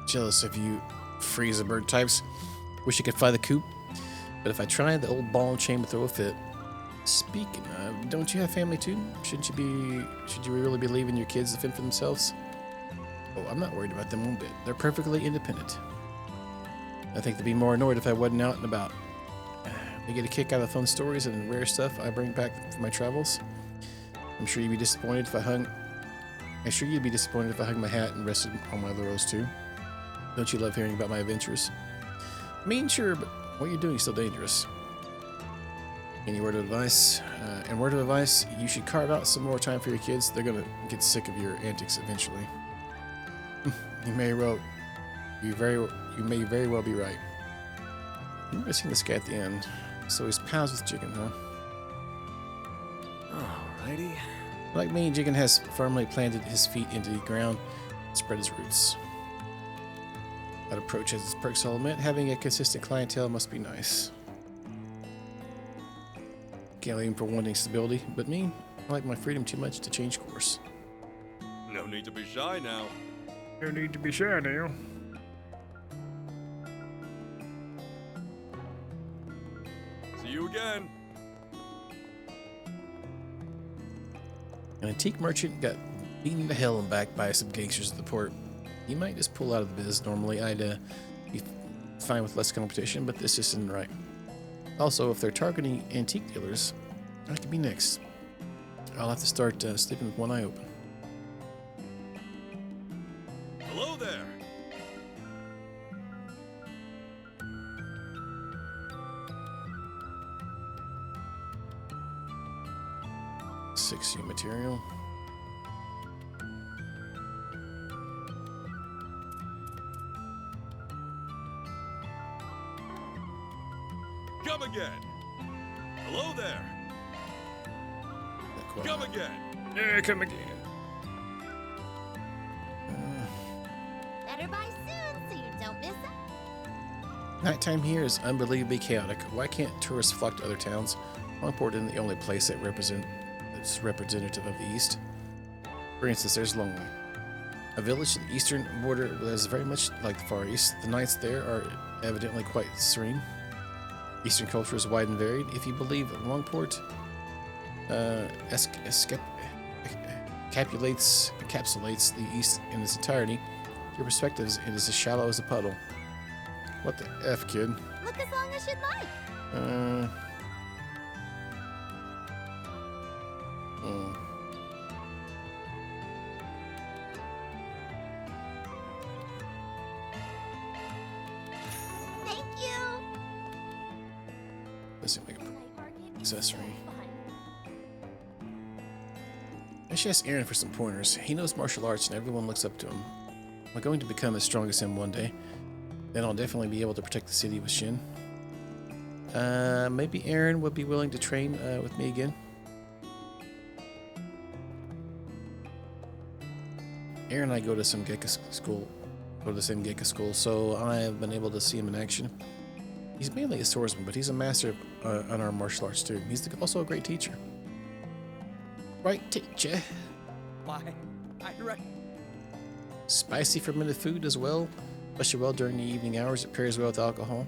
Jealous of you freezer bird types. Wish I could fly the coop, but if I tried, the old ball and chain would throw a fit. Speaking of, don't you have family too? Should you really be leaving your kids to fend for themselves? Oh, I'm not worried about them one bit. They're perfectly independent. I think they'd be more annoyed if I wasn't out and about. They get a kick out of the fun stories and rare stuff I bring back from my travels. I'm sure you'd be disappointed if I hung my hat and rested on my laurels too. Don't you love hearing about my adventures? I mean, sure, but what you're doing is still dangerous. Any word of advice? Word of advice, you should carve out some more time for your kids. They're gonna get sick of your antics eventually. You may very well be right. I've never seen this guy at the end, so he's pals with Jigen, huh? Alrighty. Like me, Jigen has firmly planted his feet into the ground and spread his roots. That approach has its perks, I'll admit. Having a consistent clientele must be nice. Can't leave him for wanting stability, but me, I like my freedom too much to change course. No need to be shy now. No need to be shy now. See you again. An antique merchant got beaten to hell and back by some gangsters at the port. He might just pull out of the biz. Normally, I'd be fine with less competition, but this just isn't right. Also, if they're targeting antique dealers, I could be next. I'll have to start sleeping with one eye open. Hello there. $6 material. Come again. Hello there. Come again. Yeah, come again. Better buy soon so you don't miss it. Nighttime here is unbelievably chaotic. Why can't tourists flock to other towns? Longport isn't the only place that's representative of the East. For instance, there's Longley, a village at the eastern border that is very much like the Far East. The nights there are evidently quite serene. Eastern culture is wide and varied. If you believe Longport encapsulates the East in its entirety, your perspective is as shallow as a puddle. What the F, kid? Look as long as you'd like. seem like an accessory. I should ask Aaron for some pointers. He knows martial arts and everyone looks up to him. I'm going to become as strong as him one day. Then I'll definitely be able to protect the city with Shin. Maybe Aaron would be willing to train with me again. Aaron and I go to some Gekka school, go to the same Gekka school, so I have been able to see him in action. He's mainly a swordsman, but he's a master on our martial arts too. He's also a great teacher. Right, teacher? Why, Spicy fermented food as well, especially well during the evening hours. It pairs well with alcohol.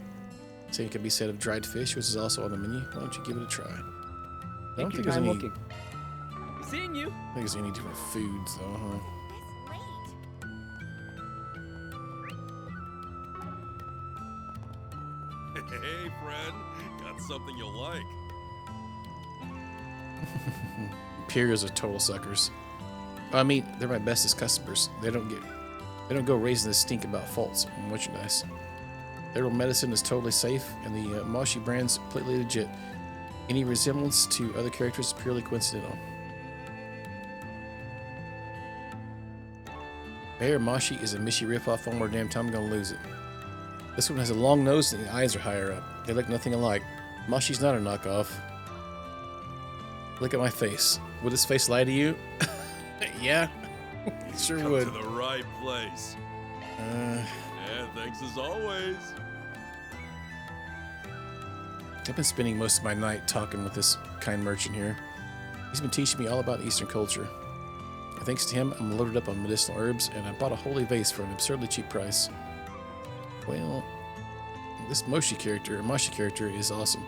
Same can be said of dried fish, which is also on the menu. Why don't you give it a try? I don't think there's any. Seeing you. I think there's any different foods though, huh? Hey, friend. Got something you'll like. Imperials are total suckers. I mean, they're my bestest customers. They don't go raising the stink about faults in merchandise. Their medicine is totally safe, and the Moshi brand's completely legit. Any resemblance to other characters is purely coincidental. Bear Moshi is a Mishi ripoff. One more damn time, I'm gonna lose it. This one has a long nose and the eyes are higher up. They look nothing alike. Moshi's not a knockoff. Look at my face. Would this face lie to you? Yeah, it sure Come would. to the right place. And thanks as always. I've been spending most of my night talking with this kind merchant here. He's been teaching me all about Eastern culture. And thanks to him, I'm loaded up on medicinal herbs, and I bought a holy vase for an absurdly cheap price. Well, this Moshi character is awesome.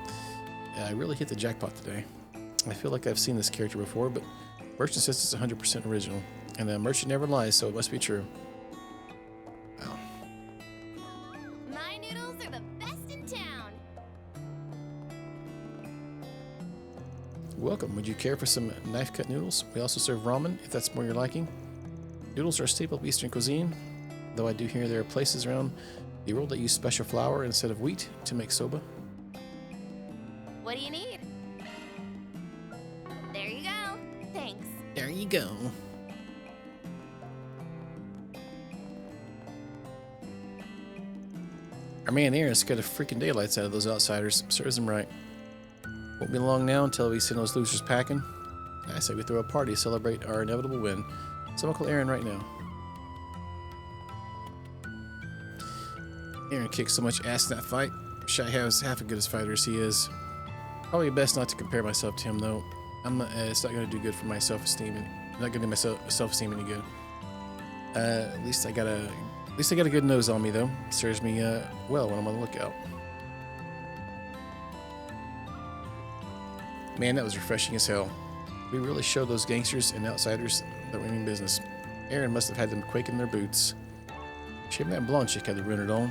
I really hit the jackpot today. I feel like I've seen this character before, but merchant says it's 100% original. And the merchant never lies, so it must be true. Wow. My noodles are the best in town. Welcome. Would you care for some knife-cut noodles? We also serve ramen, if that's more your liking. Noodles are a staple of Eastern cuisine, though I do hear there are places around the world that use special flour instead of wheat to make soba. What do you need? There you go. Thanks. There you go. Our man Aaron scared the freaking daylights out of those outsiders. Serves him right. Won't be long now until we send those losers packing. I say we throw a party to celebrate our inevitable win. So I'll call Aaron right now. Aaron kicked so much ass in that fight. Shy has half as good as fighter as he is. Probably best not to compare myself to him though. It's not going to do good for my self-esteem. Not going to do my self-esteem any good. At least I got a good nose on me though. Serves me well when I'm on the lookout. Man, that was refreshing as hell. We really showed those gangsters and outsiders that we mean business. Aaron must have had them quake in their boots. Shame that blonde chick had to ruin it all.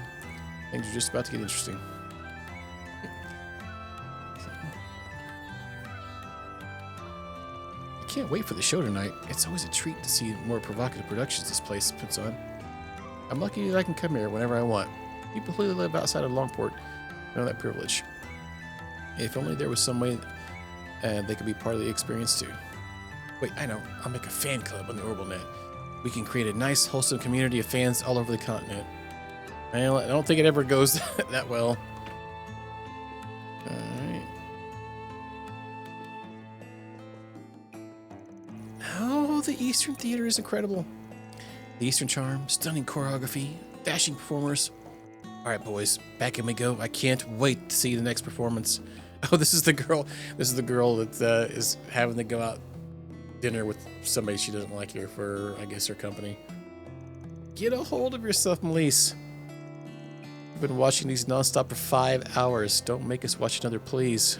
Things are just about to get interesting. I can't wait for the show tonight. It's always a treat to see more provocative productions this place puts on. I'm lucky that I can come here whenever I want. People who live outside of Longport know that privilege. If only there was some way they could be part of the experience too. Wait, I know. I'll make a fan club on the OrbitalNet. We can create a nice, wholesome community of fans all over the continent. Well, I don't think it ever goes that well. Alright. Oh, the Eastern Theater is incredible. The Eastern charm, stunning choreography, dashing performers. Alright, boys, back in we go. I can't wait to see the next performance. Oh, this is the girl. This is the girl that is having to go out dinner with somebody she doesn't like here for, I guess, her company. Get a hold of yourself, Melise. I've been watching these nonstop for 5 hours. Don't make us watch another, please.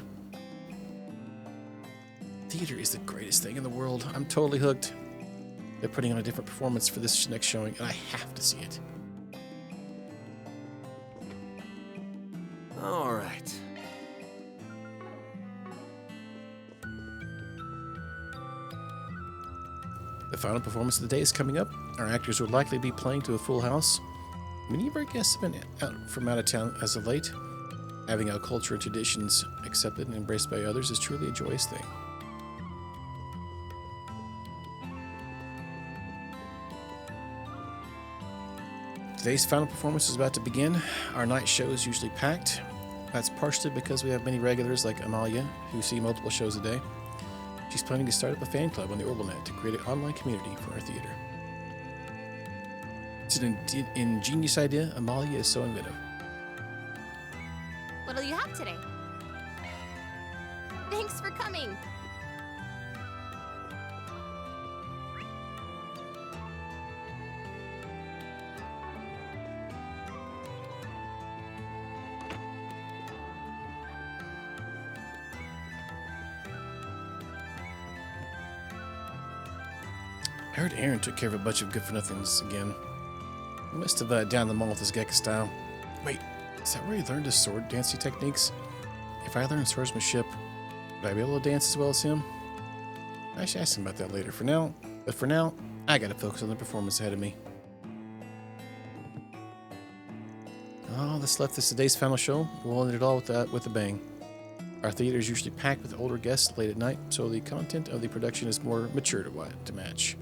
Theater is the greatest thing in the world. I'm totally hooked. They're putting on a different performance for this next showing, and I have to see it. All right. The final performance of the day is coming up. Our actors will likely be playing to a full house. Many of our guests have been out of town as of late. Having our culture and traditions accepted and embraced by others is truly a joyous thing. Today's final performance is about to begin. Our night show is usually packed. That's partially because we have many regulars like Amalia, who see multiple shows a day. She's planning to start up a fan club on the OrbitNet to create an online community for our theater. It's an ingenious idea. Amalia is so inventive. What'll you have today? Thanks for coming. I heard Aaron took care of a bunch of good-for-nothings again. He must have downed them all with his Gekka style. Wait, is that where he learned his sword dancing techniques? If I learned swordsmanship, would I be able to dance as well as him? I should ask him about that later. For now, I gotta focus on the performance ahead of me. Oh, this left us today's final show. We'll end it all with a bang. Our theater is usually packed with older guests late at night, so the content of the production is more mature to match.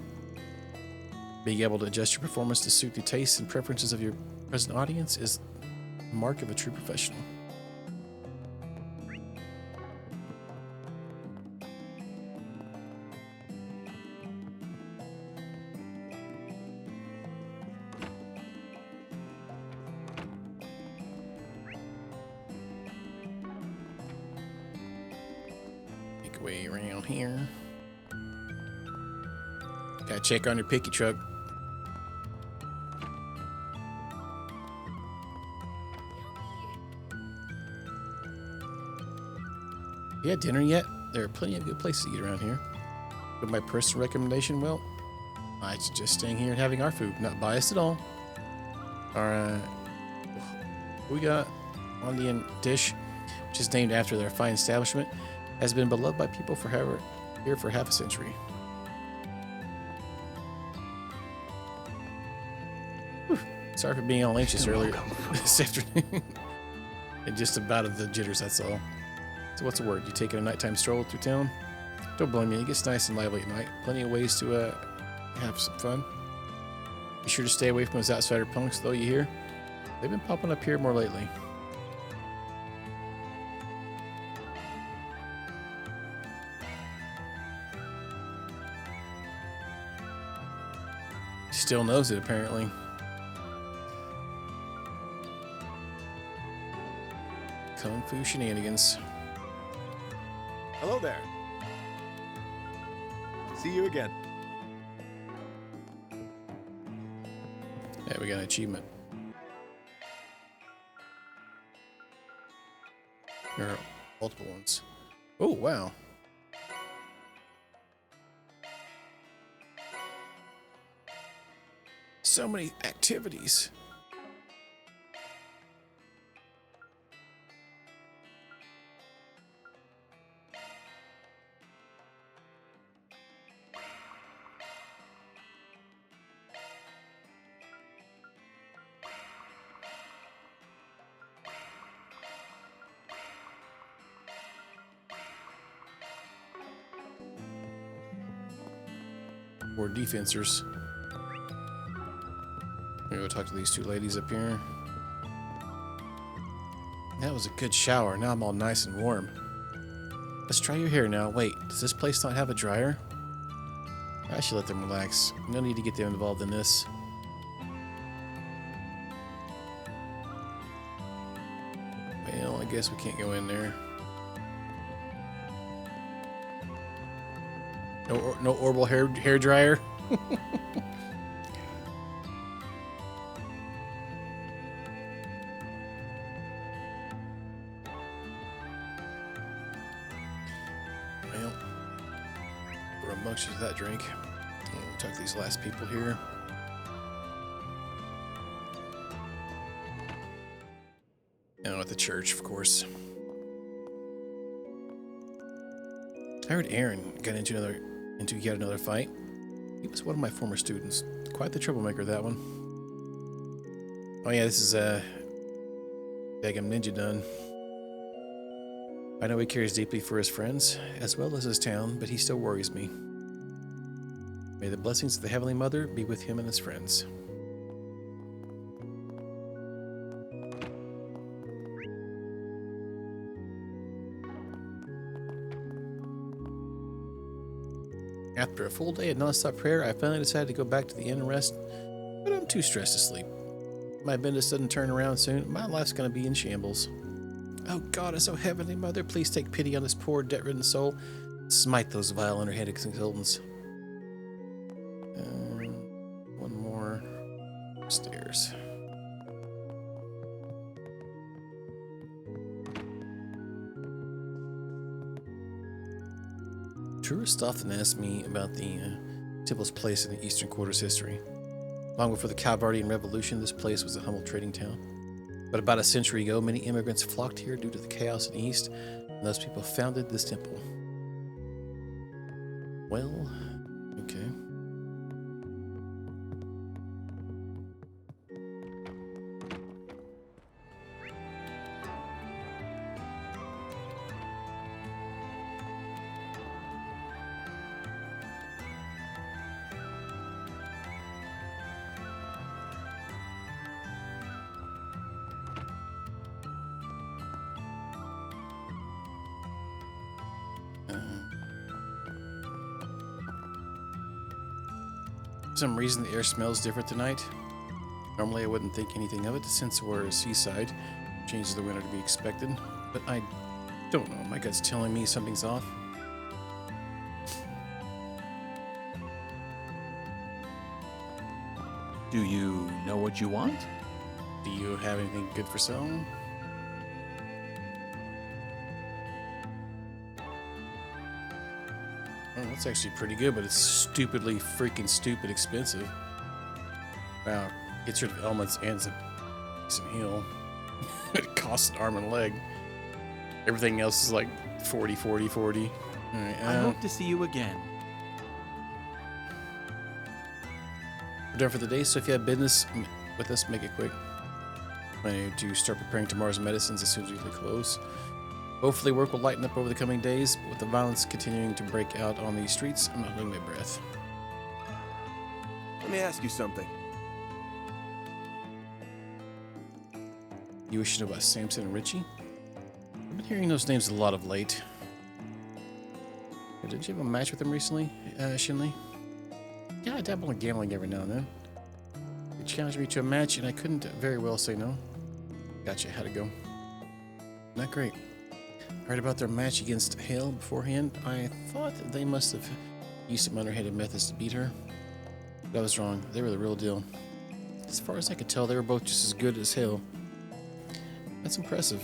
Being able to adjust your performance to suit the tastes and preferences of your present audience is the mark of a true professional. Make a way around here. Gotta check on your picky truck. You had dinner yet? There are plenty of good places to eat around here. But my personal recommendation, well, I suggest staying here and having our food. Not biased at all. Our, we got Mondian dish, which is named after their fine establishment, has been beloved by people here for half a century. Whew. Sorry for being all anxious earlier this afternoon. And just about of the jitters, that's all. So what's the word? You taking a nighttime stroll through town? Don't blame me, it gets nice and lively at night. Plenty of ways to have some fun. Be sure to stay away from those outsider punks, though, you hear? They've been popping up here more lately. Still knows it, apparently. Kung Fu shenanigans. Hello there. See you again. Yeah, we got an achievement. There are multiple ones. Oh, wow. So many activities. Or defensors. I'm gonna go talk to these two ladies up here. That was a good shower. Now I'm all nice and warm. Let's try your hair now. Wait, does this place not have a dryer? I should let them relax. No need to get them involved in this. Well, I guess we can't go in there. No orbal hair dryer. Well, we're amongst that drink. We'll talk to these last people here. Oh, at the church, of course. I heard Aaron got into yet another fight. He was one of my former students. Quite the troublemaker, that one. Oh yeah, this is Begum Ninja Dun. I know he cares deeply for his friends, as well as his town, but he still worries me. May the blessings of the Heavenly Mother be with him and his friends. After a full day of nonstop prayer, I finally decided to go back to the inn and rest, but I'm too stressed to sleep. If my Bendis doesn't turn around soon, my life's going to be in shambles. Oh God, oh Heavenly Mother, please take pity on this poor debt-ridden soul. Smite those vile underhanded consultants. One more stairs. Tourists often ask me about the temple's place in the Eastern Quarter's history. Long before the Calvardian Revolution, this place was a humble trading town. But about a century ago, many immigrants flocked here due to the chaos in the East, and those people founded this temple. Well, okay. For some reason, the air smells different tonight. Normally, I wouldn't think anything of it since we're a seaside. Changes the winter to be expected, but I don't know. My gut's telling me something's off. Do you know what you want? Do you have anything good for sale? Oh, that's actually pretty good, but it's stupidly freaking stupid expensive. Wow, gets rid of elements and it's a decent heal. It costs an arm and a leg. Everything else is like 40, 40, 40. All right, I hope to see you again. We're done for the day, so if you have business with us, make it quick. I need to start preparing tomorrow's medicines as soon as we close. Hopefully work will lighten up over the coming days, but with the violence continuing to break out on these streets, I'm not holding my breath. Let me ask you something. You wish to know about Samson and Richie? I've been hearing those names a lot of late. Did you have a match with them recently, Shinley? Yeah, I dabble in gambling every now and then. They challenged me to a match, and I couldn't very well say no. Gotcha, how'd it go? Not great. Heard about their match against Hale beforehand. I thought they must have used some underhanded methods to beat her. But I was wrong. They were the real deal. As far as I could tell, they were both just as good as Hale. That's impressive.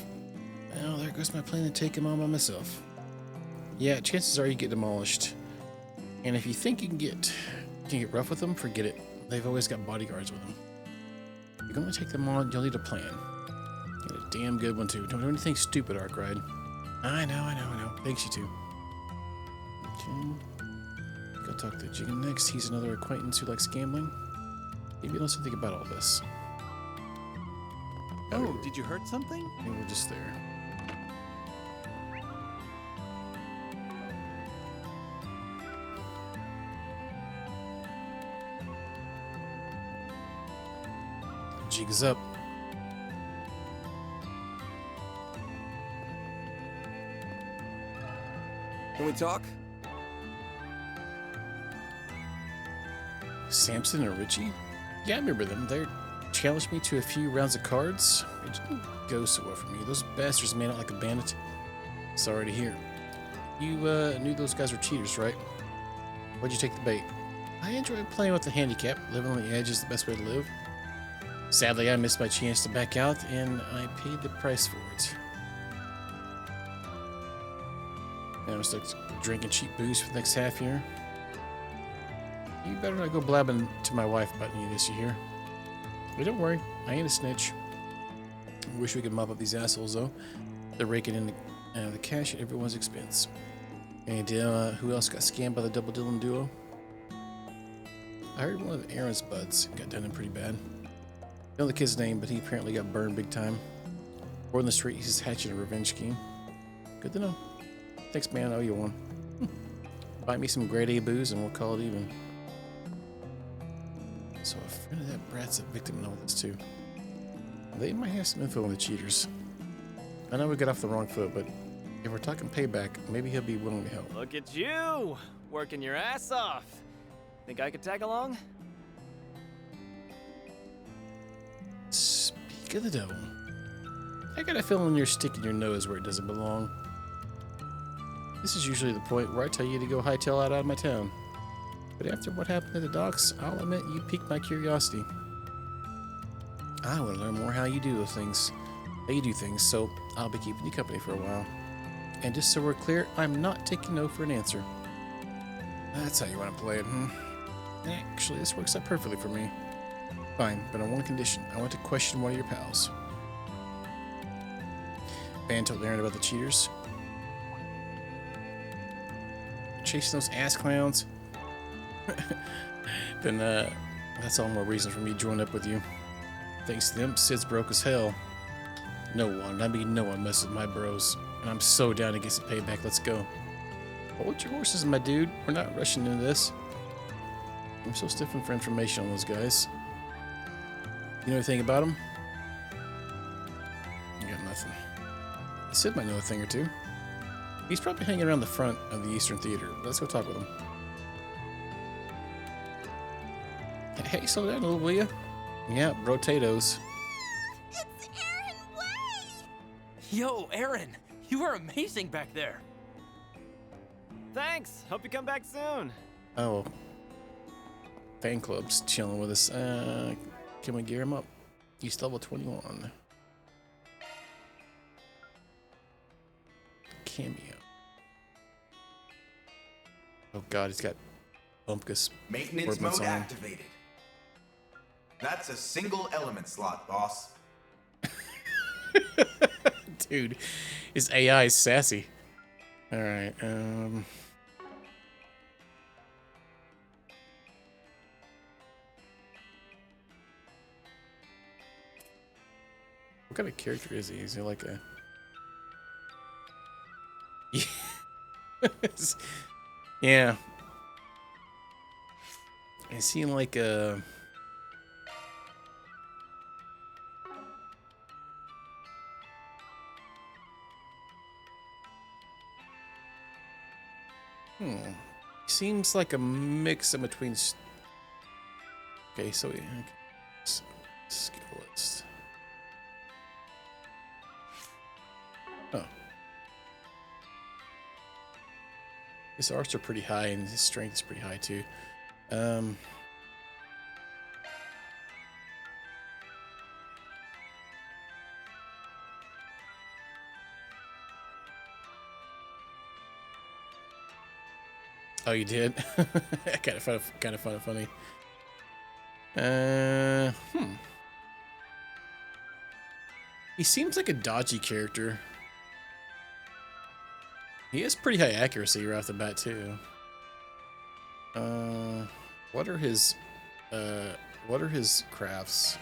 Well, there goes my plan to take him on by myself. Yeah, chances are you get demolished. And if you think you can get rough with them, forget it. They've always got bodyguards with them. If you're going to take them on, you'll need a plan. And a damn good one, too. Don't do anything stupid, Arkride. I know. Thanks, you too. Okay. Go talk to Jigen next. He's another acquaintance who likes gambling. Maybe he knows something about all this. Oh, did you hurt something? Maybe we're just there. Jig's up. Can we talk? Samson and Richie? Yeah, I remember them. They challenged me to a few rounds of cards. It didn't go so well for me. Those bastards made out like a bandit. Sorry to hear. You knew those guys were cheaters, right? Why'd you take the bait? I enjoy playing with the handicap. Living on the edge is the best way to live. Sadly, I missed my chance to back out, and I paid the price for it. Now I'm stuck drinking cheap booze for the next half year. You better not go blabbing to my wife about any of this, you hear? But don't worry, I ain't a snitch. I wish we could mop up these assholes, though. They're raking in the cash at everyone's expense. Any idea who else got scammed by the Double Dylan duo? I heard one of Aaron's buds got done in pretty bad. I know the kid's name, but he apparently got burned big time. Or in the street, he's hatching a revenge scheme. Good to know. Thanks, man. I owe you one. Buy me some grade A booze and we'll call it even. So a friend of that brat's a victim in all this too. They might have some info on the cheaters. I know we got off the wrong foot, but if we're talking payback, maybe he'll be willing to help. Look at you, working your ass off. Think I could tag along? Speak of the devil. I got a feeling you're sticking your nose where it doesn't belong. This is usually the point where I tell you to go hightail out of my town. But after what happened at the docks, I'll admit you piqued my curiosity. I want to learn more how you do things, so I'll be keeping you company for a while. And just so we're clear, I'm not taking no for an answer. That's how you want to play it, Actually, this works out perfectly for me. Fine, but on one condition. I want to question one of your pals. Van told Aaron about the cheaters. Chasing those ass clowns. Then, that's all more reason for me to join up with you. Thanks to them, Sid's broke as hell. No one messes with my bros. And I'm so down to get some payback. Let's go. Hold your horses, my dude. We're not rushing into this. I'm so stiffing for information on those guys. You know anything about them? I got nothing. Sid might know a thing or two. He's probably hanging around the front of the Eastern Theater. Let's go talk with him. Hey, slow down a little, will ya? Yeah, potatoes. It's Aaron Way! Yo, Aaron, you were amazing back there. Thanks. Hope you come back soon. Oh. Fan club's chilling with us. Can we gear him up? He's level 21. Cameo. Oh god, he's got Bumpkus. Maintenance mode activated. That's a single element slot, boss. Dude, his AI is sassy. Alright, what kind of character is he? Is he like a... Yeah. Is he like a... Seems like a mix in between... Okay, so... Okay. Skill list. Oh. His arts are pretty high and his strength is pretty high too. Oh, you did? kind of funny. He seems like a dodgy character. He has pretty high accuracy right off the bat too. What are his crafts?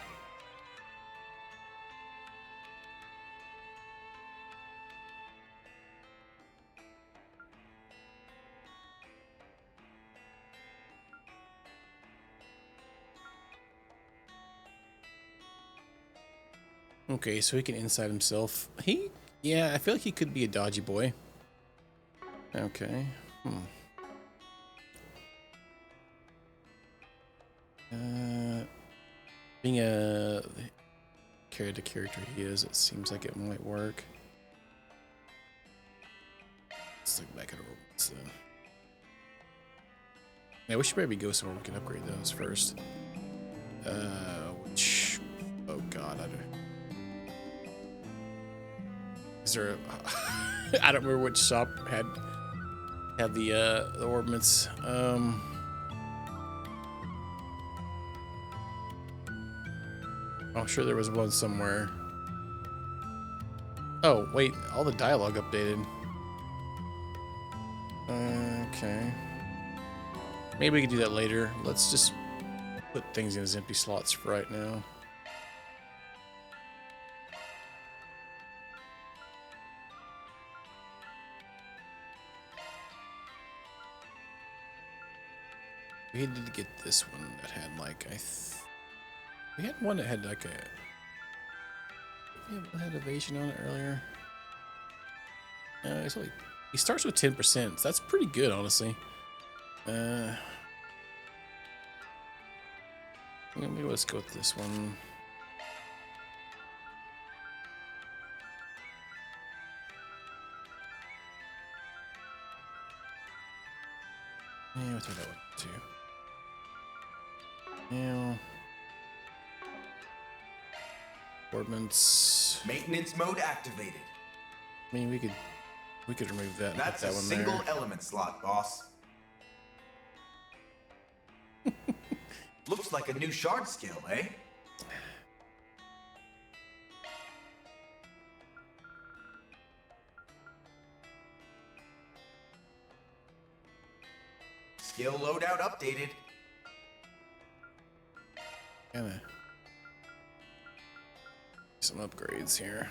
Okay, so he can inside himself. Yeah, I feel like he could be a dodgy boy. Okay. Being a character he is, it seems like it might work. Let's look back at our orbits then. Yeah, we should maybe go somewhere we can upgrade those first. Which... Oh god, I don't... Is there a... I don't remember which shop had the ornaments. I'm sure there was one somewhere. Oh, wait, all the dialogue updated. Okay. Maybe we can do that later. Let's just put things in his empty slots for right now. We did get this one that had like we had one that had like we had evasion on it earlier. It's only, he starts with 10%. So that's pretty good, honestly. Maybe let's go with this one. Yeah, we'll throw that one too. Yeah. Ordnance. Maintenance mode activated. I mean, we could remove that. That's and a put that one single there. element slot, boss. Looks like a new shard skill, eh? Skill loadout updated. Kinda. Some upgrades here.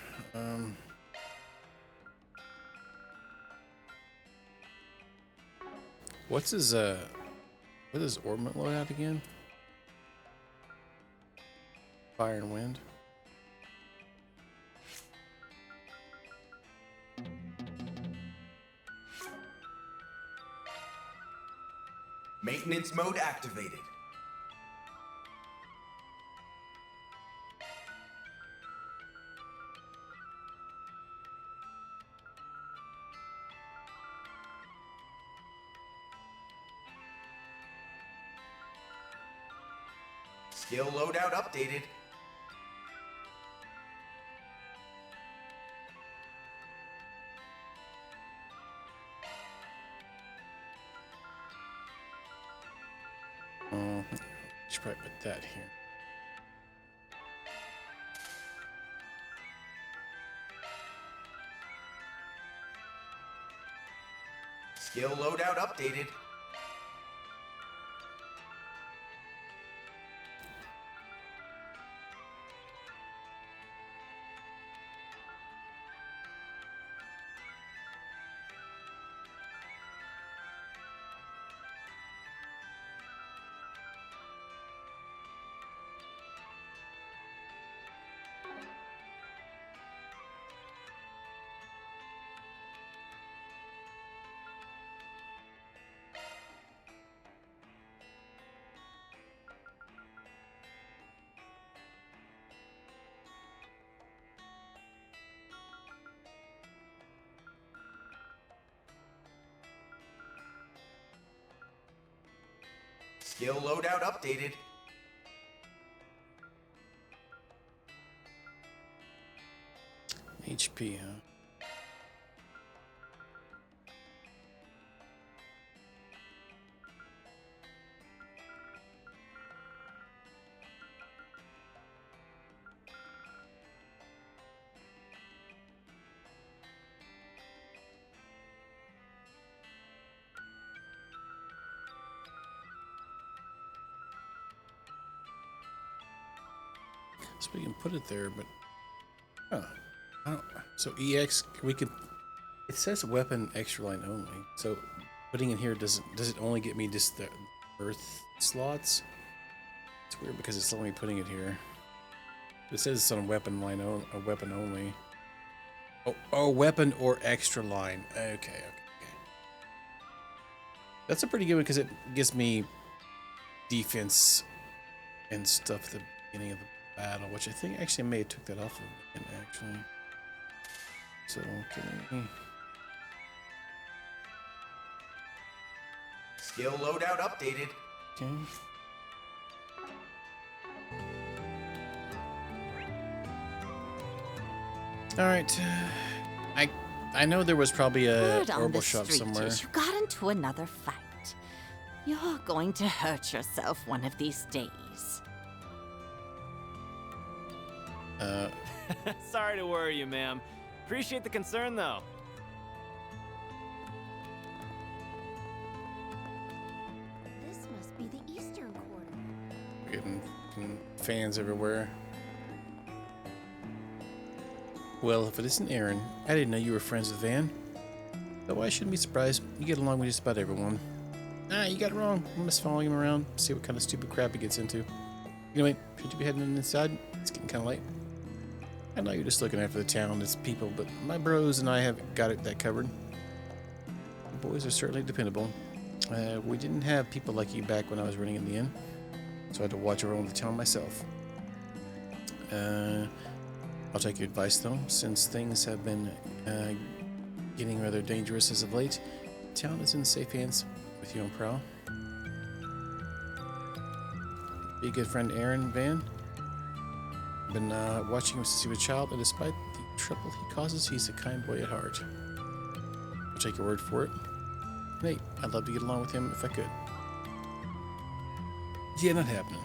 What's his what is ornament loadout again? Fire and wind. Maintenance mode activated. Skill loadout updated. Should probably put that here. Skill loadout updated. Skill loadout updated. HP, huh? So we can put it there, but I don't. So EX, we could. It says weapon extra line only. So putting in here does it only get me just the earth slots? It's weird because it's only putting it here. It says it's on weapon line a weapon only. Oh, weapon or extra line. Okay. That's a pretty good one because it gives me defense and stuff at the beginning of the battle, which I think actually I may have took that off of it actually. So okay. Skill loadout updated. Okay. All right. I know there was probably a Word on horrible the shop street somewhere. is you got into another fight. You're going to hurt yourself one of these days. Sorry to worry you, ma'am. Appreciate the concern, though. This must be the eastern quarter. Getting fans everywhere. Well, if it isn't Aaron, I didn't know you were friends with Van. Though I shouldn't be surprised. You get along with just about everyone. Ah, you got it wrong. I'm just following him around, see what kind of stupid crap he gets into. Anyway, should you be heading inside? It's getting kind of late. I know you're just looking after the town, its people, but my bros and I have got that covered. The boys are certainly dependable. We didn't have people like you back when I was running in the inn, so I had to watch over the town myself. I'll take your advice, though, since things have been getting rather dangerous as of late. The town is in safe hands with you on prowl. Be a good friend, Aaron Van. Been watching him since he was a child, and despite the trouble he causes, he's a kind boy at heart. I'll take your word for it. Nate, I'd love to get along with him if I could. Yeah, not happening.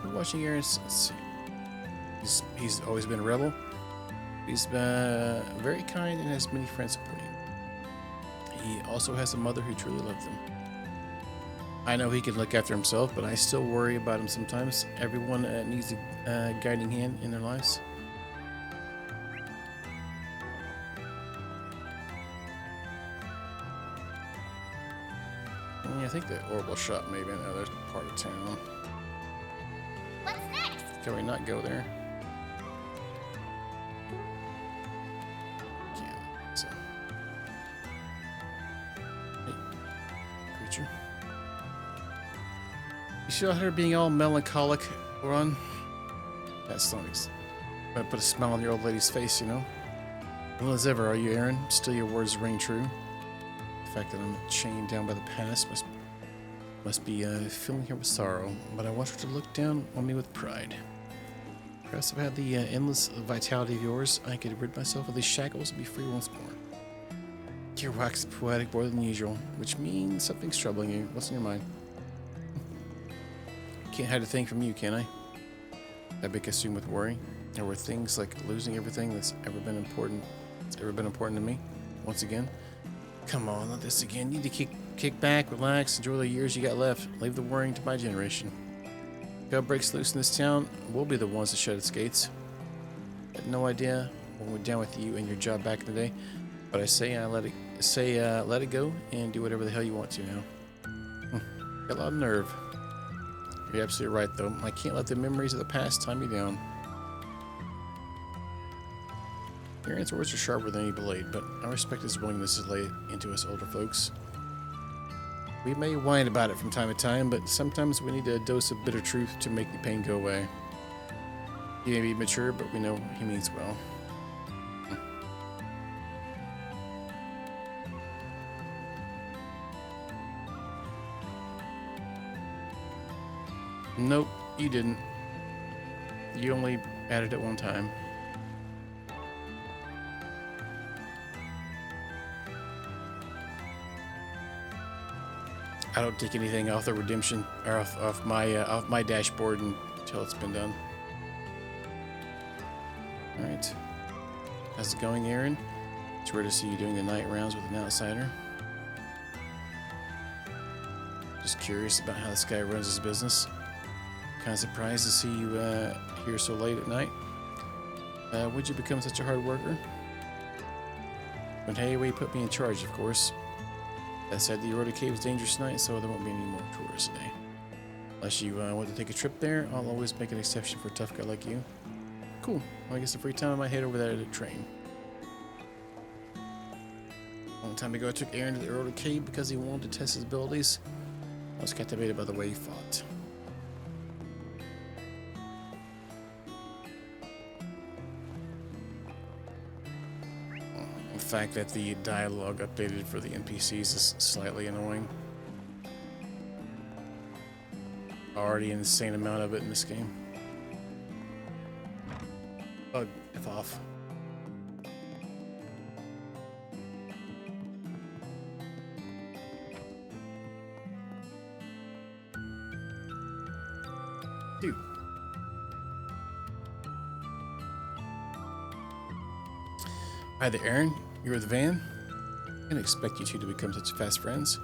Been watching Aaron since he's always been a rebel. He's very kind and has many friends supporting him. He also has a mother who truly loves him. I know he can look after himself, but I still worry about him sometimes. Everyone needs a guiding hand in their lives. I think the orbital shop may be in another part of town. What's next? Can we not go there? Can't. So. Hey, creature. You still her being all melancholic, Ron? That's nice. Gonna put a smile on your old lady's face, you know? Well as ever, are you, Aaron? Still your words ring true? The fact that I'm chained down by the past must be filling her with sorrow, but I want her to look down on me with pride. Perhaps if I had the endless vitality of yours, I could rid myself of these shackles and be free once more. You're waxing poetic more than usual, which means something's troubling you. What's in your mind? Can't hide a thing from you, can I? I be consumed with worry. There were things like losing everything that's ever been important to me. Once again. Come on, not this again. You need to kick back, relax, enjoy the years you got left. Leave the worrying to my generation. If hell breaks loose in this town, we'll be the ones to shut its gates. I had no idea when we're down with you and your job back in the day, but I say let it go and do whatever the hell you want to now. Got a lot of nerve. You're absolutely right, though. I can't let the memories of the past tie me down. Aaron's words are sharper than any blade, but I respect his willingness to lay it into us older folks. We may whine about it from time to time, but sometimes we need a dose of bitter truth to make the pain go away. He may be mature, but we know he means well. Nope, you didn't. You only added it one time. I don't take anything off the redemption or off my dashboard until it's been done. All right, how's it going, Aaron? It's rare to see you doing the night rounds with an outsider. Just curious about how this guy runs his business. Kind of surprised to see you here so late at night. Would you become such a hard worker? When Hayway put me in charge, of course. That said, the Eroded Cave is dangerous tonight, so there won't be any more tourists today. Unless you want to take a trip there, I'll always make an exception for a tough guy like you. Cool. Well, I guess the free time I might head over there to train. A long time ago, I took Aaron to the Eroded Cave because he wanted to test his abilities. I was captivated by the way he fought. The fact that the dialogue updated for the NPCs is slightly annoying. Already an insane amount of it in this game. Bug, F off. Dude. Hi there, Aaron. You're with Van? I didn't expect you two to become such fast friends.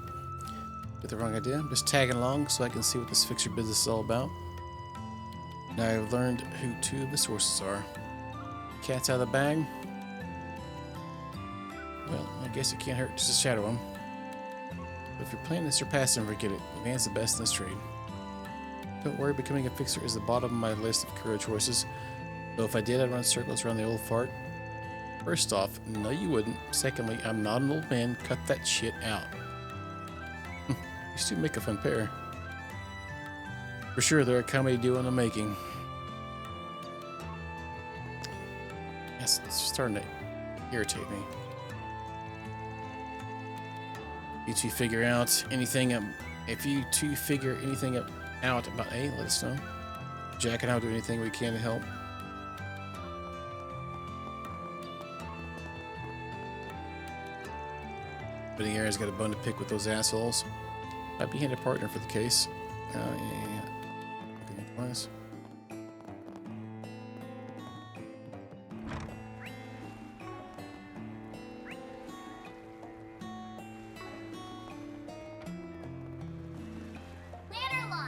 With the wrong idea. I'm just tagging along so I can see what this fixer business is all about. Now I've learned who two of the sources are. Cat's out of the bag. Well, I guess it can't hurt just to shadow them. But if you're planning to surpass him, forget it. Van's the best in this trade. Don't worry, becoming a fixer is the bottom of my list of career choices. Though if I did, I'd run circles around the old fart. First off, no you wouldn't. Secondly, I'm not an old man. Cut that shit out. These two make a fun pair. For sure, they're a comedy duo in the making. Yes, it's starting to irritate me. You two figure out anything. If you two figure anything out about A, let us know. Jack and I will do anything we can to help. But the area's got a bone to pick with those assholes. I'd be hand a partner for the case. Yeah. Okay, twice.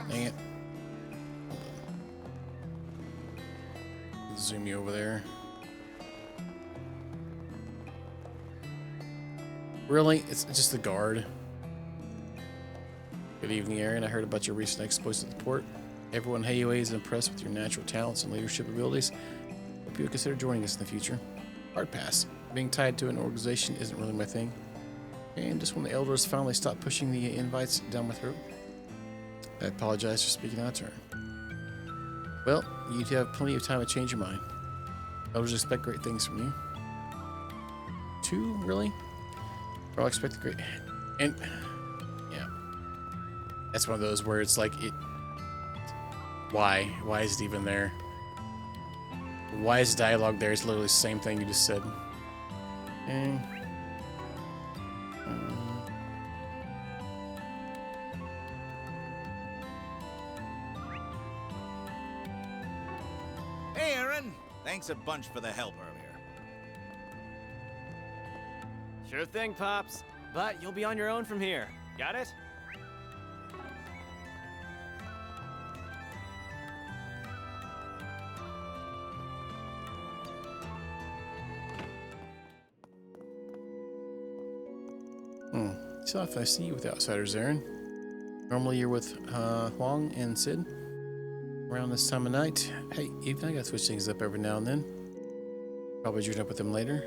Dang it. Zoom you over there. Really? It's just the guard. Good evening, Aaron. I heard about your recent exploits at the port. Everyone in HUA is impressed with your natural talents and leadership abilities. Hope you would consider joining us in the future. Hard pass. Being tied to an organization isn't really my thing. And just when the elders finally stop pushing the invites down my throat. I apologize for speaking out of turn. Well, you'd have plenty of time to change your mind. Elders expect great things from you. Two, really? I'll expect the great. And yeah, that's one of those where it's like, why is it even there? Why is dialogue there? It's literally the same thing you just said. Hey, Aaron. Thanks a bunch for the help earlier. Sure thing, Pops. But you'll be on your own from here. Got it? So if I see you with outsiders, Aaron. Normally you're with Huang and Sid around this time of night. Hey, even I gotta switch things up every now and then. Probably join up with them later.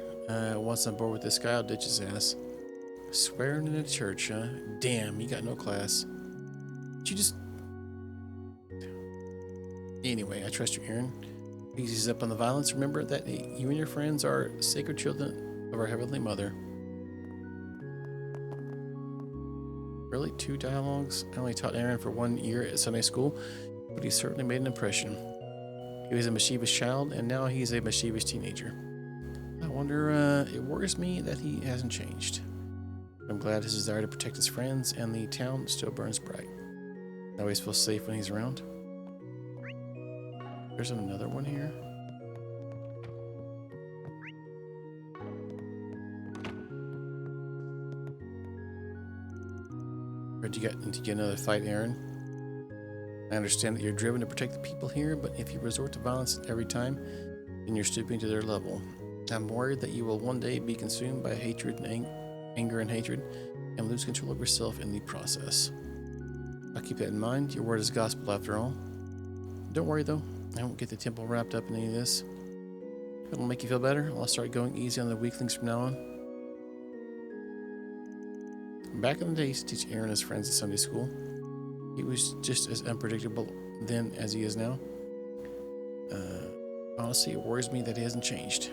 Once I'm bored with this guy, I'll ditch his ass. Swearing in a church, huh? Damn, you got no class. You just... Anyway, I trust you, Aaron. Eases up on the violence. Remember that you and your friends are sacred children of our Heavenly Mother. Really? 2 dialogues? I only taught Aaron for 1 year at Sunday school, but he certainly made an impression. He was a mischievous child, and now he's a mischievous teenager. I wonder, it worries me that he hasn't changed. I'm glad his desire to protect his friends and the town still burns bright. I always feel safe when he's around. There's another one here. Did you get another fight, Aaron? I understand that you're driven to protect the people here, but if you resort to violence every time, then you're stooping to their level. I'm worried that you will one day be consumed by hatred and anger and hatred, and lose control of yourself in the process. I'll keep that in mind. Your word is gospel after all. Don't worry though, I won't get the temple wrapped up in any of this. If it'll make you feel better, I'll start going easy on the weaklings from now on. Back in the day, he used to teach Aaron and his friends at Sunday school. He was just as unpredictable then as he is now. Honestly, it worries me that he hasn't changed.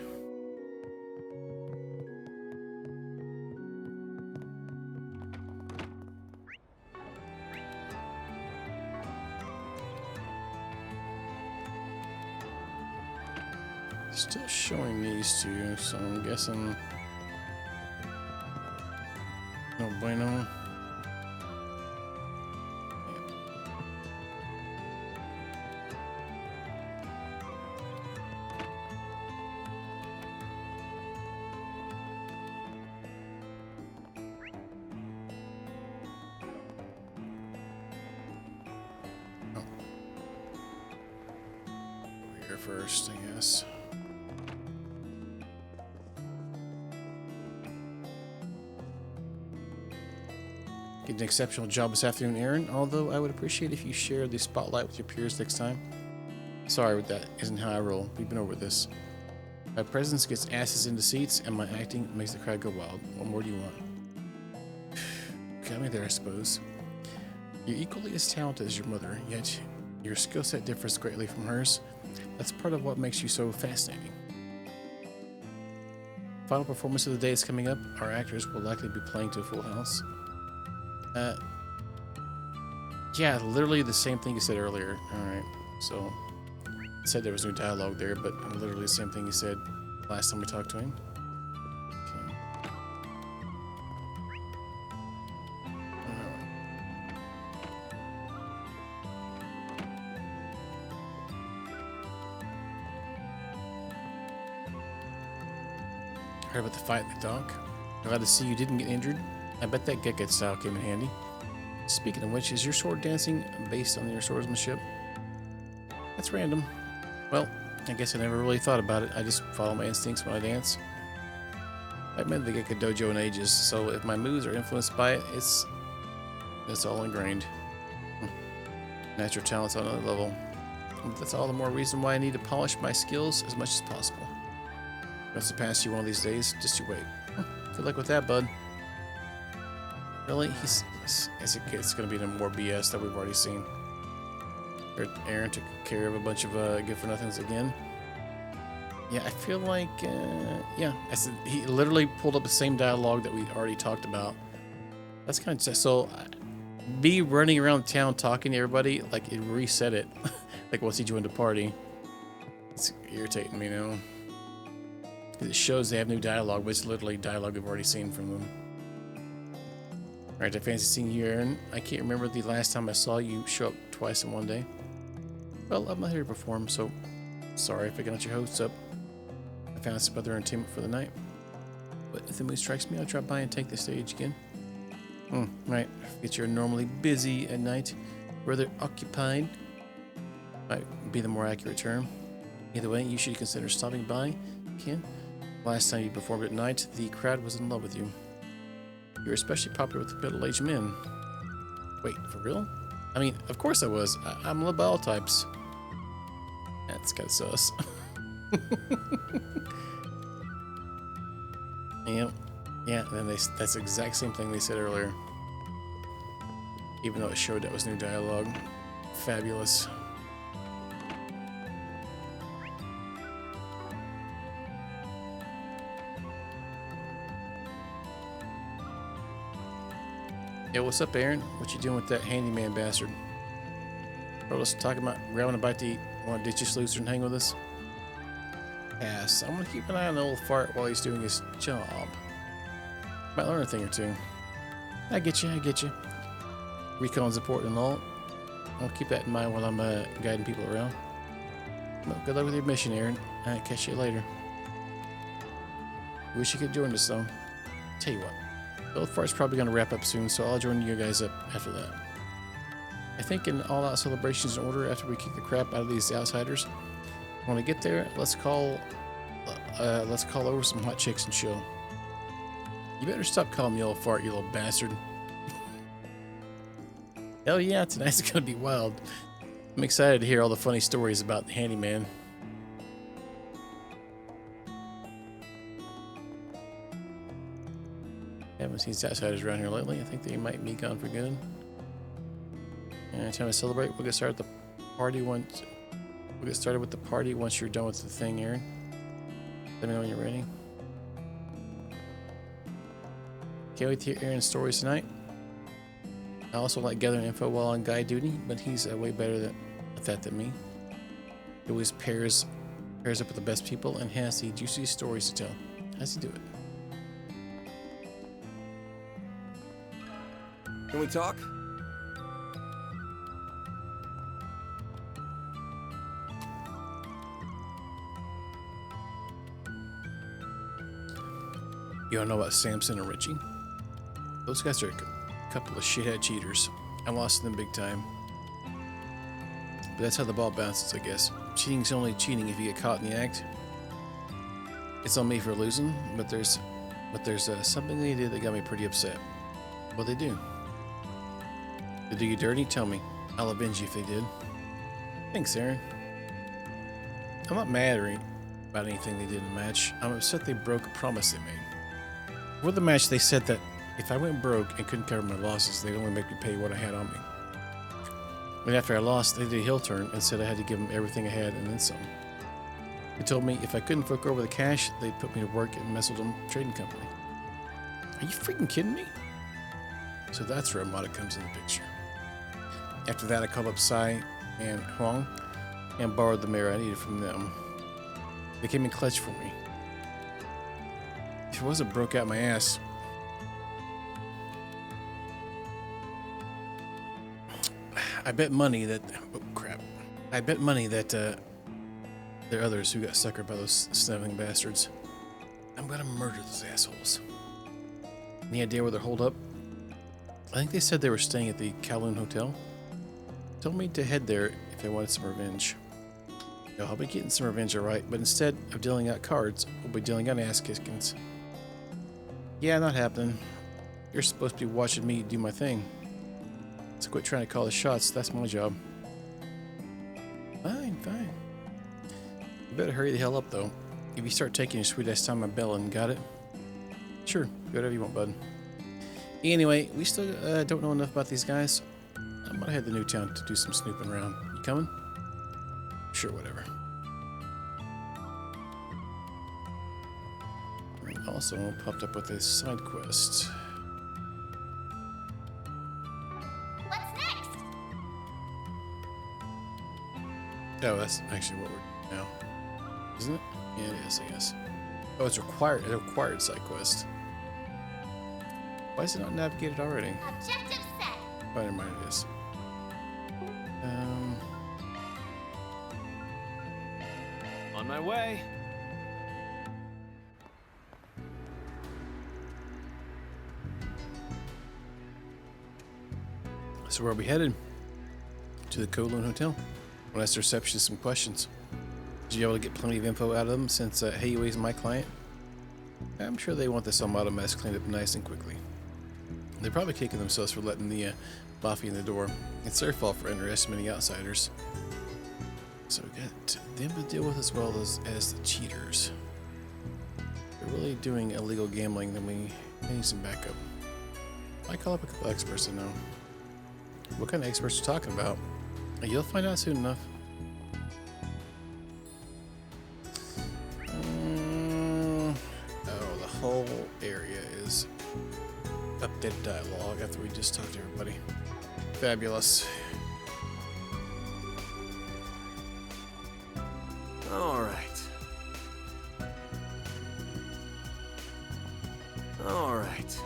Still showing these two, so I'm guessing no bueno. Oh. Here first, I guess. an exceptional job this afternoon, Aaron, although I would appreciate if you share the spotlight with your peers next time. Sorry, that isn't how I roll. We've been over this. My presence gets asses into seats, and my acting makes the crowd go wild. What more do you want? Got me there, I suppose. You're equally as talented as your mother, yet your skill set differs greatly from hers. That's part of what makes you so fascinating. Final performance of the day is coming up. Our actors will likely be playing to a full house. Yeah, literally the same thing you said earlier. Alright, so I said there was no dialogue there, but literally the same thing you said last time we talked to him. Heard about the fight in the dock. Glad to see you didn't get injured. I bet that Gekka style came in handy. Speaking of which, is your sword dancing based on your swordsmanship? That's random. Well, I guess I never really thought about it. I just follow my instincts when I dance. I've been to the Gekka dojo in ages, so if my moves are influenced by it, it's all ingrained. Natural talent's on another level. That's all the more reason why I need to polish my skills as much as possible. Must have passed you one of these days. Just you wait. Good luck with that, bud. Really? It's going to be no more BS that we've already seen. Aaron took care of a bunch of good-for-nothings again. Yeah, I feel like, yeah. I said, he literally pulled up the same dialogue that we already talked about. That's kind of... So, me running around town talking to everybody, like, it reset it. Like, once he joined the party. It's irritating me now. It shows they have new dialogue, but it's literally dialogue we've already seen from them. Alright, I fancy seeing you, Aaron. I can't remember the last time I saw you show up twice in one day. Well, I'm not here to perform, so sorry if I got your hopes up. I found some other entertainment for the night. But if the mood strikes me, I'll drop by and take the stage again. Right. I forget you're normally busy at night. Rather occupied. Might be the more accurate term. Either way, you should consider stopping by, Ken. Last time you performed at night, the crowd was in love with you. You're especially popular with the middle-aged men. Wait, for real? I mean, of course I was. I'm loved by all types. That's kind of sus. Yeah, and then that's the exact same thing they said earlier. Even though it showed that was new dialogue. Fabulous. Yo, what's up, Aaron? What you doing with that handyman bastard? Bro, let's talk about grabbing a bite to eat. Want to ditch this loser and hang with us? Pass. I'm gonna keep an eye on the old fart while he's doing his job. Might learn a thing or two. I get you. Recon's important and all. I'll keep that in mind while I'm guiding people around. Well, good luck with your mission, Aaron. I'll catch you later. Wish you could join us, though. Tell you what. The old fart's probably going to wrap up soon, so I'll join you guys up after that. I think an all-out celebration is in order after we kick the crap out of these outsiders. When we get there, let's call over some hot chicks and chill. You better stop calling me old fart, you little bastard. Hell yeah, tonight's going to be wild. I'm excited to hear all the funny stories about the handyman. Haven't seen outsiders around here lately. I think they might be gone for good. And time to celebrate. We'll get started with the party once. We'll get started with the party once you're done with the thing, Aaron. Let me know when you're ready. Can't wait to hear Aaron's stories tonight. I also like gathering info while on guide duty, but he's way better at that than me. He always pairs up with the best people and has the juicy stories to tell. How's he do it? Can we talk? You don't know about Samson and Richie? Those guys are a couple of shithead cheaters. I lost to them big time. But that's how the ball bounces, I guess. Cheating's only cheating if you get caught in the act. It's on me for losing, but there's something they did that got me pretty upset. What'd they do? They do you dirty? Tell me. I'll avenge you if they did. Thanks, Aaron. I'm not mad about anything they did in the match. I'm upset they broke a promise they made. Before the match, they said that if I went broke and couldn't cover my losses, they'd only make me pay what I had on me. But after I lost, they did a heel turn and said I had to give them everything I had and then some. They told me if I couldn't fork over the cash, they'd put me to work at Messeldom Trading Company. Are you freaking kidding me? So that's where Amada comes in the picture. After that, I called up Sai and Huang and borrowed the mirror I needed from them. They came in clutch for me. If it wasn't broke out my ass, I bet money that... Oh, crap. I bet money that there are others who got suckered by those sniveling bastards. I'm gonna murder those assholes. Any idea where they're holed up? I think they said they were staying at the Kowloon Hotel. Told me to head there if I wanted some revenge. No, I'll be getting some revenge, alright, but instead of dealing out cards, we'll be dealing out ass kickings. Yeah, not happening. You're supposed to be watching me do my thing. So quit trying to call the shots, that's my job. Fine, fine. You better hurry the hell up, though. If you start taking your sweet ass time, I'm belling. Got it? Sure, do whatever you want, bud. Anyway, we still don't know enough about these guys. I'm gonna head to Newtown to do some snooping around. You coming? Sure, whatever. And also popped up with a side quest. What's next? Oh, that's actually what we're doing now. Isn't it? Yeah, it is, I guess. Oh, it's required. A required side quest. Why is it not navigated already? Objective set. Oh, never mind, it is. On my way. So where are we headed? To the Kowloon Hotel. We'll ask the receptionist some questions. Did you be able to get plenty of info out of them since Heiyue is my client? I'm sure they want this Amada mess cleaned up nice and quickly. They're probably kicking themselves for letting the Buffy in the door. It's their fault for underestimating outsiders. So we got them to deal with as well as the cheaters. If they're really doing illegal gambling, then we need some backup. I call up a couple experts to know. What kind of experts are talking about? You'll find out soon enough. Oh, the whole area is updated dialogue after we just talked to everybody. Fabulous. All right. All right.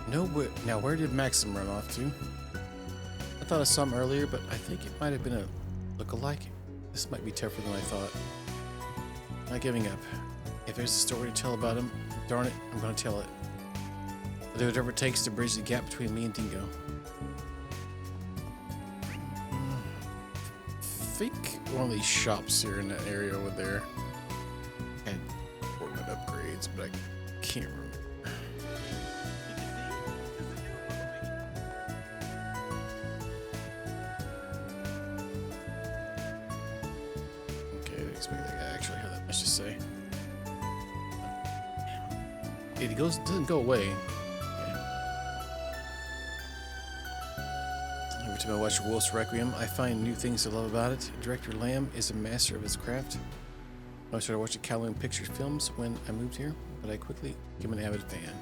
No, now where did Maxim run off to? I thought I saw him earlier, but I think it might have been a look-alike. This might be tougher than I thought. I'm not giving up. If there's a story to tell about him, darn it, I'm gonna tell it. I'll do whatever it takes to bridge the gap between me and Dingo. I think one of these shops here in that area over there had equipment upgrades, but I can't remember. Okay, I didn't expect that guy actually had that much to say. It doesn't go away. Every time I watch Wolf's Requiem, I find new things to love about it. Director Lamb is a master of his craft. I started watching Kowloon Pictures films when I moved here, but I quickly became an avid fan.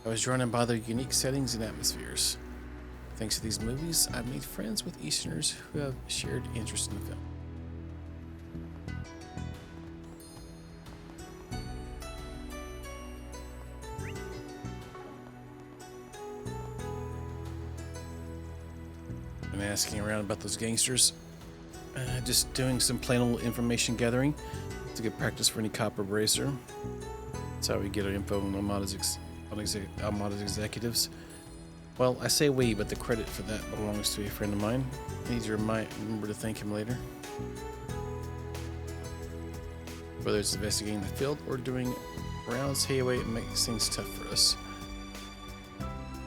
I was drawn in by their unique settings and atmospheres. Thanks to these movies, I've made friends with Easterners who have shared interest in the film. Been asking around about those gangsters. Just doing some plain old information gathering to get practice for any copper bracer. That's how we get our info on Armada's executives. Well, I say we, but the credit for that belongs to a friend of mine. I need to remember to thank him later. Whether it's investigating the field or doing rounds Hayway makes things tough for us.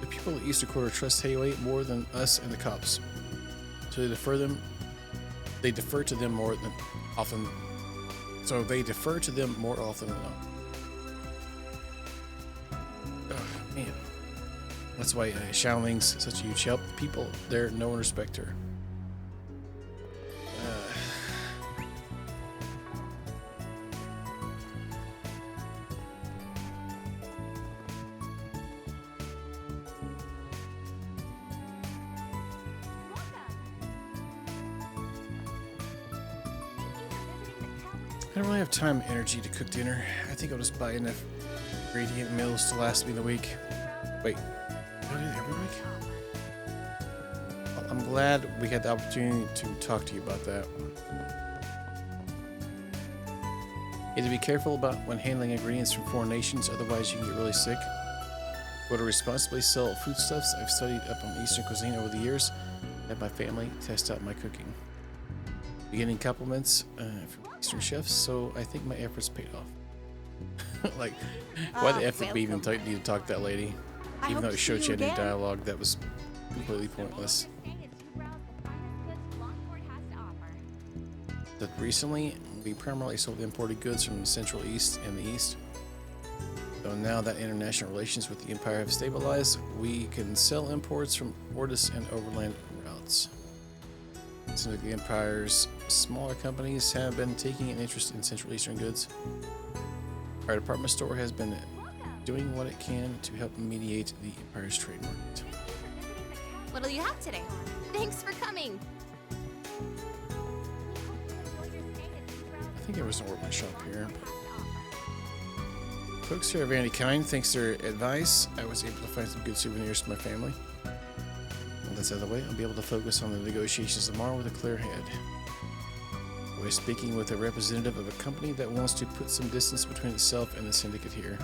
The people at Eastern Quarter trust Hayway more than us and the cops. So they defer to them more often than not. Oh, man. That's why Xiaoling's such a huge help. People there know and respect her. I don't really have time and energy to cook dinner. I think I'll just buy enough ingredient meals to last me the week. Wait, do I do that every week? Well, I'm glad we had the opportunity to talk to you about that. You have to be careful about when handling ingredients from foreign nations, otherwise you can get really sick. But to responsibly sell foodstuffs, I've studied up on Eastern cuisine over the years and had my family test out my cooking. Beginning compliments from Eastern chefs, so I think my efforts paid off. Like, why the F did we even need to talk to that lady? Even though it showed she had any dialogue, that was completely pointless. But recently, we primarily sold imported goods from the Central East and the East. So now that international relations with the Empire have stabilized, we can sell imports from Ordis and overland routes. Some of the Empire's smaller companies have been taking an interest in Central Eastern goods. Our department store has been doing what it can to help mediate the Empire's trade market. What'll you have today? Thanks for coming. I think there was an ornament shop here. Folks here are very kind. Thanks to their advice, I was able to find some good souvenirs for my family. Well, that's out of the way. I'll be able to focus on the negotiations tomorrow with a clear head. We're speaking with a representative of a company that wants to put some distance between itself and the syndicate here.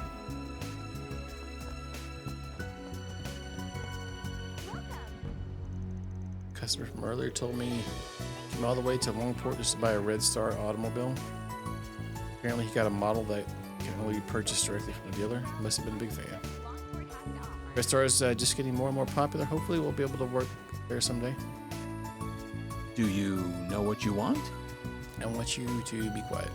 A customer from earlier told me he came all the way to Longport just to buy a Red Star automobile. Apparently he got a model that can only be purchased directly from the dealer. Must have been a big fan. Red Star is just getting more and more popular. Hopefully we'll be able to work there someday. Do you know what you want? I want you to be quiet.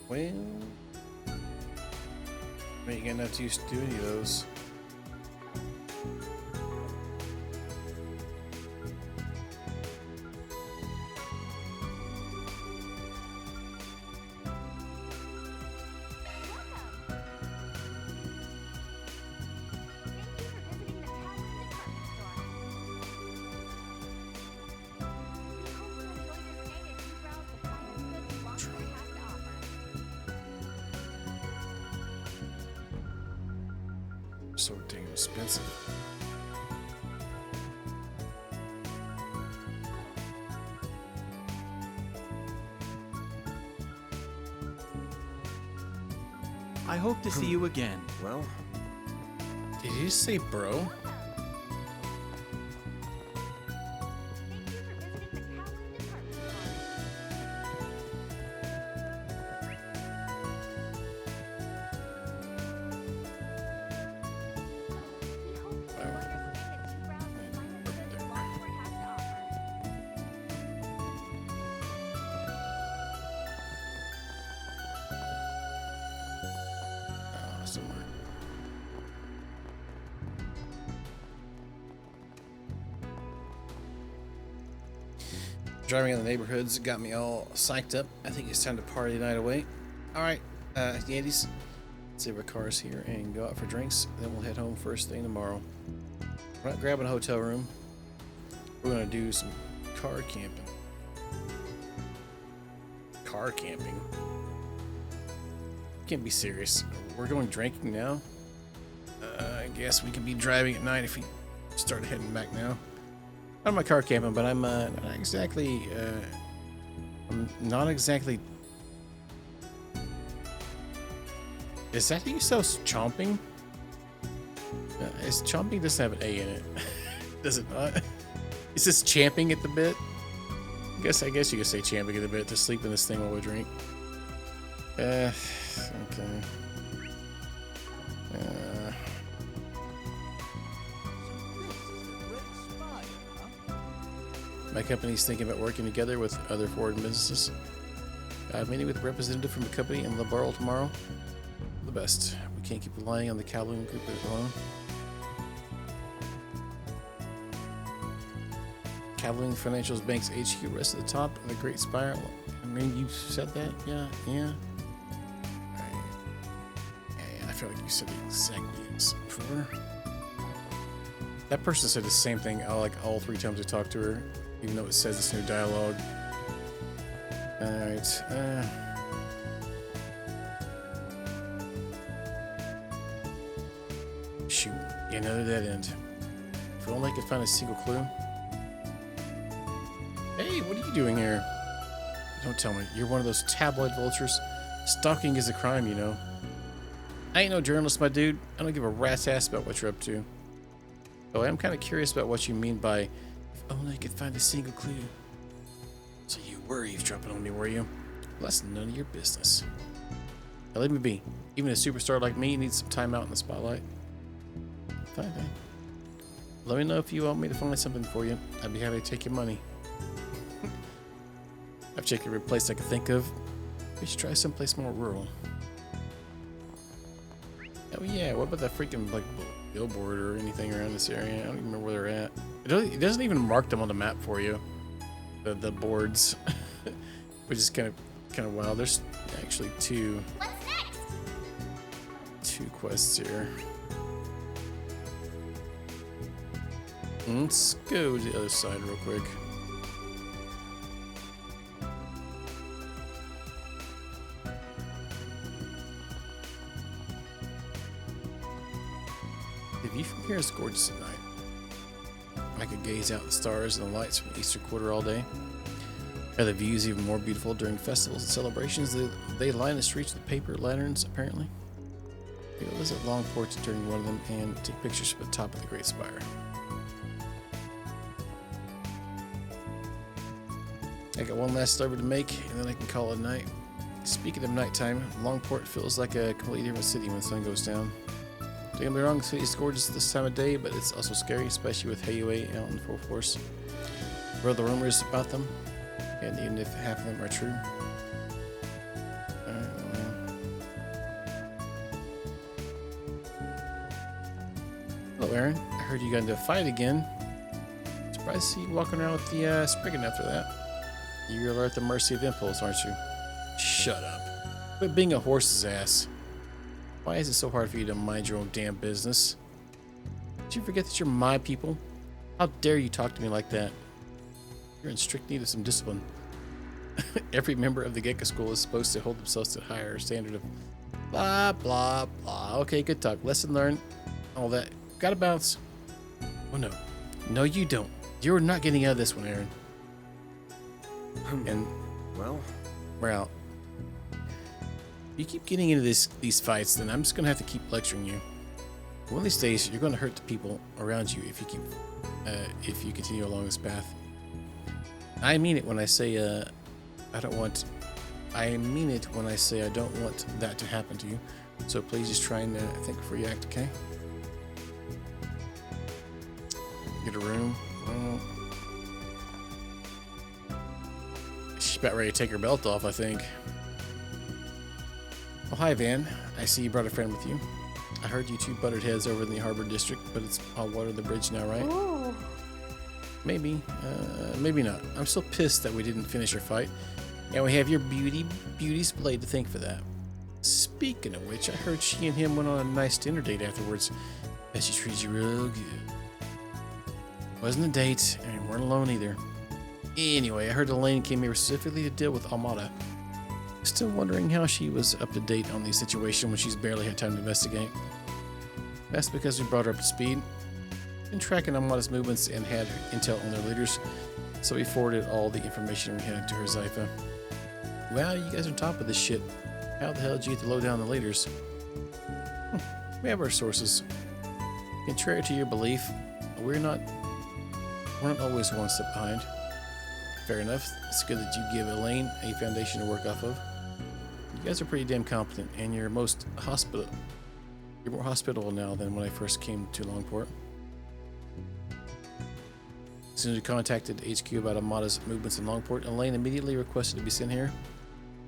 Well, I ain't getting enough used to do any of those. So dang expensive. I hope to see you again. Well, did you say bro? somewhere. Driving in the neighborhoods got me all psyched up. I think it's time to party the night away. All right, Yandies, let's save our cars here and go out for drinks. Then we'll head home first thing tomorrow. We're not grabbing a hotel room. We're gonna do some car camping. Car camping? Can't be serious. We're going drinking now? I guess we can be driving at night if we start heading back now. I'm not car camping, but I'm not exactly. Is that how you spell chomping? Is chomping doesn't have an A in it? Does it not? Is this champing at the bit? I guess you could say champing at the bit to sleep in this thing while we drink. Okay. My company's thinking about working together with other foreign businesses. I'm meeting with a representative from a company in Labarle tomorrow. The best. We can't keep relying on the Kowloon group alone. Kowloon Financial's Bank's HQ rests at the top of the Great Spiral. I mean, you said that? Yeah. Yeah, I feel like you said the exact names before. That person said the same thing all 3 times I talked to her, even though it says it's new dialogue. Alright, shoot, another dead end. If only I could find a single clue. Hey, what are you doing here? Don't tell me, you're one of those tabloid vultures. Stalking is a crime, you know. I ain't no journalist, my dude. I don't give a rat's ass about what you're up to. Though I am kind of curious about what you mean by, if only I could find a single clue. So you were eavesdropping on me, were you? Well, that's none of your business. Now let me be. Even a superstar like me needs some time out in the spotlight. Fine. Let me know if you want me to find something for you. I'd be happy to take your money. I've checked every place I could think of. We should try someplace more rural. Oh yeah, what about that freaking billboard or anything around this area? I don't even remember where they're at. It doesn't even mark them on the map for you. The boards, which is kind of wild. There's actually 2 quests here. Let's go to the other side real quick. The view from here is gorgeous at night. I could gaze out at the stars and the lights from the eastern quarter all day. The view is even more beautiful during festivals and celebrations. They line the streets with paper lanterns, apparently. We'll visit long ports during one of them and take pictures from the top of the Great Spire. I got one last story to make, and then I can call it a night. Speaking of nighttime, Longport feels like a completely different city when the sun goes down. Don't get me wrong, the city is gorgeous this time of day, but it's also scary, especially with Hayway out in full force. I've heard the rumors about them, and even if half of them are true. Hello, Aaron. I heard you got into a fight again. Surprised to see you walking around with the Spriggan after that. You're at the mercy of impulse, aren't you? Shut up. Quit being a horse's ass. Why is it so hard for you to mind your own damn business? Did you forget that you're my people? How dare you talk to me like that? You're in strict need of some discipline. Every member of the Gecko School is supposed to hold themselves to a higher standard of blah, blah, blah. Okay, good talk. Lesson learned. All that. Gotta bounce. Oh, no. No, you don't. You're not getting out of this one, Aaron. And, well, we're out. If you keep getting into these fights, then I'm just gonna have to keep lecturing you. One of these days, you're gonna hurt the people around you if you continue along this path. I mean it when I say I mean it when I say I don't want that to happen to you. So please just try and think before you act, okay? Get a room. Well, she's about ready to take her belt off, I think. Oh, hi, Van. I see you brought a friend with you. I heard you two butted heads over in the Harbor District, but it's all water the bridge now, right? Ooh. Maybe. Maybe not. I'm still pissed that we didn't finish our fight. And we have your beauty's blade to thank for that. Speaking of which, I heard she and him went on a nice dinner date afterwards. Bet she treated you real good. Wasn't a date, and we weren't alone either. Anyway, I heard Elaine came here specifically to deal with Almada. Still wondering how she was up to date on the situation when she's barely had time to investigate. That's because we brought her up to speed. Been tracking Almada's movements and had intel on their leaders, so we forwarded all the information we had to her Zypha. Wow, you guys are on top of this shit. How the hell did you get to low down the leaders? We have our sources. Contrary to your belief, we're not always one step behind. Fair enough. It's good that you give Elaine a foundation to work off of. You guys are pretty damn competent, and you're more hospitable now than when I first came to Longport. As soon as we contacted HQ about Amada's movements in Longport, Elaine immediately requested to be sent here.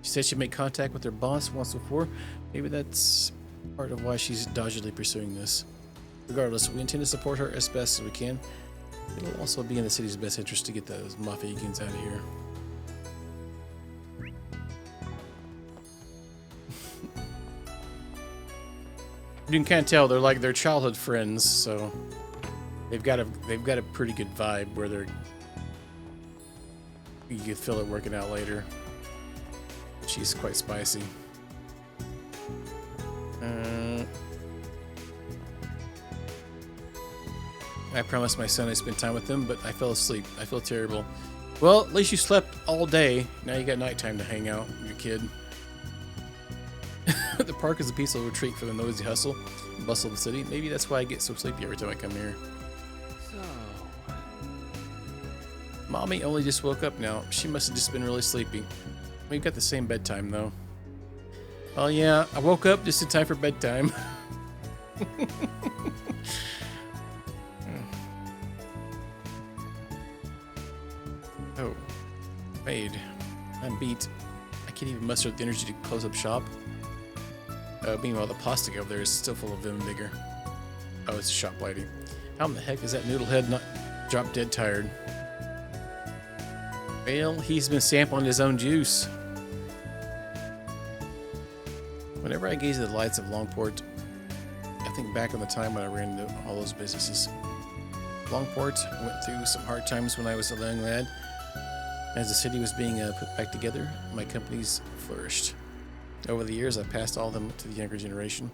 She said she'd made contact with her boss once before. Maybe that's part of why she's dodgily pursuing this. Regardless, we intend to support her as best as we can. It'll also be in the city's best interest to get those Mafia-Yikins out of here. You can kind of tell they're childhood friends, so they've got a pretty good vibe where you can feel it working out later. She's quite spicy. I promised my son I'd spend time with him, but I fell asleep. I feel terrible. Well, at least you slept all day. Now you got nighttime to hang out with your kid. The park is a peaceful retreat from the noisy hustle and bustle of the city. Maybe that's why I get so sleepy every time I come here. So... Mommy only just woke up now. She must have just been really sleepy. We've got the same bedtime, though. Well, yeah, I woke up just in time for bedtime. Oh, Wade, I'm beat. I can't even muster the energy to close up shop. Meanwhile, the plastic over there is still full of vim and vigor. Oh, it's a shop lady. How in the heck is that noodlehead not drop dead tired? Well, he's been sampling his own juice. Whenever I gaze at the lights of Longport, I think back on the time when I ran into all those businesses. Longport went through some hard times when I was a young lad. As the city was being put back together, my companies flourished. Over the years, I passed all of them to the younger generation,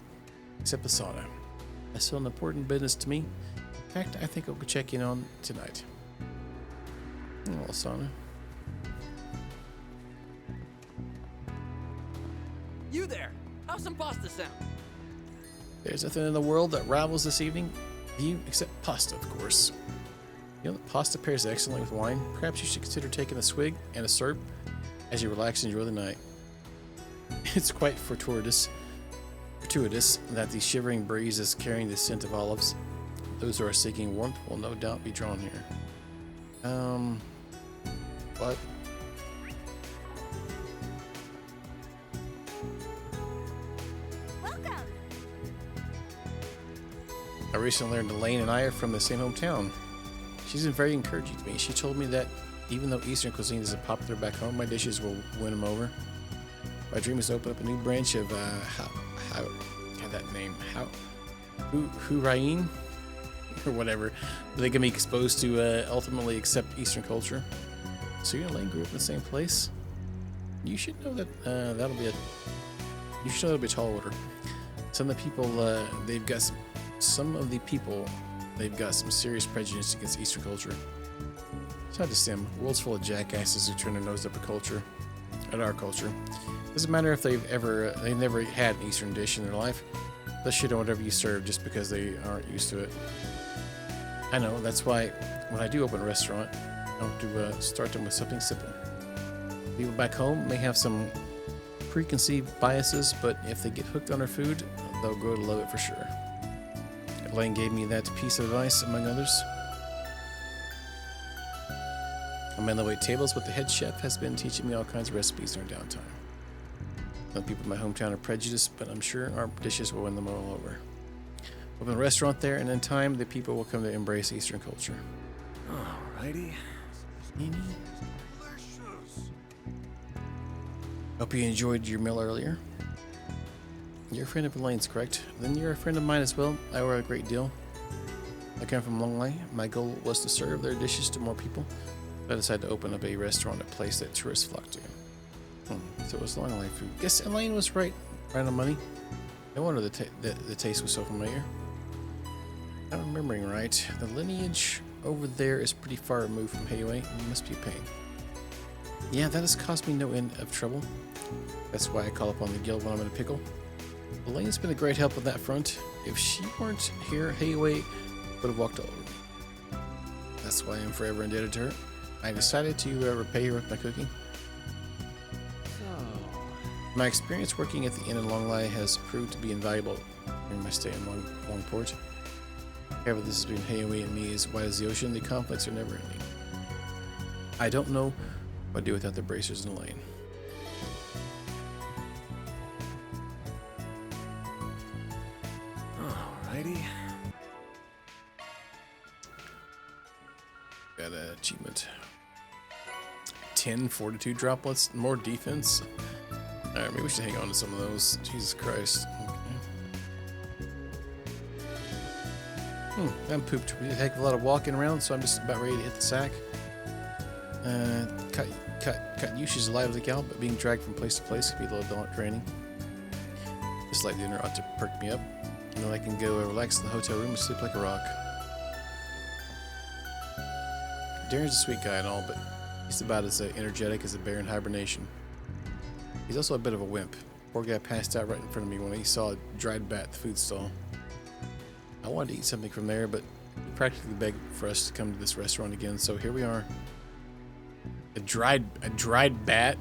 except Asana. That's still an important business to me. In fact, I think I'll go check in on tonight. Oh, Asana. You there! How's some pasta sound? There's nothing in the world that rivals this evening view except pasta, of course. You know, pasta pairs excellently with wine. Perhaps you should consider taking a swig and a slurp as you relax and enjoy the night. It's quite fortuitous that the shivering breeze is carrying the scent of olives. Those who are seeking warmth will no doubt be drawn here. What? Welcome. I recently learned Elaine and I are from the same hometown. She's been very encouraging to me. She told me that even though Eastern cuisine isn't popular back home, my dishes will win them over. My dream is to open up a new branch of, Hurain? Or whatever. They can be exposed to, ultimately accept Eastern culture. So you and Elaine grew up in the same place? You should know that, that'll be a tall order. Some of the people, they've got some serious prejudice against Eastern culture. It's not just them. The world's full of jackasses who turn their nose up at our culture. Doesn't matter if they've never had an Eastern dish in their life. They'll shit on whatever you serve just because they aren't used to it. I know, that's why when I do open a restaurant, I want to start them with something simple. People back home may have some preconceived biases, but if they get hooked on our food, they'll grow to love it for sure. Elaine gave me that piece of advice, among others. I'm on the wait tables, but the head chef has been teaching me all kinds of recipes in our downtime. Some people in my hometown are prejudiced, but I'm sure our dishes will win them all over. Open a restaurant there, and in time, the people will come to embrace Eastern culture. Alrighty. Hope you enjoyed your meal earlier. You're a friend of Elaine's, correct? Then you're a friend of mine as well. I owe her a great deal. I come from Longley. My goal was to serve their dishes to more people. I decided to open up a restaurant, a place that tourists flock to. So it was Longley food. Guess Elaine was right on the money. No wonder the taste was so familiar. If I'm remembering right, the lineage over there is pretty far removed from Hayway, and it must be a pain. Yeah, that has caused me no end of trouble. That's why I call upon the guild when I'm in a pickle. Elaine's been a great help on that front. If she weren't here, Hayway would have walked all over me. That's why I'm forever indebted to her. I decided to repay her with my cooking. My experience working at the inn in Longley has proved to be invaluable during my stay in Longport. However, this is between Hayway and me as wide as the ocean. The conflicts are never ending. I don't know what I'd do without the bracers and Elaine. Alrighty. Got an achievement. 10 fortitude droplets, more defense. Alright, maybe we should hang on to some of those. Jesus Christ. Okay. I'm pooped. We did a heck of a lot of walking around, so I'm just about ready to hit the sack. Cut Yushi's alive as a gal, but being dragged from place to place can be a little draining. This light dinner ought to perk me up, and then I can go relax in the hotel room and sleep like a rock. Darren's a sweet guy and all, but he's about as energetic as a bear in hibernation. He's also a bit of a wimp. Poor guy passed out right in front of me when he saw a dried bat at the food stall. I wanted to eat something from there, but he practically begged for us to come to this restaurant again, so here we are. A dried bat?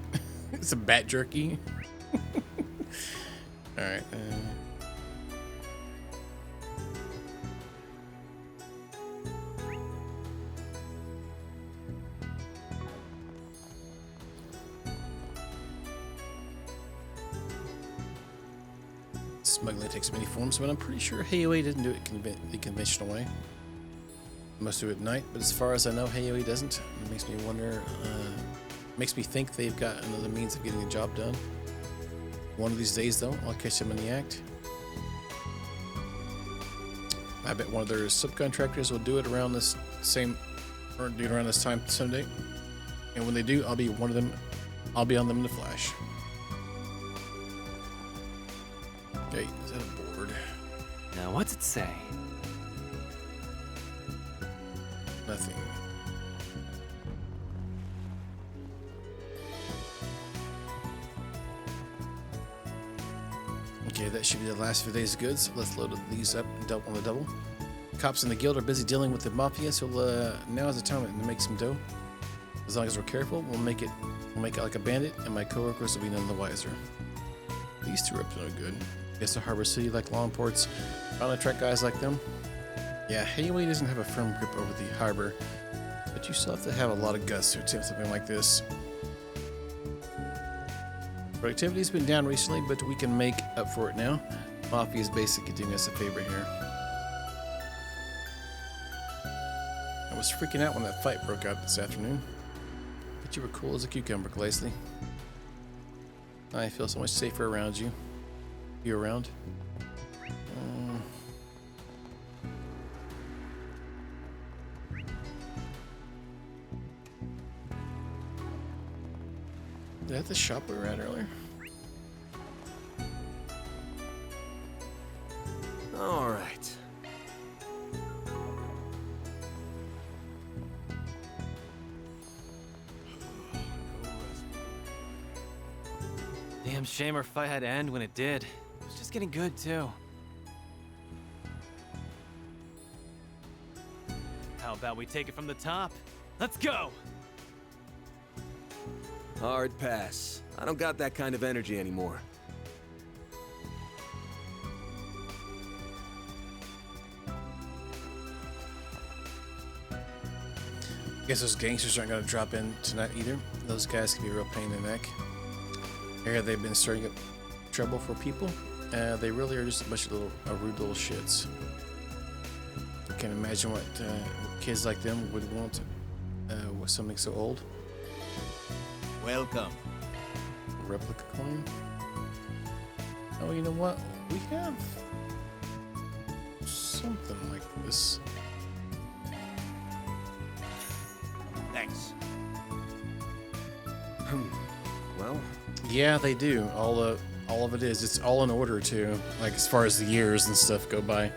It's a bat jerky? Alright. Smuggling takes many forms, but I'm pretty sure Hayway didn't do it the conventional way. Most do it at night, but as far as I know, Hayway doesn't. It makes me wonder, makes me think they've got another means of getting the job done. One of these days, though, I'll catch them in the act. I bet one of their subcontractors will do it around this time someday. And when they do, I'll be one of them. I'll be on them in a flash. Hey, is that a board? Now, what's it say? Nothing. Okay, that should be the last few days of goods. Let's load these up and double on the double. Cops in the guild are busy dealing with the mafia, so now is the time to make some dough. As long as we're careful, we'll make it like a bandit, and my coworkers will be none the wiser. These two are up to no good. Guess a harbor city like Longport's bound to attract guys like them. Yeah, Hayway doesn't have a firm grip over the harbor, but you still have to have a lot of guts to attempt something like this. Productivity's been down recently, but we can make up for it now. Mafia's basically doing us a favor here. I was freaking out when that fight broke out this afternoon, but you were cool as a cucumber, Glacely. I feel so much safer around you. You around? Is that the shop we were at earlier? All right. Damn shame our fight had to end when it did. It was just getting good, too. How about we take it from the top? Let's go! Hard pass. I don't got that kind of energy anymore. Guess those gangsters aren't going to drop in tonight either. Those guys can be a real pain in the neck. Here they've been stirring up trouble for people. They really are just a bunch of rude little shits. can't imagine what kids like them would want with something so old. Welcome. Replica coin. Oh, you know what? We have something like this. Thanks. Well, yeah, they do. All of it is. It's all in order too. Like as far as the years and stuff go by.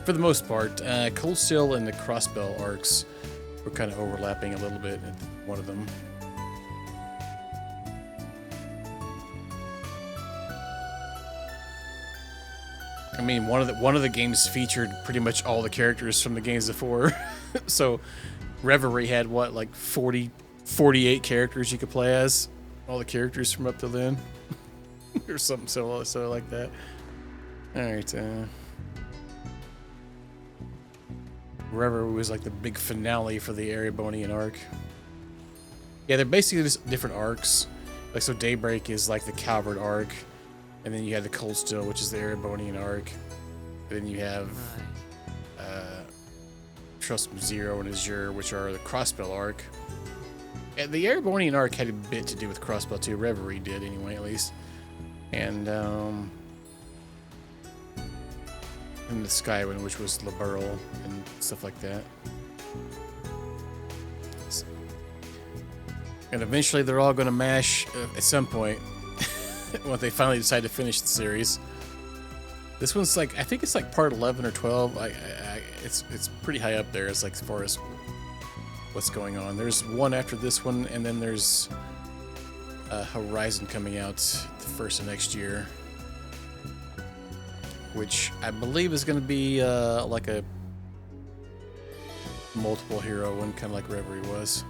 For the most part, Cold Steel and the Crossbell arcs were kind of overlapping a little bit at one of them. I mean, one of the games featured pretty much all the characters from the games before. So Reverie had what, like 48 characters you could play as? All the characters from up to then? Or something so like that. Alright, Reverie was like the big finale for the Erebonian arc. Yeah, they're basically just different arcs. Like, so Daybreak is like the Calvert arc. And then you have the Cold Steel, which is the Erebonian arc. And then you have Trust Zero and Azure, which are the Crossbell arc. And the Erebonian arc had a bit to do with Crossbell too. Reverie did anyway, at least. And the Skywind, which was Liberl and stuff like that. And eventually they're all going to mash at some point when they finally decide to finish the series. This one's like, I think it's like part 11 or 12. It's pretty high up there as like as far as what's going on. There's one after this one, and then there's Horizon coming out the first of next year, which I believe is going to be like a multiple hero one, kind of like Reverie was,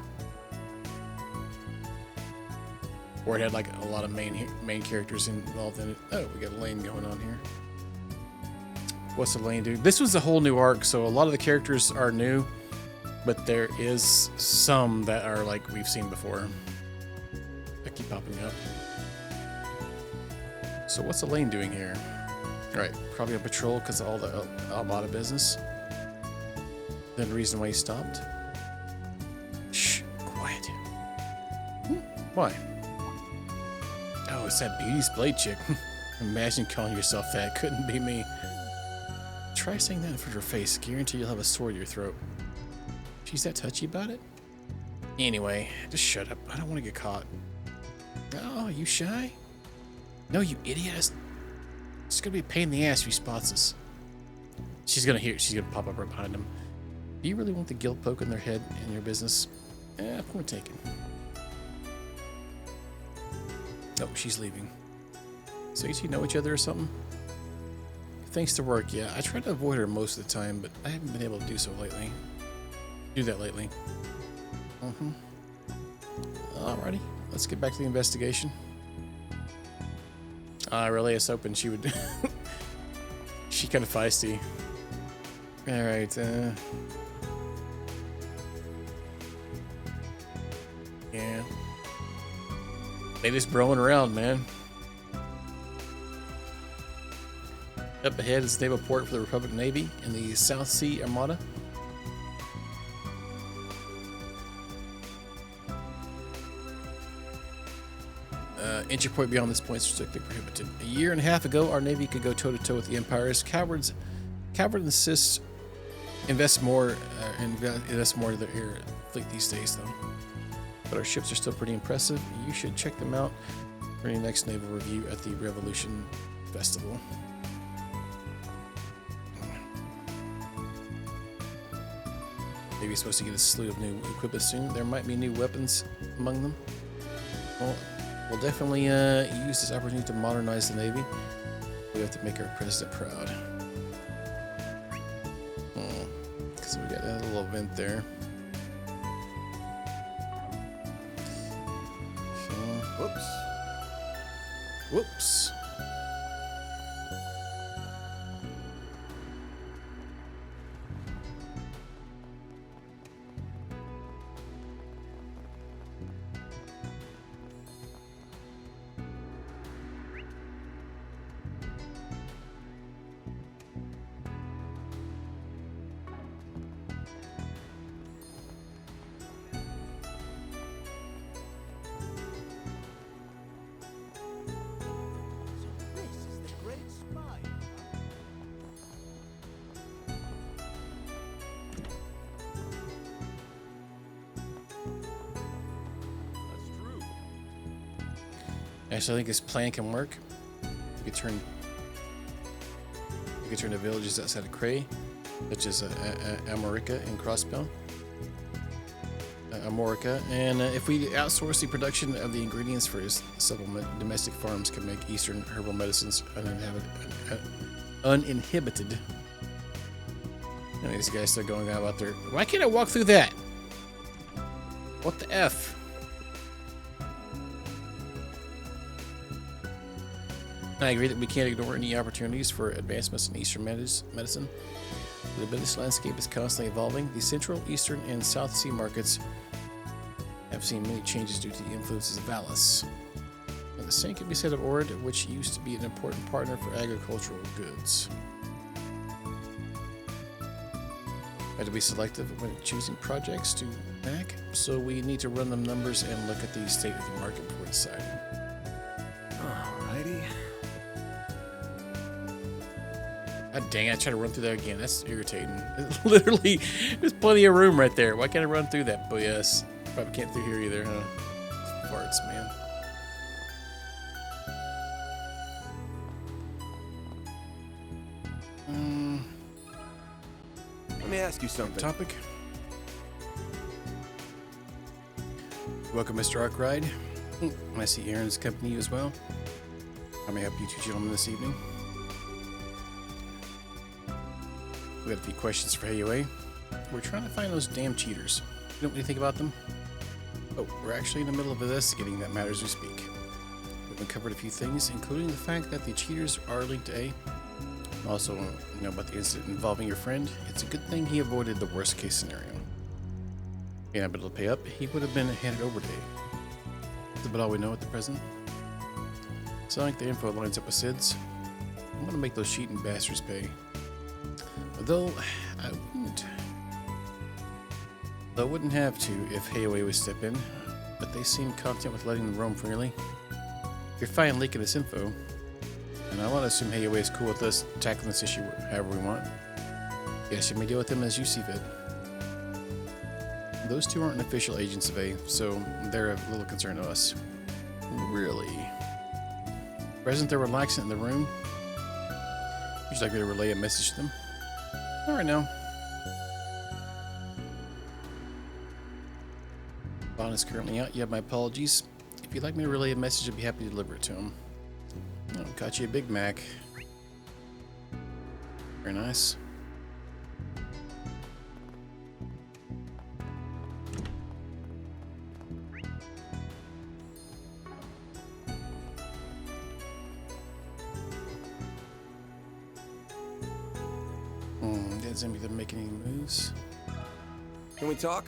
or it had like a lot of main characters involved in it. Oh, we got a lane going on here. What's the lane do? This was a whole new arc, so a lot of the characters are new, but there is some that are like we've seen before that keep popping up. So what's the lane doing here? All right, probably a patrol because of all the Almada business. Then the reason why he stopped. Shh, quiet. Why? Oh, it's that Beauty's Blade chick. Imagine calling yourself that. Couldn't be me. Try saying that in front of her face. Guarantee you'll have a sword in your throat. She's that touchy about it? Anyway, just shut up. I don't want to get caught. Oh, you shy? No, you idiot. It's gonna be a pain in the ass if he spots us. She's gonna pop up right behind him. Do you really want the guild poking their head in your business? Point taken. Oh, she's leaving. So you two know each other or something? Thanks to work, yeah. I try to avoid her most of the time, but I haven't been able to do that lately. Alrighty, let's get back to the investigation. Really, I was hoping she would... She's kind of feisty. Alright, yeah. They just broing around, man. Up ahead is naval port for the Republic Navy in the South Sea Armada. Entry point beyond this point is strictly prohibited. A year and a half ago, our Navy could go toe-to-toe with the Empire's cowards. Coward insists invest more in their air fleet these days, though. But our ships are still pretty impressive. You should check them out for your next naval review at the Revolution Festival. Maybe supposed to get a slew of new equipment soon. There might be new weapons among them. Well, we'll definitely use this opportunity to modernize the Navy. We have to make our president proud. Because we got a little event there. Whoops. Whoops. Actually, I think this plan can work. We could turn the villages outside of Cray, such as Amorica and Crossbell. Amorica, and if we outsource the production of the ingredients for his supplement, domestic farms can make Eastern herbal medicines uninhibited. And these guys still going out there. Why can't I walk through that? What the F? I agree that we can't ignore any opportunities for advancements in Eastern medicine. The business landscape is constantly evolving. The Central, Eastern, and South Sea markets have seen many changes due to the influences of Valis. And the same can be said of Ord, which used to be an important partner for agricultural goods. We have to be selective when choosing projects to back, so we need to run the numbers and look at the state of the market before deciding. Alrighty. God dang it, I tried to run through that again. That's irritating. Literally, there's plenty of room right there. Why can't I run through that? But yes, probably can't through here either, huh? Farts, man. Let me ask you something. Topic. Welcome, Mr. Arkwright. I see Aaron's company you as well. How may I help you two gentlemen this evening? We got a few questions for AOA. We're trying to find those damn cheaters. You know what you think about them? Oh, we're actually in the middle of investigating that matter as we speak. We've uncovered a few things, including the fact that the cheaters are linked to A. Also, you know about the incident involving your friend. It's a good thing he avoided the worst case scenario. If he had been able to pay up, he would have been handed over to A. That's about all we know at the present. So I think the info lines up with Sid's. I'm gonna make those cheating bastards pay. Though I wouldn't have to if Hayaway would step in, but they seem content with letting them roam freely. You're fine leaking this info, and I want to assume Hayaway is cool with us tackling this issue however we want. Yes, you may deal with them as you see fit. Those two aren't official agents of A, so they're of little concern to us. Really. Present, they're relaxing in the room. Would you like me to relay a message to them? All right now. Bond is currently out. You have my apologies. If you'd like me to relay a message, I'd be happy to deliver it to him. Oh, got you a Big Mac. Very nice. Didn't seem to be making any moves. Can we talk?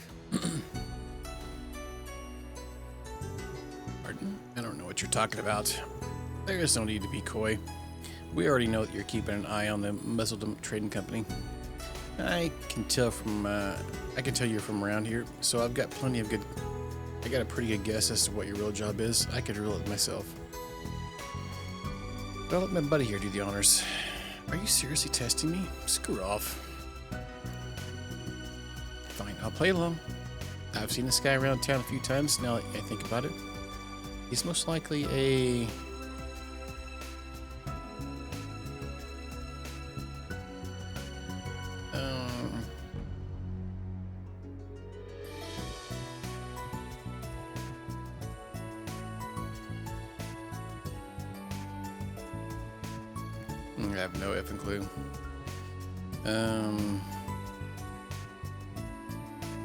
Pardon? I don't know what you're talking about. There is no need to be coy. We already know that you're keeping an eye on the Muzzledom Trading Company. I can tell you're from around here, so I've got I got a pretty good guess as to what your real job is. I could rule it myself. But I'll let my buddy here do the honors. Are you seriously testing me? Screw off. Fine, I'll play along. I've seen this guy around town a few times now that I think about it. He's most likely a... I have no effing clue.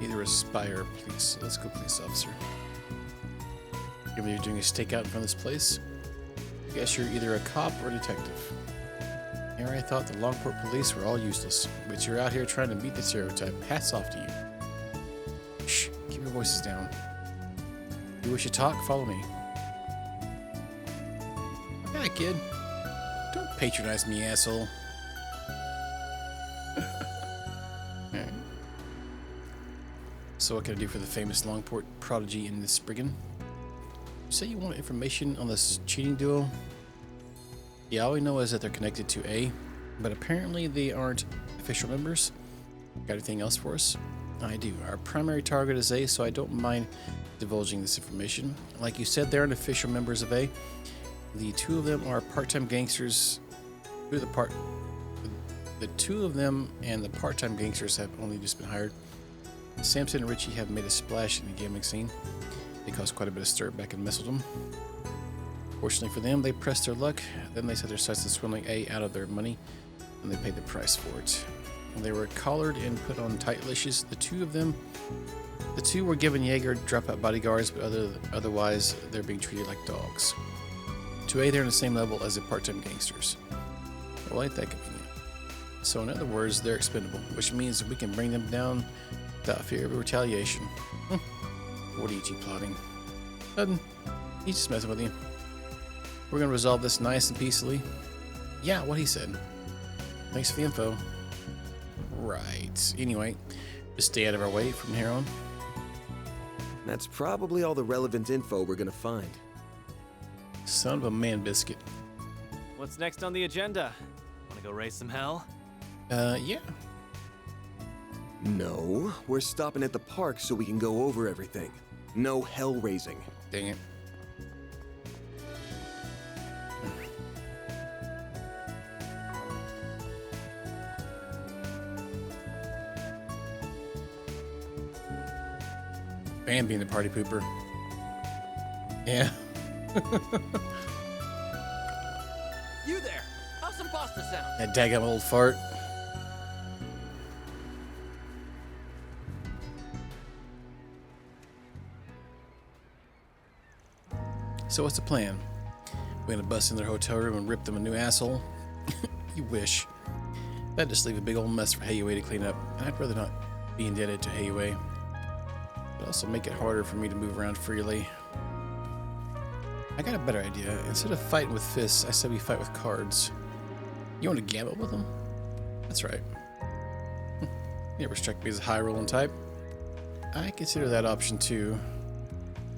Either a spy or a police. Let's go police officer. Given you're doing a stakeout in front of this place, I guess you're either a cop or a detective. Here I thought the Longport police were all useless, but you're out here trying to beat the stereotype. Hats off to you. Shh, keep your voices down. If you wish to talk, follow me. Hi, kid. Don't patronize me, asshole. Alright. So what can I do for the famous Longport prodigy in this Spriggan? You say you want information on this cheating duo? Yeah, all we know is that they're connected to A, but apparently they aren't official members. Got anything else for us? I do. Our primary target is A, so I don't mind divulging this information. Like you said, they aren't official members of A. The two of them are part-time gangsters. The two of them and the part-time gangsters have only just been hired. Samson and Richie have made a splash in the gambling scene. They caused quite a bit of stir back in Mistledom. Fortunately for them, they pressed their luck. Then they set their sights on swindling A out of their money, and they paid the price for it. When they were collared and put on tight leashes, the two were given Jaeger dropout bodyguards, but otherwise they're being treated like dogs. To A, they're on the same level as the part-time gangsters. Well, ain't that convenient? So in other words, they're expendable, which means we can bring them down without fear of retaliation. What are you two plotting? Nothing. He's just messing with you. We're gonna resolve this nice and peacefully. Yeah, what he said. Thanks for the info. Right. Anyway, just stay out of our way from here on. That's probably all the relevant info we're gonna find. Son of a man biscuit. What's next on the agenda? Wanna go raise some hell? Yeah. No, we're stopping at the park so we can go over everything. No hell raising. Dang it. Bam being the party pooper. Yeah. You there? How's some pasta sound? That daggum old fart. So what's the plan? We're gonna bust in their hotel room and rip them a new asshole? You wish. That'd just leave a big old mess for Hayue to clean up, and I'd rather not be indebted to Hayue. It'd also make it harder for me to move around freely. I got a better idea. Instead of fighting with fists, I said we fight with cards. You want to gamble with them? That's right. You never struck me as a high-rolling type. I consider that option too.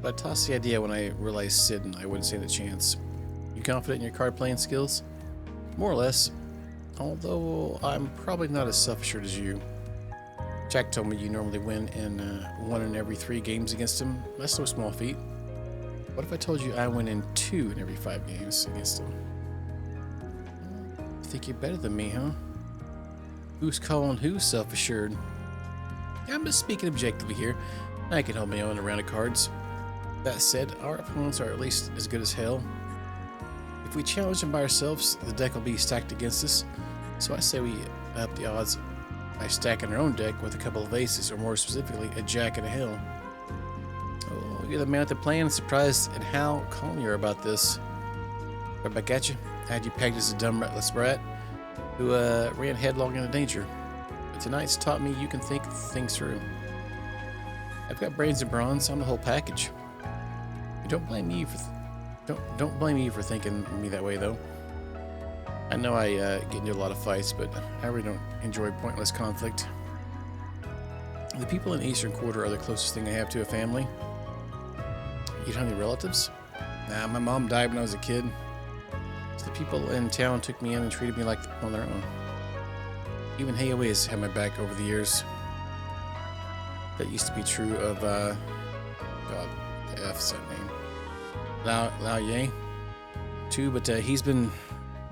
But I tossed the idea when I realized Sid and I wouldn't stand a chance. You confident in your card playing skills? More or less. Although I'm probably not as self-assured as you. Jack told me you normally win in 1 in every 3 games against him. That's no small feat. What if I told you I win in 2 in every 5 games against him? You think you're better than me, huh? Who's calling who self-assured? I'm just speaking objectively here. I can hold my own around the cards. That said, our opponents are at least as good as hell. If we challenge them by ourselves, the deck will be stacked against us. So I say we up the odds by stacking our own deck with a couple of aces, or more specifically, a jack and a hell. Oh, you're the man with the plan. Surprised at how calm you are about this. Right back at you. I had you pegged as a dumb, reckless brat who ran headlong into danger. But tonight's taught me you can think things through. I've got brains and bronze. I'm the whole package. Don't blame me for thinking me that way, though. I know I get into a lot of fights, but I really don't enjoy pointless conflict. The people in the Eastern Quarter are the closest thing I have to a family. You don't have any relatives? Nah, my mom died when I was a kid. So the people in town took me in and treated me like on their own. Even Hayue has had my back over the years. That used to be true of, God, the F's that name. Lao Ye, too, but he's been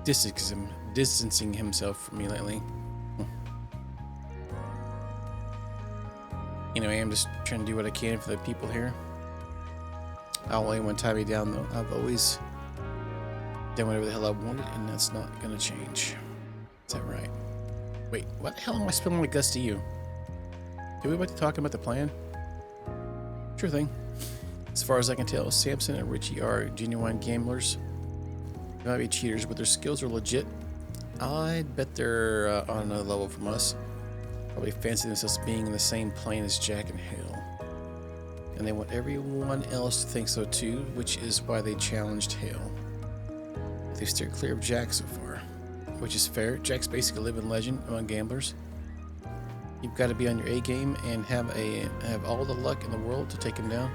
distancing himself from me lately. Anyway, I'm just trying to do what I can for the people here. I'll let anyone tie me down, though. I've always done whatever the hell I wanted, and that's not gonna change. Is that right? Wait, what the hell am I spilling my guts to you? Did we about to talk about the plan? Sure thing. As far as I can tell, Samson and Richie are genuine gamblers. They might be cheaters, but their skills are legit. I'd bet they're on another level from us. Probably fancy themselves being in the same plane as Jack and Hale. And they want everyone else to think so too, which is why they challenged Hale. They've steered clear of Jack so far, which is fair. Jack's basically a living legend among gamblers. You've got to be on your A game and have all the luck in the world to take him down.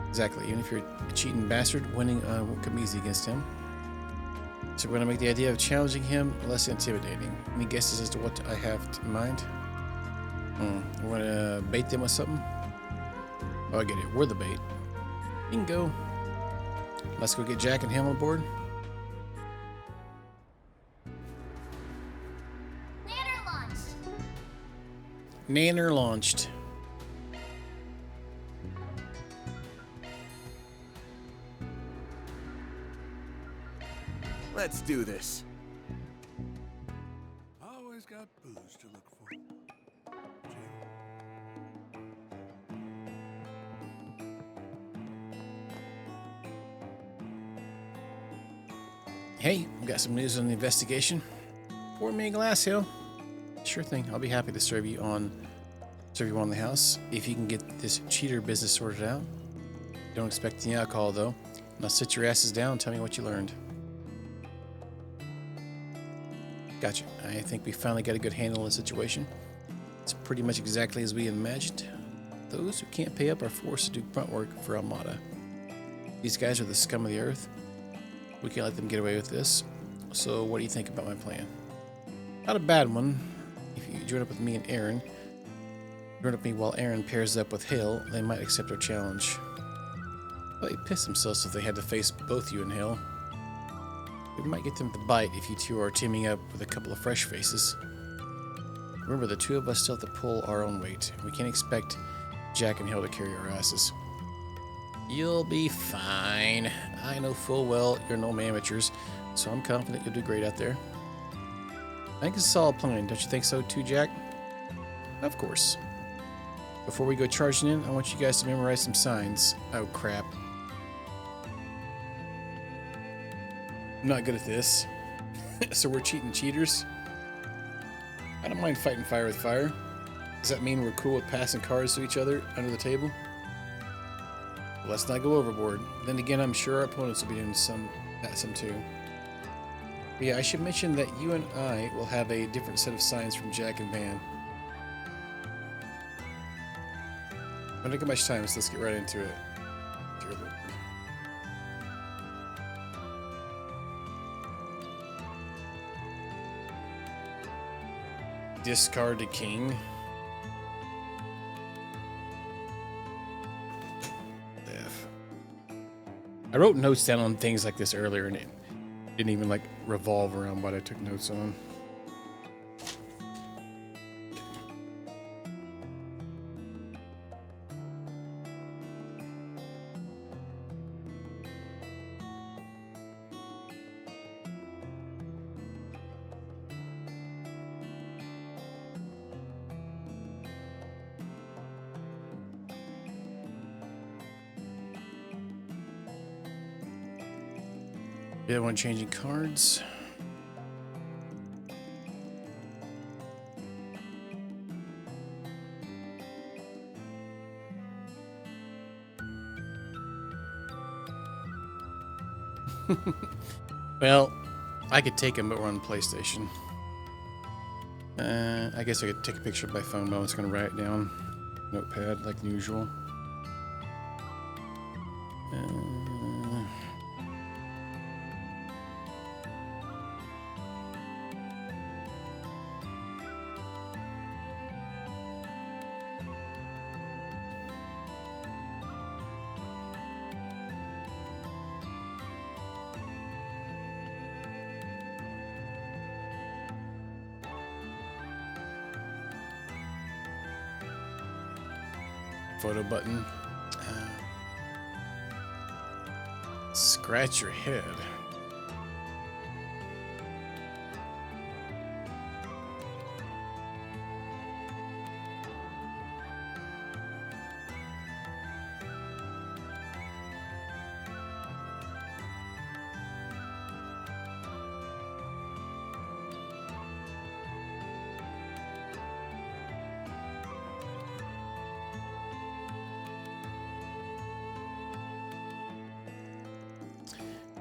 Exactly, even if you're a cheating bastard, winning won't come easy against him. So we're going to make the idea of challenging him less intimidating. Any guesses as to what I have in mind? You want to bait them with something? Oh, I get it. We're the bait. You can go. Let's go get Jack and him on board. Nanner launched. Nanner launched. Let's do this. Always got booze to look for. Hey, we got some news on the investigation. Pour me a glass, Hill. Sure thing. I'll be happy to serve you on the house if you can get this cheater business sorted out. Don't expect any alcohol though. Now sit your asses down and tell me what you learned. Gotcha. I think we finally got a good handle on the situation. It's pretty much exactly as we imagined. Those who can't pay up are forced to do grunt work for Armada. These guys are the scum of the earth. We can't let them get away with this. So what do you think about my plan? Not a bad one. If you join up with me and Aaron, join up with me while Aaron pairs up with Hale, they might accept our challenge. Well, they'd piss themselves if they had to face both you and Hale. We might get them to bite if you two are teaming up with a couple of fresh faces. Remember, the two of us still have to pull our own weight. We can't expect Jack and Hale to carry our asses. You'll be fine. I know full well you're no amateurs, so I'm confident you'll do great out there. I think it's a solid plan, don't you think so too, Jack? Of course. Before we go charging in, I want you guys to memorize some signs. Oh, crap. I'm not good at this. So we're cheating cheaters? I don't mind fighting fire with fire. Does that mean we're cool with passing cards to each other under the table? Well, let's not go overboard. Then again, I'm sure our opponents will be doing some too. But yeah, I should mention that you and I will have a different set of signs from Jack and Van. I don't got much time, so let's get right into it. Discard a king. F. I wrote notes down on things like this earlier, and it didn't even like revolve around what I took notes on. The other one changing cards. Well, I could take him, but we're on PlayStation. I guess I could take a picture of my phone, but I was going to write it down. Notepad, like usual. Photo button. Scratch your head.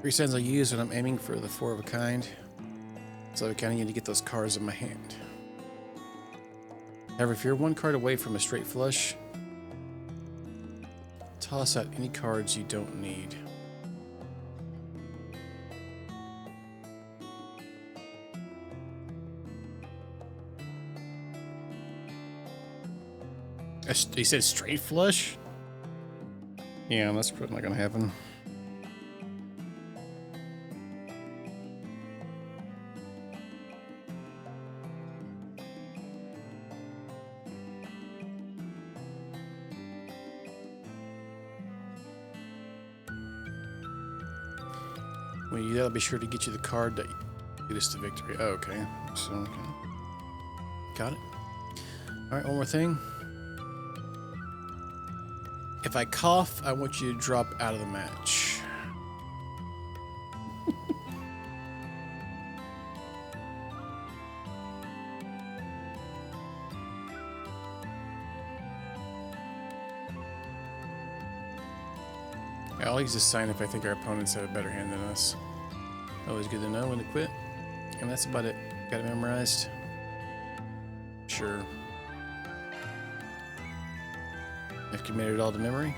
Three signs I'll use when I'm aiming for the four of a kind. So I kind of need to get those cards in my hand. However, if you're one card away from a straight flush, toss out any cards you don't need. He said straight flush? Yeah, that's probably not gonna happen. Well, you gotta be sure to get you the card that get us to victory. Oh, okay. So, okay. Got it. Alright, one more thing. If I cough, I want you to drop out of the match. I'll use this sign if I think our opponents have a better hand than us. Always good to know when to quit. And that's about it. Got it memorized? Sure. I've committed it all to memory.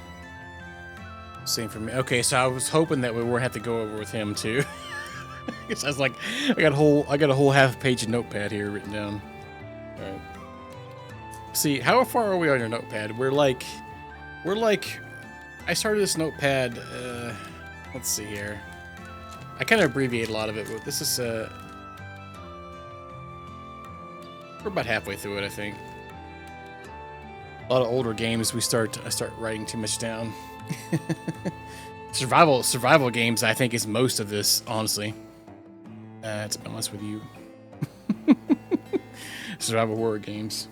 Same for me. Okay, so I was hoping that we wouldn't have to go over with him too. Because I was like, I got a whole half page of notepad here written down. All right. See, how far are we on your notepad? We're like, I started this notepad. Let's see here. I kind of abbreviate a lot of it, but this is we're about halfway through it, I think. A lot of older games, I start writing too much down. Survival games, I think, is most of this, honestly. To be honest with you. Survival horror games.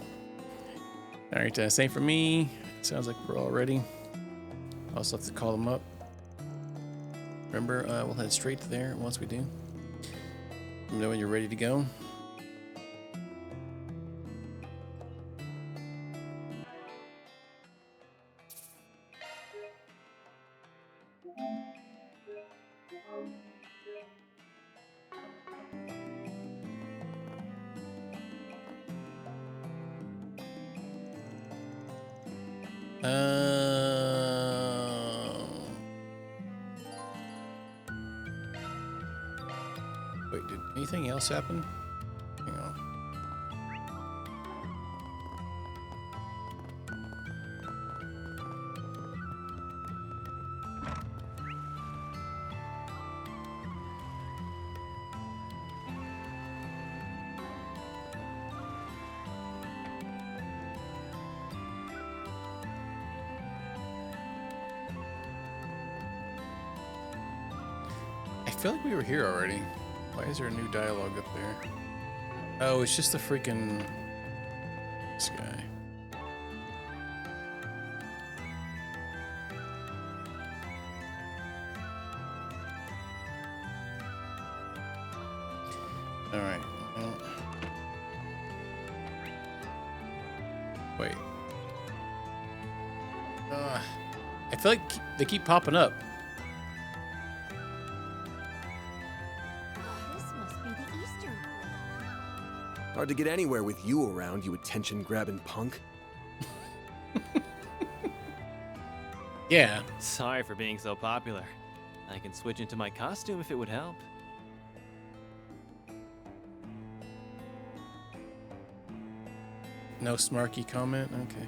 All right, same for me. Sounds like we're all ready. Also have to call them up. Remember, we'll head straight there once we do. Let me know when you're ready to go. Wait, did anything else happen? Hang on. I feel like we were here already. Why is there a new dialogue up there? Oh, it's just the freaking... this guy. Alright. Well. Wait. I feel like they keep popping up. Hard to get anywhere with you around, you attention-grabbing punk. Yeah. Sorry for being so popular. I can switch into my costume if it would help. No smarky comment? Okay.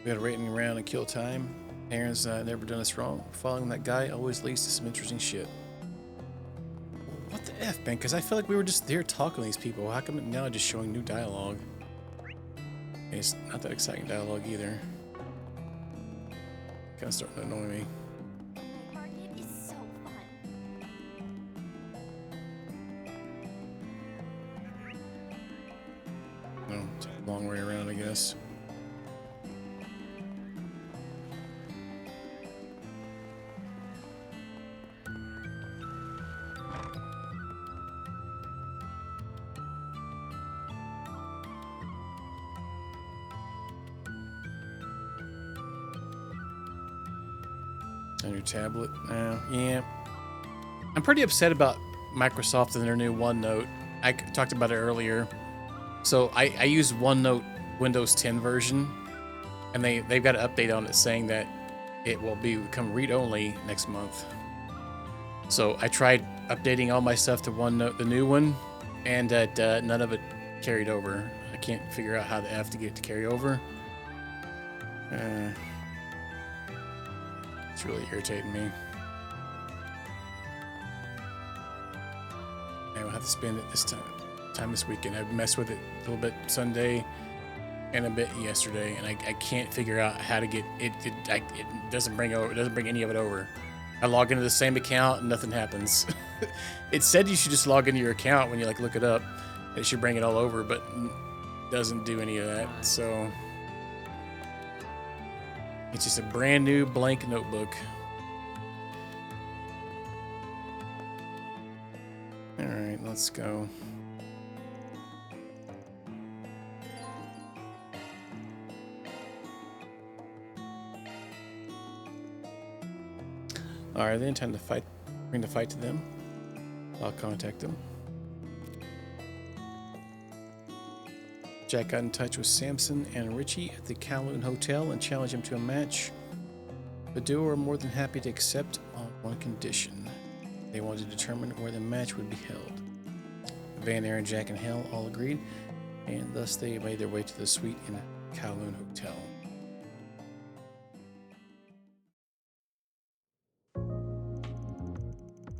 We got a rating around and kill time. Aaron's never done us wrong. Following that guy always leads to some interesting shit. What the F, man? Because I feel like we were just there talking to these people. How come now just showing new dialogue? It's not that exciting dialogue either. Kind of starting to annoy me. Market is so fun. No, it's a long way around, I guess. On your tablet? Yeah. I'm pretty upset about Microsoft and their new OneNote. I talked about it earlier. So I use OneNote Windows 10 version, and they've got an update on it saying that it will become read-only next month. So I tried updating all my stuff to OneNote, the new one, and none of it carried over. I can't figure out how the F to get it to carry over. It's really irritating me. I will have to spend it this time this weekend. I've messed with it a little bit Sunday and a bit yesterday, and I can't figure out how to get it. It doesn't bring any of it over. I log into the same account and nothing happens. It said you should just log into your account when you like look it up. It should bring it all over, but doesn't do any of that. So it's just a brand new blank notebook. All right, let's go. All right, then time to fight. Bring the fight to them. I'll contact them. Jack got in touch with Samson and Richie at the Kowloon Hotel and challenged him to a match. The duo are more than happy to accept on one condition. They wanted to determine where the match would be held. Van, Aaron, Jack, and Hal all agreed, and thus they made their way to the suite in the Kowloon Hotel.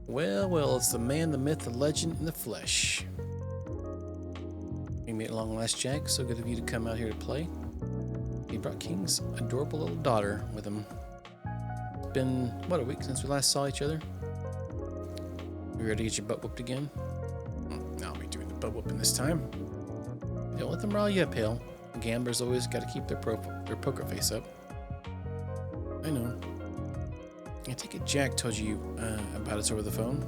Well, it's the man, the myth, the legend in the flesh. We made it long last, Jack. So good of you to come out here to play. He brought King's adorable little daughter with him. It's been, what, a week since we last saw each other? You ready to get your butt whooped again? I'll be doing the butt whooping this time. Don't let them rile you up, Hale. Gamblers always got to keep their poker face up. I know. I take it Jack told you about us over the phone.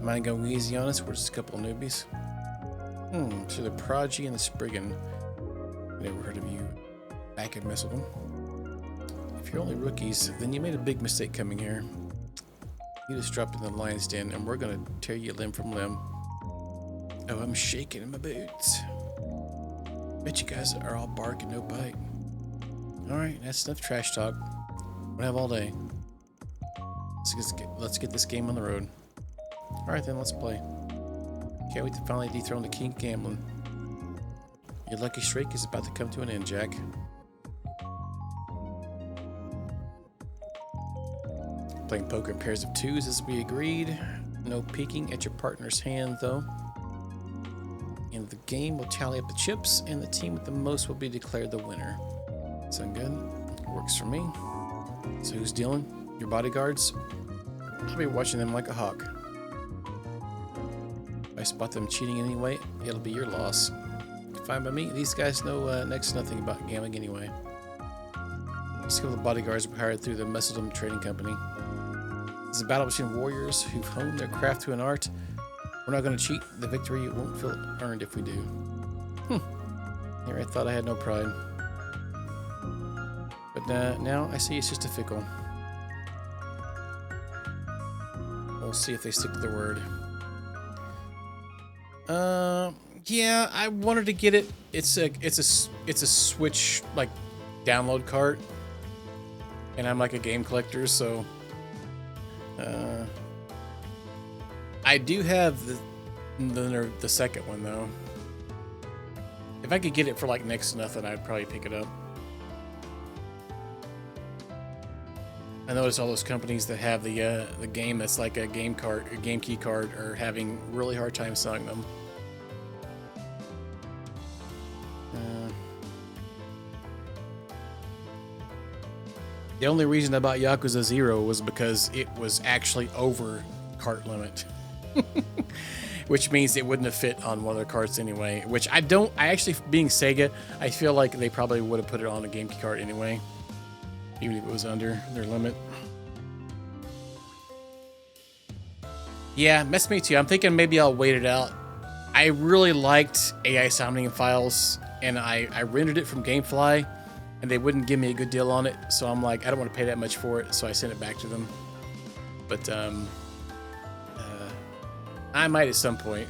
Mind going easy on us? We're just a couple of newbies. So the Prodigy and the Spriggan. Never heard of you. I could mess with them. If you're only rookies, then you made a big mistake coming here. You just dropped in the lion's den, and we're gonna tear you limb from limb. Oh, I'm shaking in my boots. Bet you guys are all bark and no bite. Alright, that's enough trash talk. We'll have all day. Let's get this game on the road. Alright then, let's play. Can't wait to finally dethrone the king of gambling. Your lucky streak is about to come to an end, Jack. Playing poker in pairs of twos as we agreed. No peeking at your partner's hand, though. And the game will tally up the chips, and the team with the most will be declared the winner. Sound good? Works for me. So who's dealing? Your bodyguards? I'll be watching them like a hawk. If I spot them cheating anyway, it'll be your loss. Fine by me. These guys know next to nothing about gambling anyway. Let's go with the bodyguards we hired through the Messeldom Trading Company. This is a battle between warriors who've honed their craft to an art. We're not going to cheat. The victory won't feel earned if we do. Here I thought I had no pride. But now I see it's just a fickle. We'll see if they stick to their word. Yeah, I wanted to get it. It's a Switch like download cart, and I'm like a game collector, so I do have the second one though. If I could get it for like next to nothing, I'd probably pick it up. I noticed all those companies that have the game that's like a game key card are having really hard time selling them. The only reason I bought Yakuza 0 was because it was actually over cart limit. Which means it wouldn't have fit on one of their carts anyway. Which I actually, being Sega, I feel like they probably would have put it on a GameCube cart anyway. Even if it was under their limit. Yeah, messed me too. I'm thinking maybe I'll wait it out. I really liked AI Sounding Files, and I rented it from Gamefly, and they wouldn't give me a good deal on it, so I'm like, I don't want to pay that much for it, so I sent it back to them. But I might at some point.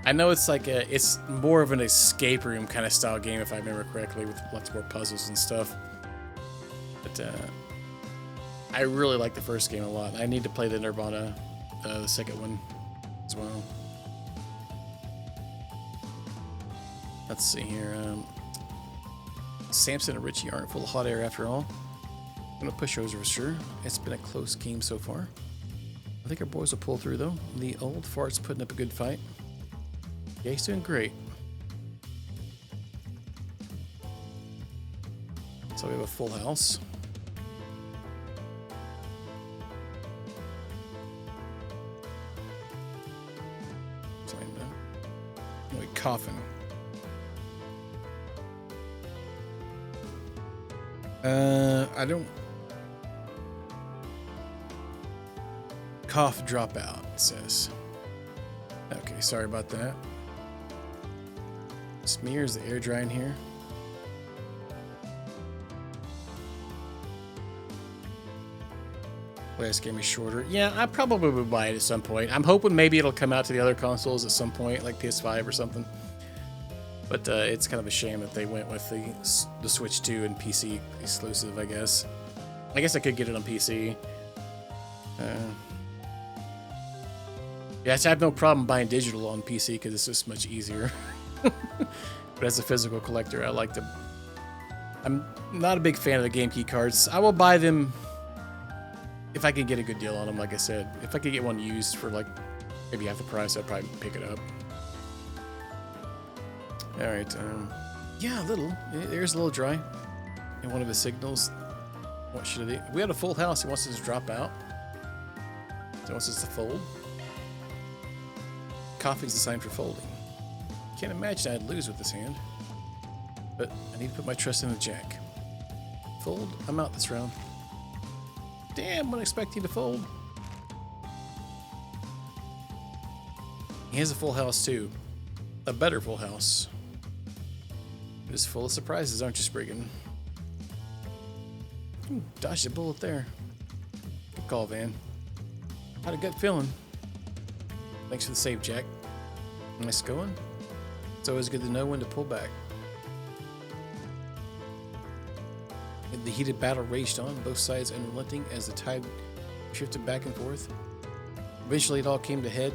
I know it's like it's more of an escape room kind of style game, if I remember correctly, with lots more puzzles and stuff. But I really like the first game a lot. I need to play the Nirvana, the second one, as well. Let's see here. Samson and Richie aren't full of hot air after all. I'm gonna push over for sure. It's been a close game so far. I think our boys will pull through though. The old fart's putting up a good fight. Yeah, he's doing great. So we have a full house. Like coughing. I don't. Cough dropout, it says. Okay, sorry about that. Smears the air dry in here. Last game is shorter. Yeah, I probably would buy it at some point. I'm hoping maybe it'll come out to the other consoles at some point, like PS5 or something. But it's kind of a shame that they went with the Switch 2 and PC exclusive, I guess. I guess I could get it on PC. Yeah, I have no problem buying digital on PC because it's just much easier. But as a physical collector, I like to... I'm not a big fan of the game key cards. I will buy them if I can get a good deal on them, like I said. If I could get one used for like maybe half the price, I'd probably pick it up. Alright, yeah, a little. There's a little dry. And one of his signals. What should I do? We had a full house. He wants us to drop out. So he wants us to fold. Coughing's the sign for folding. Can't imagine I'd lose with this hand. But I need to put my trust in the jack. Fold. I'm out this round. Damn, wasn't expecting to fold. He has a full house too. A better full house. It's full of surprises, aren't you, Spriggan? Ooh, dodged a bullet there. Good call, Van. Had a gut feeling. Thanks for the save, Jack. Nice going. It's always good to know when to pull back. The heated battle raged on, both sides unrelenting as the tide shifted back and forth. Eventually it all came to a head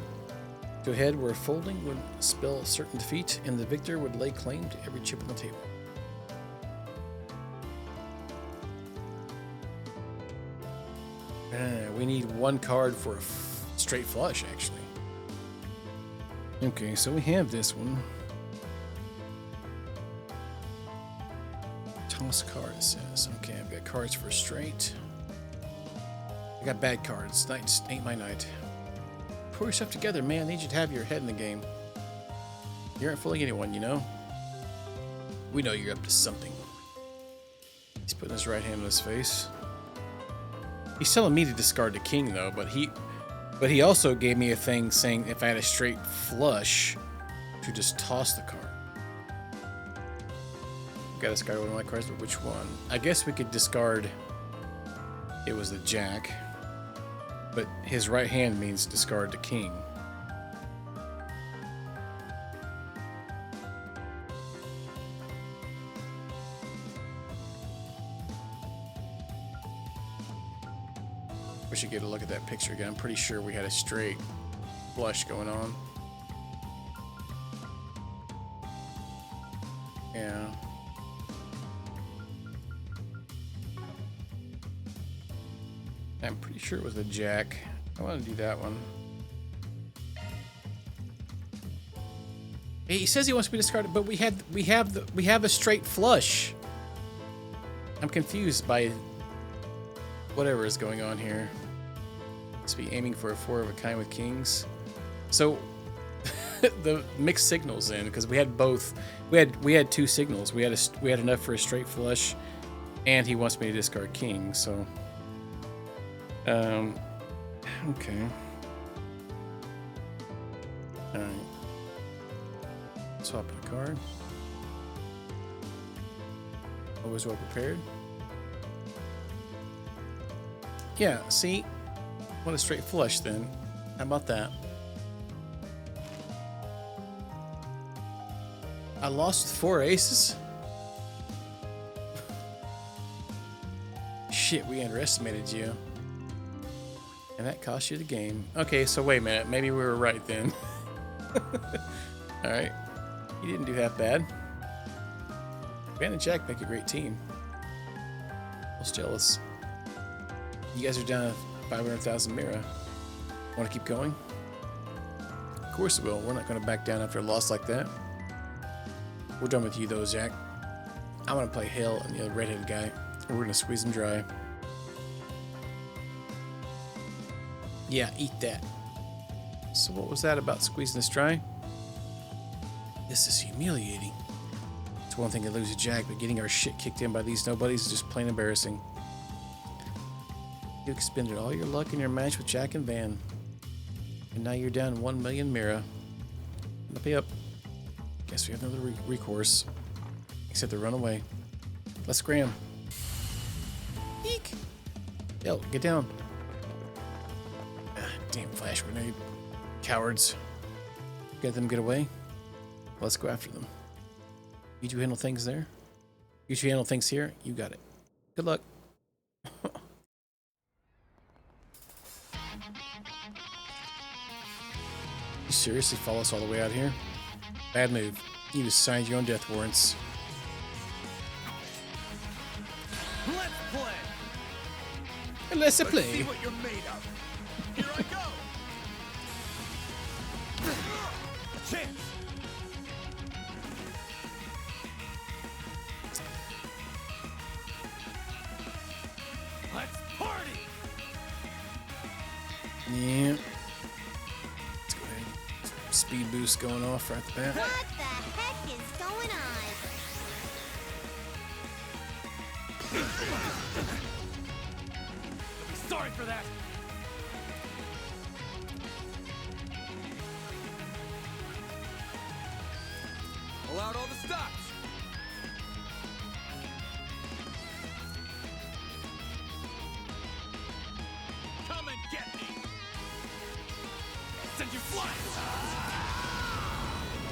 where folding would spell certain defeat, and the victor would lay claim to every chip on the table. We need one card for a straight flush, actually. Okay, so we have this one. Toss card, it says. Okay, I've got cards for a straight. I got bad cards. Night ain't my night. Pull yourself together, man. I need you to have your head in the game. You aren't fooling anyone, you know? We know you're up to something. He's putting his right hand on his face. He's telling me to discard the king, though, but he also gave me a thing saying if I had a straight flush, to just toss the card. Got to discard one of my cards, but which one? I guess we could discard. It was the jack. But his right hand means discard the king. We should get a look at that picture again. I'm pretty sure we had a straight flush going on. Yeah. I'm pretty sure it was the jack. I want to do that one. He says he wants me to discard it, but we have a straight flush. I'm confused by whatever is going on here. Must be aiming for a 4 of a kind with kings. So the mixed signals in, because we had both. We had two signals. We had enough for a straight flush, and he wants me to discard king. So. Okay. Alright. Swap a card. Always well prepared. Yeah, see? What a straight flush then. How about that? I lost with 4 aces? Shit, we underestimated you. And that cost you the game. Okay, so wait a minute. Maybe we were right then. Alright. You didn't do that bad. Ben and Jack make a great team. I was jealous. You guys are down to 500,000 Mira. Want to keep going? Of course we will. We're not going to back down after a loss like that. We're done with you though, Jack. I'm going to play Hale and the other redheaded guy. We're going to squeeze him dry. Yeah, eat that. So what was that about squeezing us dry? This is humiliating. It's one thing to lose a Jack, but getting our shit kicked in by these nobodies is just plain embarrassing. You expended all your luck in your match with Jack and Van. And now you're down 1 million Mira. Let me up. Guess we have another recourse. Except to run away. Let's scram. Eek! Yo, get down. Ah, damn flash grenade. Cowards. Get them get away? Let's go after them. You two handle things there? You two handle things here? You got it. Good luck. You seriously follow us all the way out here? Bad move. You just signed your own death warrants. Let's play. Let's play. See what you're made of. Here I go. A chance. Let's party. Yeah. Let's go ahead. Speed boost going off right at the bat. What the heck is going on? You'll be sorry for that. Pull out all the stops. Come and get me. Send you flying.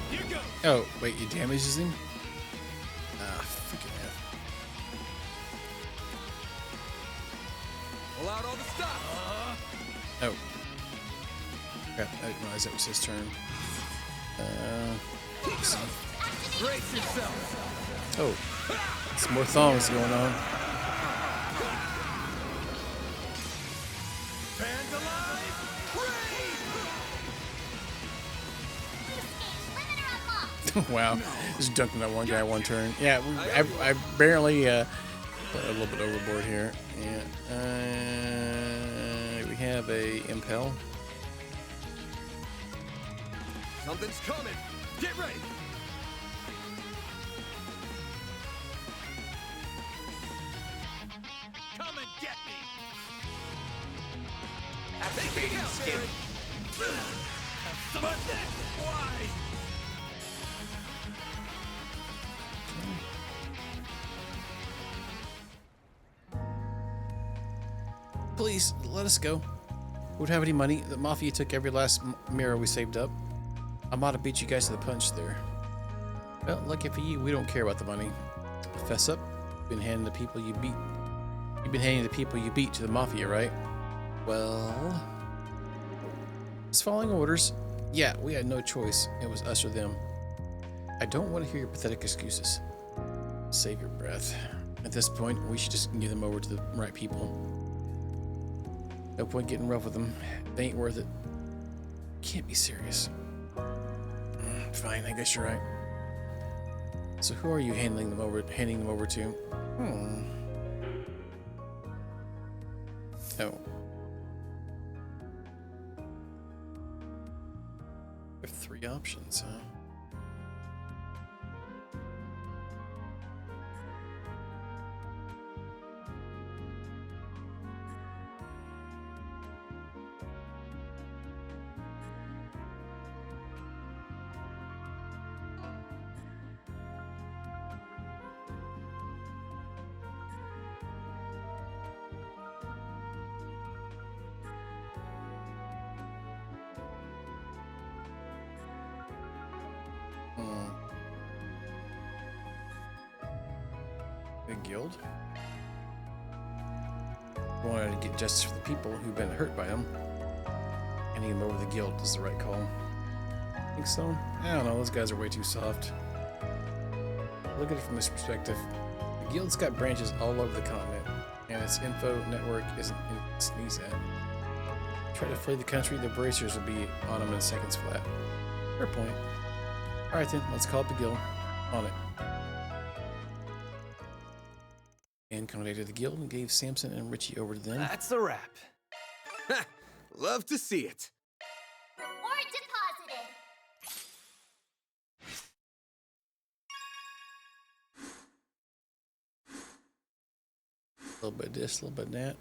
Here goes. Oh, wait, it damages him? Ah, freaking F. Pull out all the stops. Oh. Crap, I didn't realize that was his turn. Oops. Brace yourself. Oh. Some more thongs going on. Fans alive. Wow. Just dunked that one guy one turn. Yeah, I barely went a little bit overboard here. Yeah. We have a impel. Something's coming. Get ready. Come and get me. Activating skin. But then, why? Please, let us go. We don't have any money. The Mafia took every last mirror we saved up. I might have beat you guys to the punch there. Well, lucky for you, we don't care about the money. Fess up. You've been handing the people you beat. You've been handing the people you beat to the Mafia, right? Well... Just following orders. Yeah, we had no choice. It was us or them. I don't want to hear your pathetic excuses. Save your breath. At this point, we should just give them over to the right people. No point getting rough with them. They ain't worth it. Can't be serious. Fine, I guess you're right. So who are you handing them over to? Oh. We have 3 options, huh? Big guild. We wanted to get justice for the people who've been hurt by them. Handing them over the guild is the right call. Think so? I don't know, those guys are way too soft. look at it from this perspective. The guild's got branches all over the continent, and its info network isn't anything to sneeze at. Try to flee the country, the bracers will be on them in seconds flat. Fair point. Alright then, let's call up the guild. On it. And contacted the guild and gave Samson and Richie over to them. That's a wrap. Love to see it. Reward deposited. A little bit of this, a little bit of that.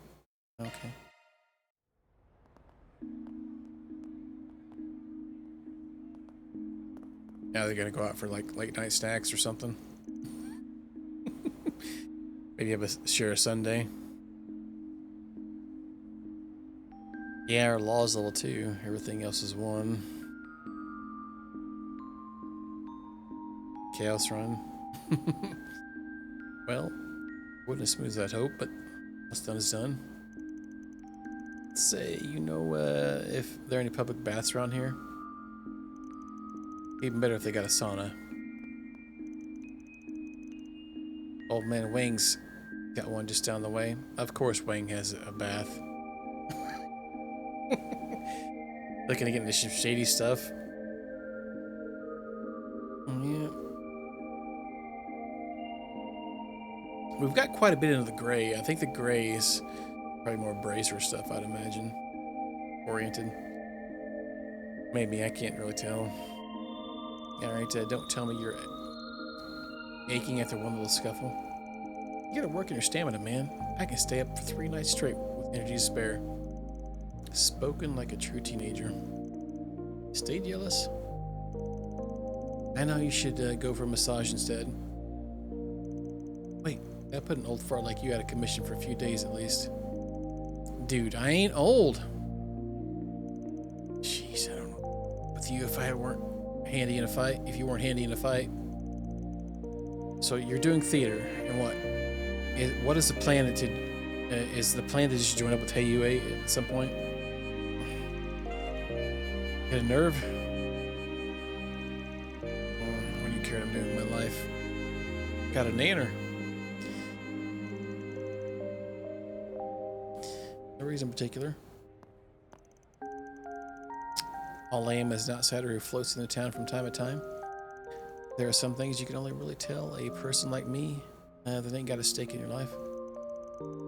Okay. Now they're gonna go out for like late night snacks or something. Maybe have a share a Sunday. Yeah, our law's level 2. Everything else is 1. Chaos run. Well, wouldn't as smooth as I'd hope, but what's done is done. Let's say, you know, if there are any public baths around here. Even better if they got a sauna. Old man Wang's got one just down the way. Of course Wang has a bath. Looking to get into some shady stuff. Yeah. We've got quite a bit into the gray. I think the gray is probably more bracer stuff, I'd imagine. Oriented. Maybe, I can't really tell. Alright, don't tell me you're aching after one little scuffle. You gotta work on your stamina, man. I can stay up for 3 nights straight with energy to spare. Spoken like a true teenager. Stay jealous? I know you should go for a massage instead. Wait, that put an old fart like you out of commission for a few days at least. Dude, I ain't old. Jeez, I don't know. With you, if I weren't handy in a fight, if you weren't handy in a fight. So you're doing theater, and what is the plan to? Is the plan to just join up with Hey UA at some point? Get a nerve? What do you care I'm doing in my life? Got a nanner. No reason in particular. All I am is an outsider who floats in the town from time to time. There are some things you can only really tell a person like me that ain't got a stake in your life.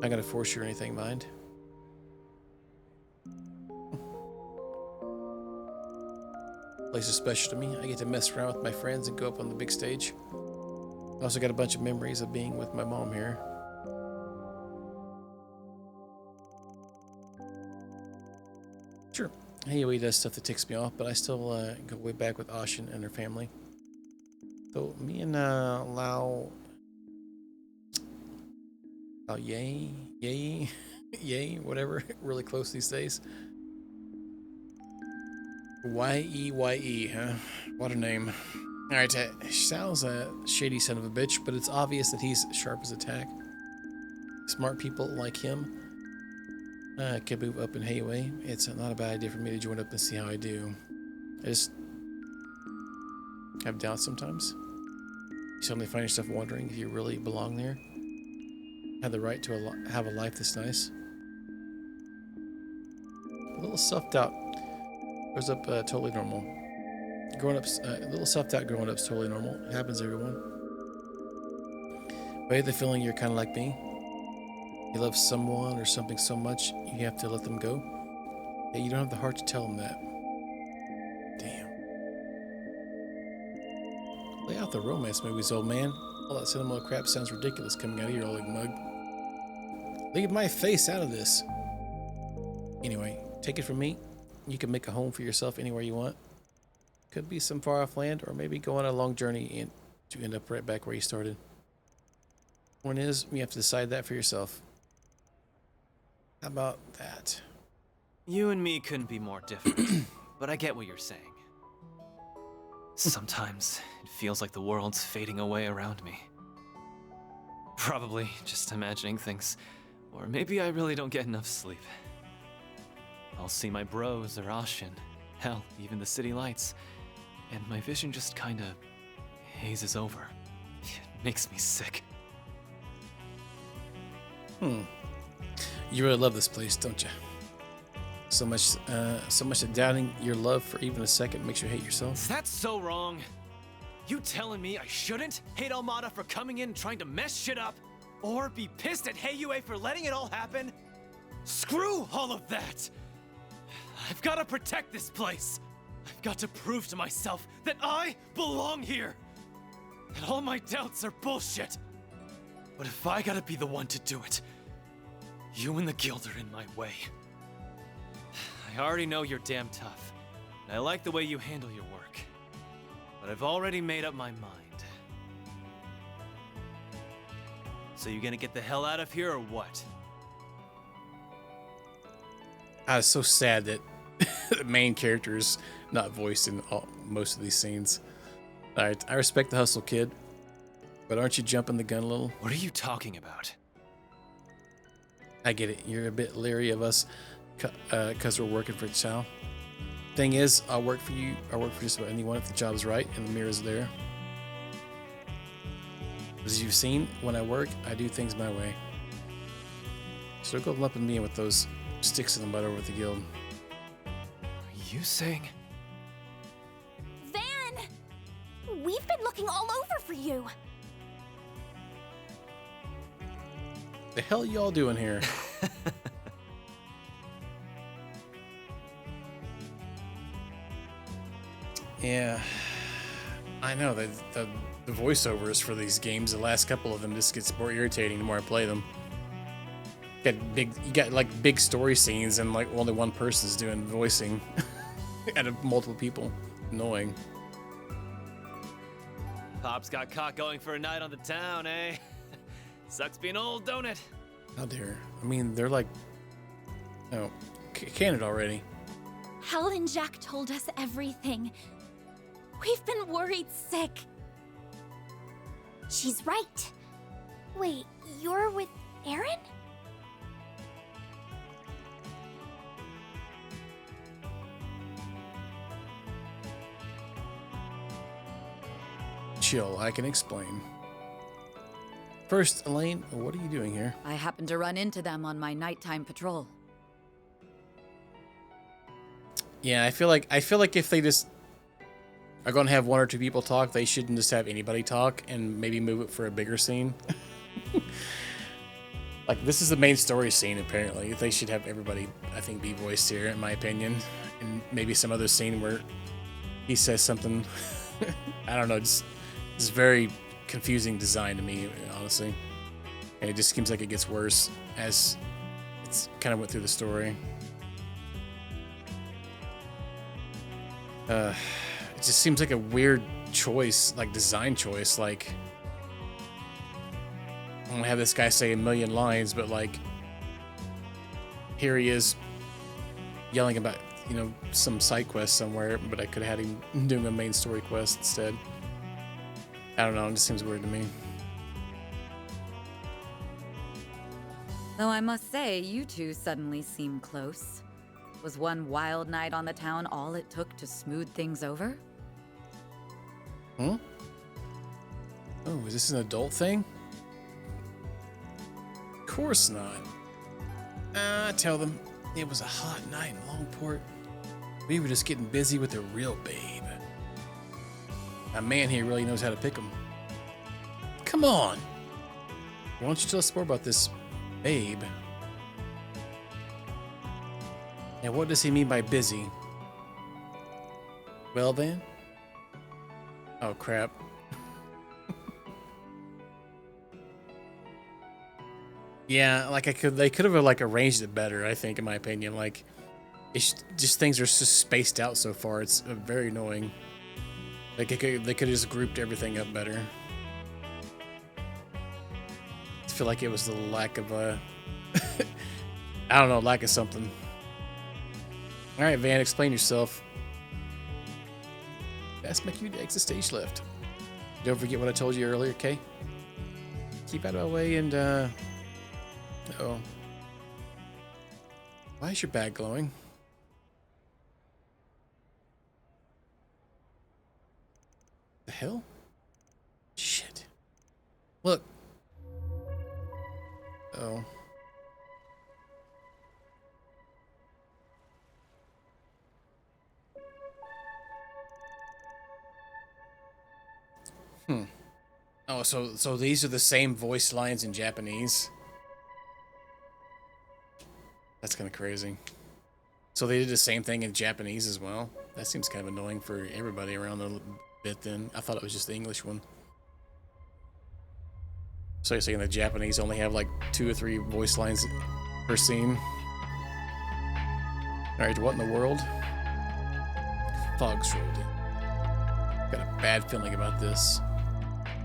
I gotta force you or anything, mind. Place is special to me. I get to mess around with my friends and go up on the big stage. I also got a bunch of memories of being with my mom here. Sure. Hey, he does stuff that ticks me off, but I still go way back with Ashin and her family. So me and Lao Yay, whatever, really close these days. Y-E-Y-E, huh? What a name. Alright, Sal's a shady son of a bitch, but it's obvious that he's sharp as a tack. Smart people like him can move up in Hayway. It's not a bad idea for me to join up and see how I do. I just have doubts sometimes. You suddenly find yourself wondering if you really belong there. Have the right to have a life this nice. A little self-doubt grows up totally normal. Grown-ups, a little self-doubt growing up's totally normal. It happens to everyone. But I have the feeling you're kind of like me. You love someone or something so much, you have to let them go. Yet you don't have the heart to tell them that. Damn. Lay out the romance movies, old man. All that sentimental crap sounds ridiculous coming out of your old mug. Leave my face out of this. Anyway, take it from me. You can make a home for yourself anywhere you want. Could be some far off land, or maybe go on a long journey and to end up right back where you started. Point is, you have to decide that for yourself. How about that? You and me couldn't be more different, but I get what you're saying. Sometimes it feels like the world's fading away around me. Probably just imagining things, or maybe I really don't get enough sleep. I'll see my bros or Ashin, hell, even the city lights, and my vision just kinda hazes over. Makes me sick. You really love this place, don't you? So much that doubting your love for even a second makes you hate yourself. Is that so wrong? You telling me I shouldn't hate Almada for coming in and trying to mess shit up? Or be pissed at Heiyue for letting it all happen? Screw all of that! I've got to protect this place. I've got to prove to myself that I belong here. That all my doubts are bullshit. But if I gotta be the one to do it, you and the guild are in my way. I already know you're damn tough, and I like the way you handle your work. But I've already made up my mind. So you gonna get the hell out of here or what? I was so sad that the main character is not voiced in most of these scenes. Alright, I respect the hustle, kid. But aren't you jumping the gun a little? What are you talking about? I get it. You're a bit leery of us because we're working for Chow. Thing is, I'll work for you. I'll work for just about anyone if the job's right and the mirror's there. As you've seen, when I work, I do things my way. So go lumping me in with those sticks in the mud over at the guild. Are you saying? Van! We've been looking all over for you. The hell y'all doing here? Yeah, I know that the voiceovers for these games, the last couple of them, just gets more irritating the more I play them. You got like big story scenes and like only one person's doing voicing out of multiple people. Annoying. Pop's got caught going for a night on the town, eh? Sucks being old, don't it? How dare. I mean, they're like, oh, canon already. Hal and Jack told us everything. We've been worried sick. She's right. Wait, you're with Aaron? Chill, I can explain. First, Elaine, what are you doing here? I happened to run into them on my nighttime patrol. Yeah, I feel like if they just are going to have one or two people talk, they shouldn't just have anybody talk and maybe move it for a bigger scene. Like, this is the main story scene, apparently. They should have everybody, I think, be voiced here, in my opinion. And maybe some other scene where he says something. I don't know, it's very confusing design to me, honestly. And it just seems like it gets worse as it's kind of went through the story. It just seems like a weird choice, like design choice. Like, I'm gonna have this guy say a million lines, but like, here he is yelling about, you know, some side quest somewhere, but I could have had him doing a main story quest instead. I don't know, it just seems weird to me. Though I must say, you two suddenly seem close. Was one wild night on the town all it took to smooth things over? Hmm? Oh, is this an adult thing? Of course not. Tell them it was a hot night in Longport. We were just getting busy with the real babe. A man here really knows how to pick 'em. Come on! Why don't you tell us more about this babe? And what does he mean by busy? Well then? Oh crap. Yeah, like they could have like arranged it better, I think, in my opinion. Like, it's just things are just spaced out so far. It's very annoying. Like they could have just grouped everything up better. I feel like it was the lack of I don't know, lack of something. All right, Van, explain yourself. That's making you to exit stage left. Don't forget what I told you earlier, okay? Keep out of my way and oh. Why is your bag glowing? The hell? Shit. Look. Oh. Oh, so these are the same voice lines in Japanese. That's kind of crazy. So they did the same thing in Japanese as well. That seems kind of annoying for everybody around a bit. Then I thought it was just the English one. So you're saying the Japanese only have like 2 or 3 voice lines per scene? All right, what in the world? Fog's rolled in. Got a bad feeling about this.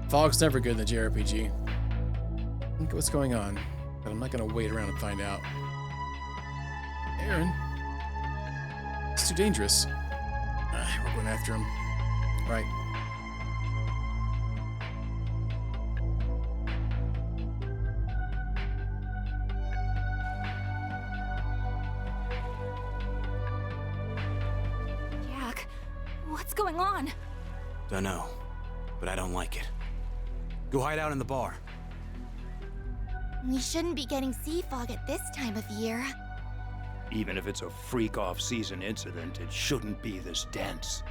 Fog's never good in the JRPG. Look at what's going on, but I'm not gonna wait around and find out. Aaron, it's too dangerous. We're going after him. Right. Jack, what's going on? Dunno, but I don't like it. Go hide out in the bar. We shouldn't be getting sea fog at this time of year. Even if it's a freak off-season incident, it shouldn't be this dense.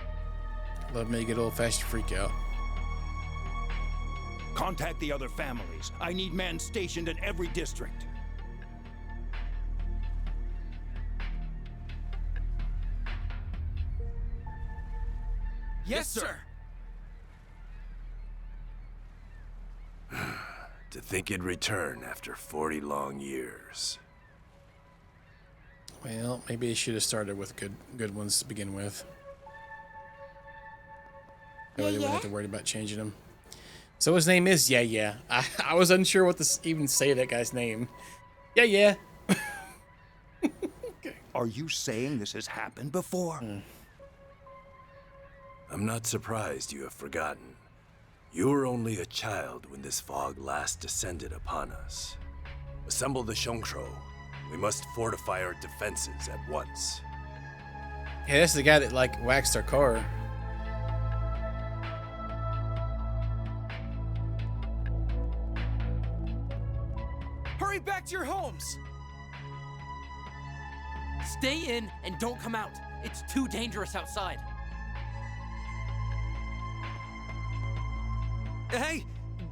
Love me a good old-fashioned freak out. Contact the other families. I need men stationed in every district. Yes, sir. To think it'd return after 40 long years. Well, maybe I should have started with good ones to begin with. That way they wouldn't have to worry about changing them. So his name is Yeah. I was unsure what to even say that guy's name. Yeah. Okay. Are you saying this has happened before? I'm not surprised you have forgotten. You were only a child when this fog last descended upon us. Assemble the Shongshou. We must fortify our defenses at once. Yeah, that's the guy that like waxed our car. Hurry back to your homes! Stay in and don't come out. It's too dangerous outside. Hey,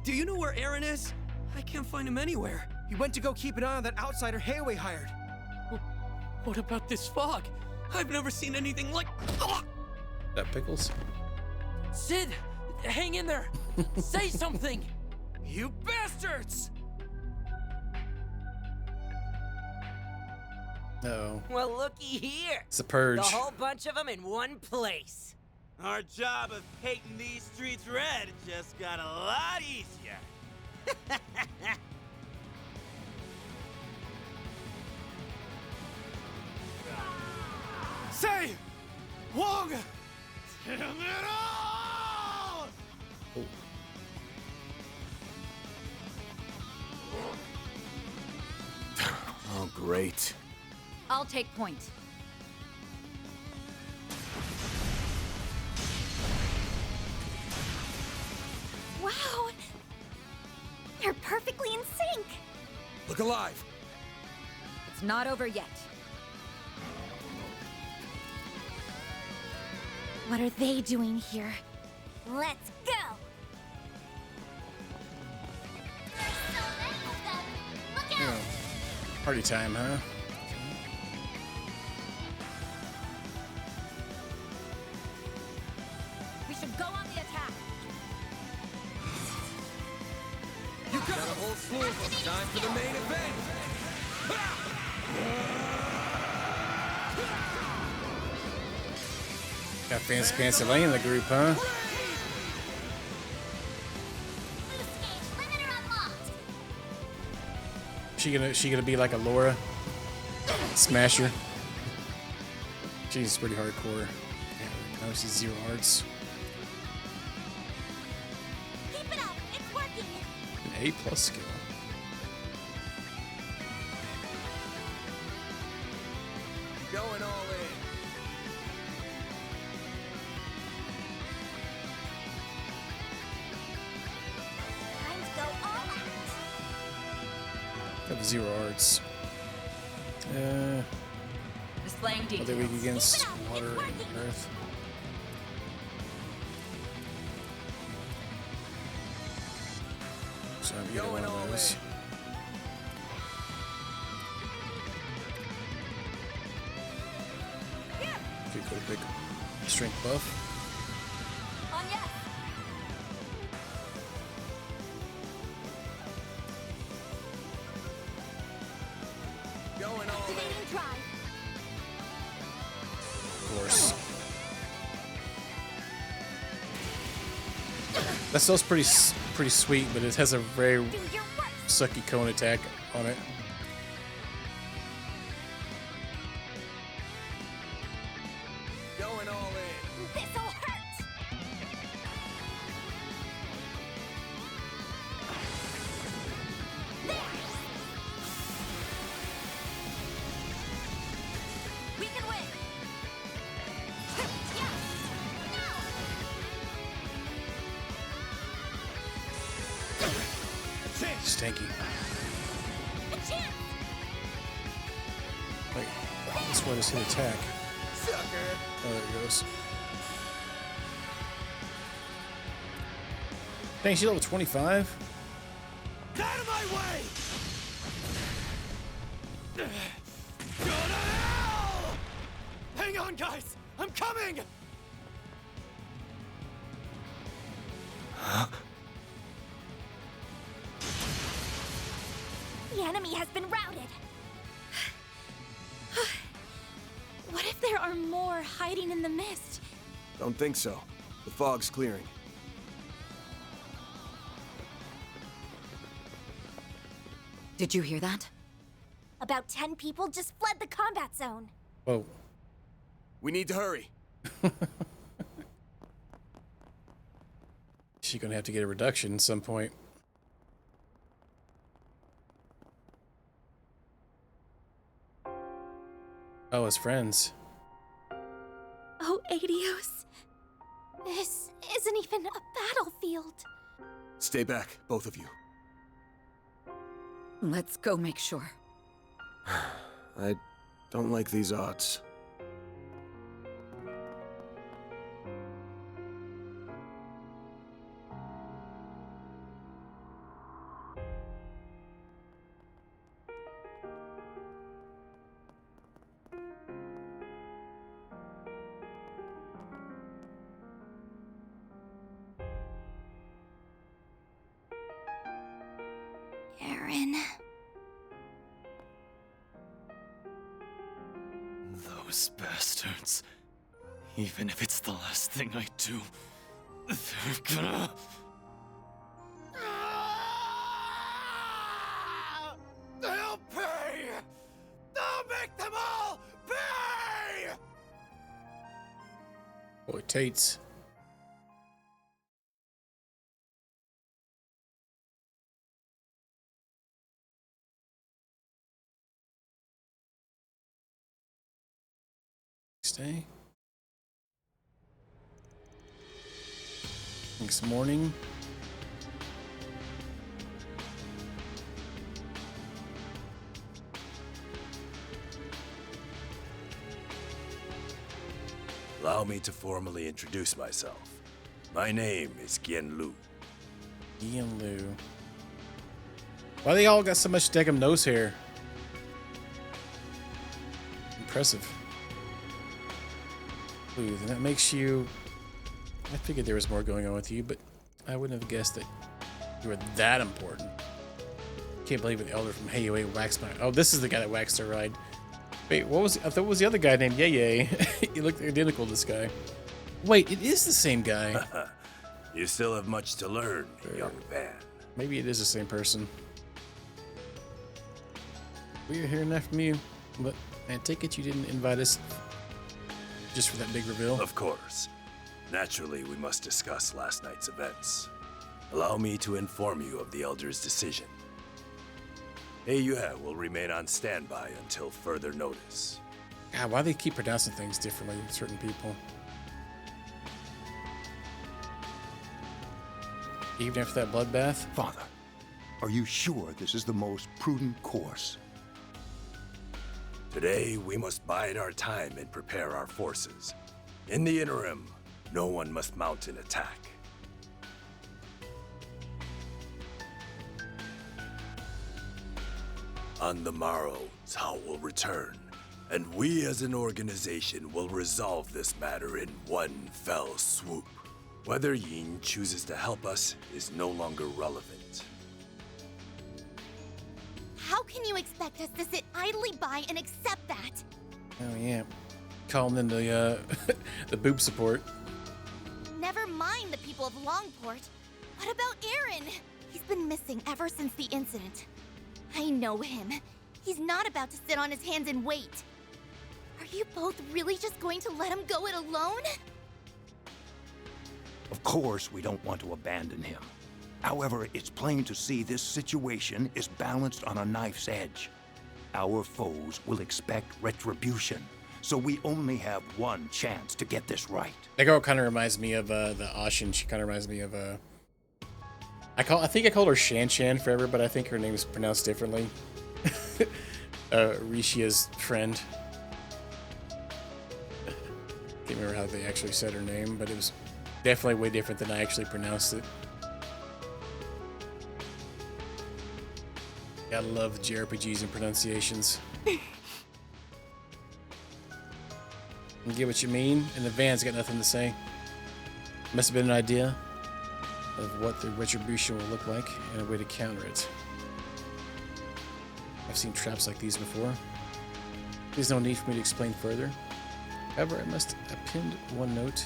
do you know where Aaron is? I can't find him anywhere. He went to go keep an eye on that outsider Hayway hired. What about this fog? I've never seen anything like... That Pickles? Sid, hang in there. Say something. You bastards! Uh-oh. Well, looky here. It's a purge. The whole bunch of them in one place. Our job of painting these streets red just got a lot easier. Say! Wong! Oh, great. I'll take point. Wow! They're perfectly in sync! Look alive! It's not over yet. What are they doing here? Let's go! Oh. Party time, huh? We should go on the attack. You got a whole slew of them. Time for the main event! Got Fancy Pennsylvania in the group, huh? She gonna be like a Laura Smasher? She's pretty hardcore. Yeah, now she's 0 hearts. Keep it up! It's working! An A+ skill. Going all in. Time to go all Have 0 arts. Displaying Are they details. weak against water and earth? So I'm getting one of those. Okay, got a big strength buff. On yes. Going all in. Activating drive. Of course. That stuff's pretty sweet, but it has a very sucky cone attack on it. Going all in. This'll hurt. There. We can win. Yes. Stanky. A chance. Wait, this one is hit attack. Sucker. Oh, there it goes. Dang, she's level 25? Get out of my way! Go to hell! Hang on, guys! I'm coming! The enemy has been routed. What if there are more hiding in the mist? Don't think so. The fog's clearing. Did you hear that? About 10 people just fled the combat zone. Whoa. We need to hurry. She's gonna have to get a reduction at some point. Oh, his friends. Oh, Adios. This isn't even a battlefield. Stay back, both of you. Let's go make sure. I don't like these odds. Aaron. Those bastards. Even if it's the last thing I do, they're gonna... They'll pay! They'll make them all pay! Boy, Tate's. Stay. Next morning. Allow me to formally introduce myself. My name is Gian Lu. Ian Liu. Why they all got so much daggum nose hair? Impressive. Ooh, then that makes you... I figured there was more going on with you, but I wouldn't have guessed that you were that important. Can't believe an elder from Hey Wait waxed my... Oh, this is the guy that waxed her ride. Wait, what was... I thought it was the other guy named Yay Yay. He looked identical to this guy. Wait, it is the same guy. You still have much to learn, young man. Maybe it is the same person. We are hearing that from you, but I take it you didn't invite us just for that big reveal? Of course. Naturally, we must discuss last night's events. Allow me to inform you of the Elder's decision. Heiyue will remain on standby until further notice. God, why do they keep pronouncing things differently, certain people? Even after that bloodbath? Father, Are you sure this is the most prudent course? Today, we must bide our time and prepare our forces. In the interim, no one must mount an attack. On the morrow, Cao will return, and we as an organization will resolve this matter in one fell swoop. Whether Yin chooses to help us is no longer relevant. How can you expect us to sit idly by and accept that? Oh yeah, calling in the the boob support. Never mind the people of Longport. What about Aaron? He's been missing ever since the incident. I know him. He's not about to sit on his hands and wait. Are you both really just going to let him go it alone? Of course, we don't want to abandon him. However, it's plain to see this situation is balanced on a knife's edge. Our foes will expect retribution, so we only have one chance to get this right. That girl kind of reminds me of the Ashin. She kind of reminds me of I think I called her Shan Shan forever, but I think her name is pronounced differently. Rishia's friend. Can't remember how they actually said her name, but it was definitely way different than I actually pronounced it. Gotta love the JRPGs and pronunciations. You get what you mean? And the van's got nothing to say. Must have been an idea of what the retribution will look like and a way to counter it. I've seen traps like these before. There's no need for me to explain further. However, I must append one note.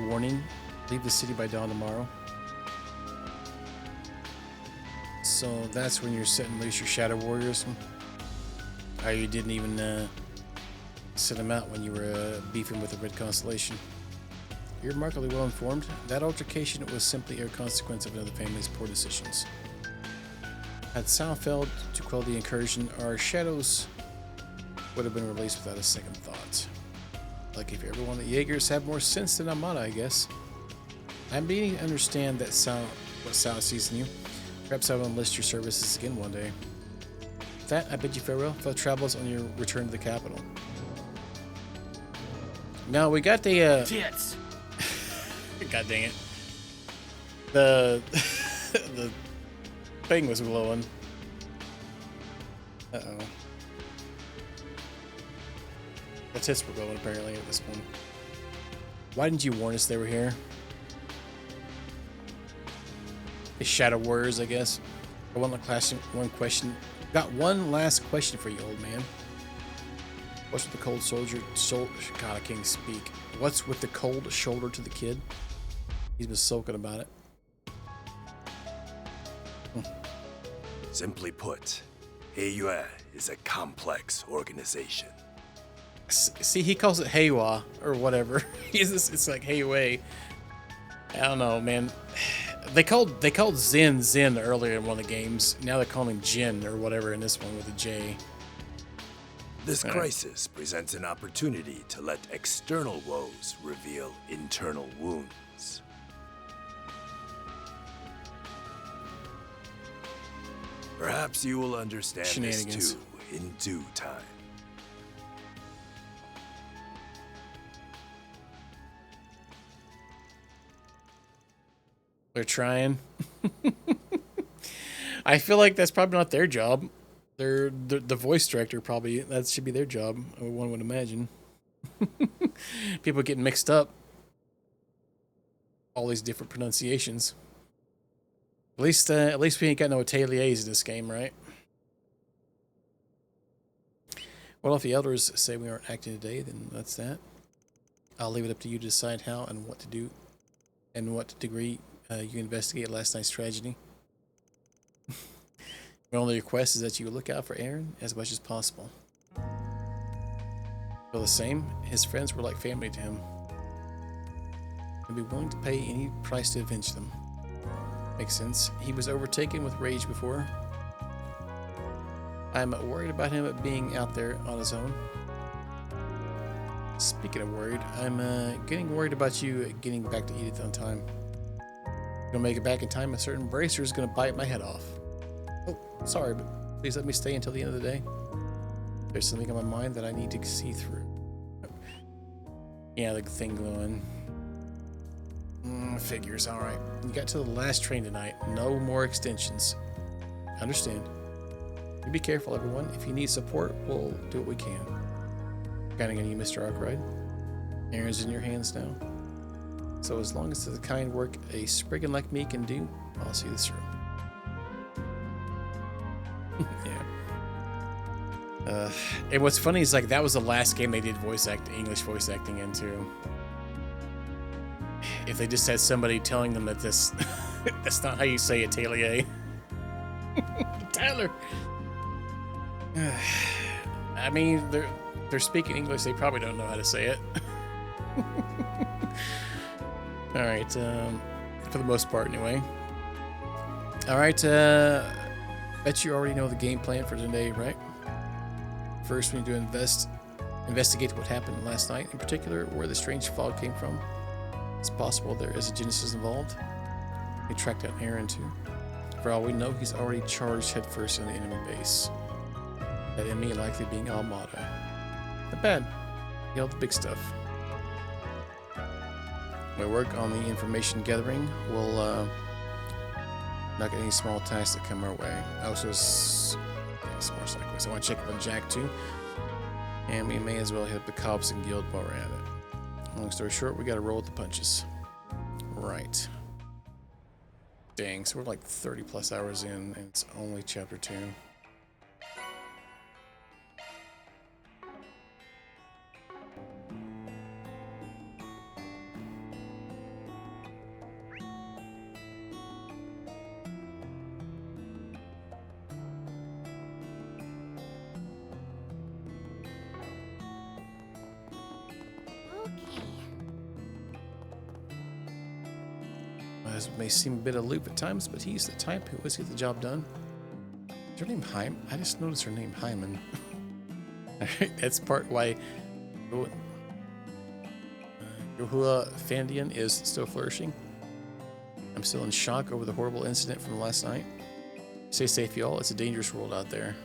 Warning, leave the city by dawn tomorrow. So that's when you're setting loose your Shadow Warriors. Or you didn't even set them out when you were beefing with the Red Constellation. You're remarkably well informed. That altercation was simply a consequence of another family's poor decisions. Had Cao failed to quell the incursion, our shadows would have been released without a second thought. Like if everyone at Jaegers had more sense than Amada, I guess. I'm beginning to understand that what Cao sees in you. Perhaps I will enlist your services again one day. With that, I bid you farewell, fellow travelers, on your return to the capital. Now we got the Tits. God dang it. The the thing was glowing. Uh-oh. The tits were glowing apparently at this point. Why didn't you warn us they were here? The Shadow Warriors, I guess. Got one last question for you, old man. What's with the cold God, I can't speak. What's with the cold shoulder to the kid? He's been sulking about it. Simply put, Heiyue is a complex organization. See, he calls it Heiwa or whatever. It's like Heiyue. I don't know, man. They called Zen earlier in one of the games. Now they're calling him Jin or whatever in this one with a J. This crisis presents an opportunity to let external woes reveal internal wounds. Perhaps you will understand this too in due time. They're trying. I feel like that's probably not their job. They're the voice director, probably. That should be their job, one would imagine. People getting mixed up. All these different pronunciations. At least we ain't got no ateliers in this game, right? Well, if the elders say we aren't acting today, then that's that. I'll leave it up to you to decide how and what to do, and what degree you investigate last night's tragedy. My only request is that you look out for Aaron as much as possible. Feel the same, his friends were like family to him. He'd be willing to pay any price to avenge them. Makes sense. He was overtaken with rage before. I'm worried about him being out there on his own. Speaking of worried, I'm getting worried about you getting back to Edith on time. Gonna make it back in time, a certain bracer is gonna bite my head off. Oh, sorry, but please let me stay until the end of the day. There's something on my mind that I need to see through. Yeah, the thing glowing. Figures, alright. You got to the last train tonight. No more extensions. Understand. You be careful, everyone. If you need support, we'll do what we can. Counting on you, Mr. Arkwright. Aaron's in your hands now. So as long as it's the kind work a spriggan like me can do, I'll see this through. Yeah. And what's funny is like that was the last game they did English voice acting into. If they just had somebody telling them that this that's not how you say it, Tailier. Tyler. I mean, they're speaking English. They probably don't know how to say it. All right, for the most part, anyway. All right, bet you already know the game plan for today, right? First, we need to investigate what happened last night, in particular, where the strange fog came from. It's possible there is a Genesis involved. We tracked down Aaron too. For all we know, he's already charged headfirst in the enemy base. That enemy likely being Armada. Not bad. You know, the big stuff. We work on the information gathering. We'll not get any small tasks that come our way. Also, some more cyclists. I want to check up on Jack too. And we may as well hit up the cops and guild while we're at it. Long story short, we got to roll with the punches. Right. Dang, so we're like 30 plus hours in, and it's only chapter 2. It may seem a bit aloof at times, but he's the type who always gets the job done. Is her name Hyman? I just noticed her name Hyman. Alright, that's part why Yohua Fandian is still flourishing. I'm still in shock over the horrible incident from last night. Stay safe, y'all. It's a dangerous world out there.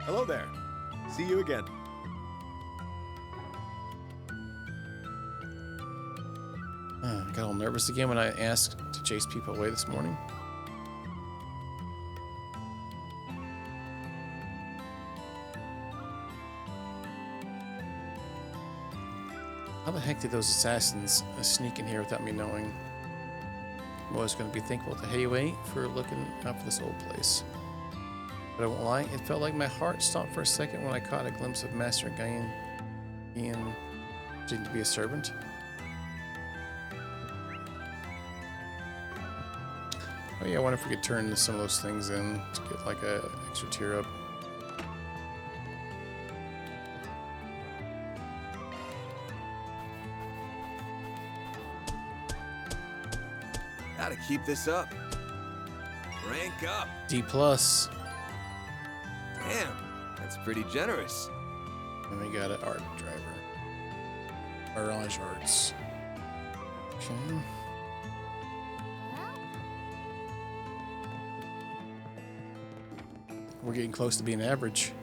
Hello there. See you again. I got all nervous again when I asked to chase people away this morning. How the heck did those assassins sneak in here without me knowing? I'm always going to be thankful to Hayway for looking out for this old place. But I won't lie, it felt like my heart stopped for a second when I caught a glimpse of Master Guyan being pretending to be a servant. Oh yeah, I wonder if we could turn some of those things in to get like a extra tier up. Gotta keep this up. Rank up. D+. Damn, that's pretty generous. And we got an art driver. Orange arts. Okay. We're getting close to being average.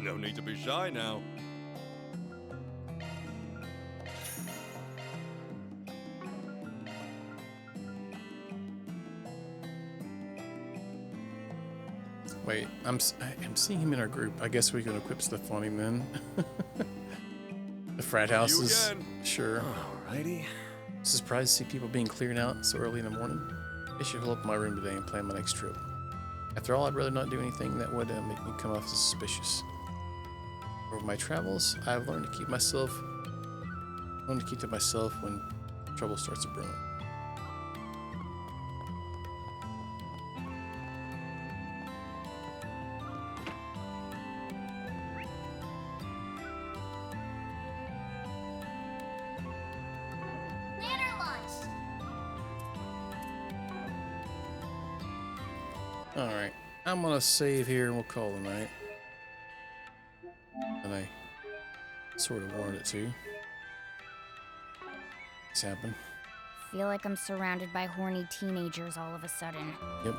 No need to be shy now. Wait, I'm seeing him in our group. I guess we can equip stuff on him then. The frat houses. Sure. Alrighty. Surprised to see people being cleared out so early in the morning. I should hold up my room today and plan my next trip. After all, I'd rather not do anything that would make me come off as suspicious. Over my travels, I've learned to keep to myself when trouble starts to brew. Alright, I'm gonna save here and we'll call it a night. And I sort of wanted it to. It's happened. Feel like I'm surrounded by horny teenagers all of a sudden. Yep.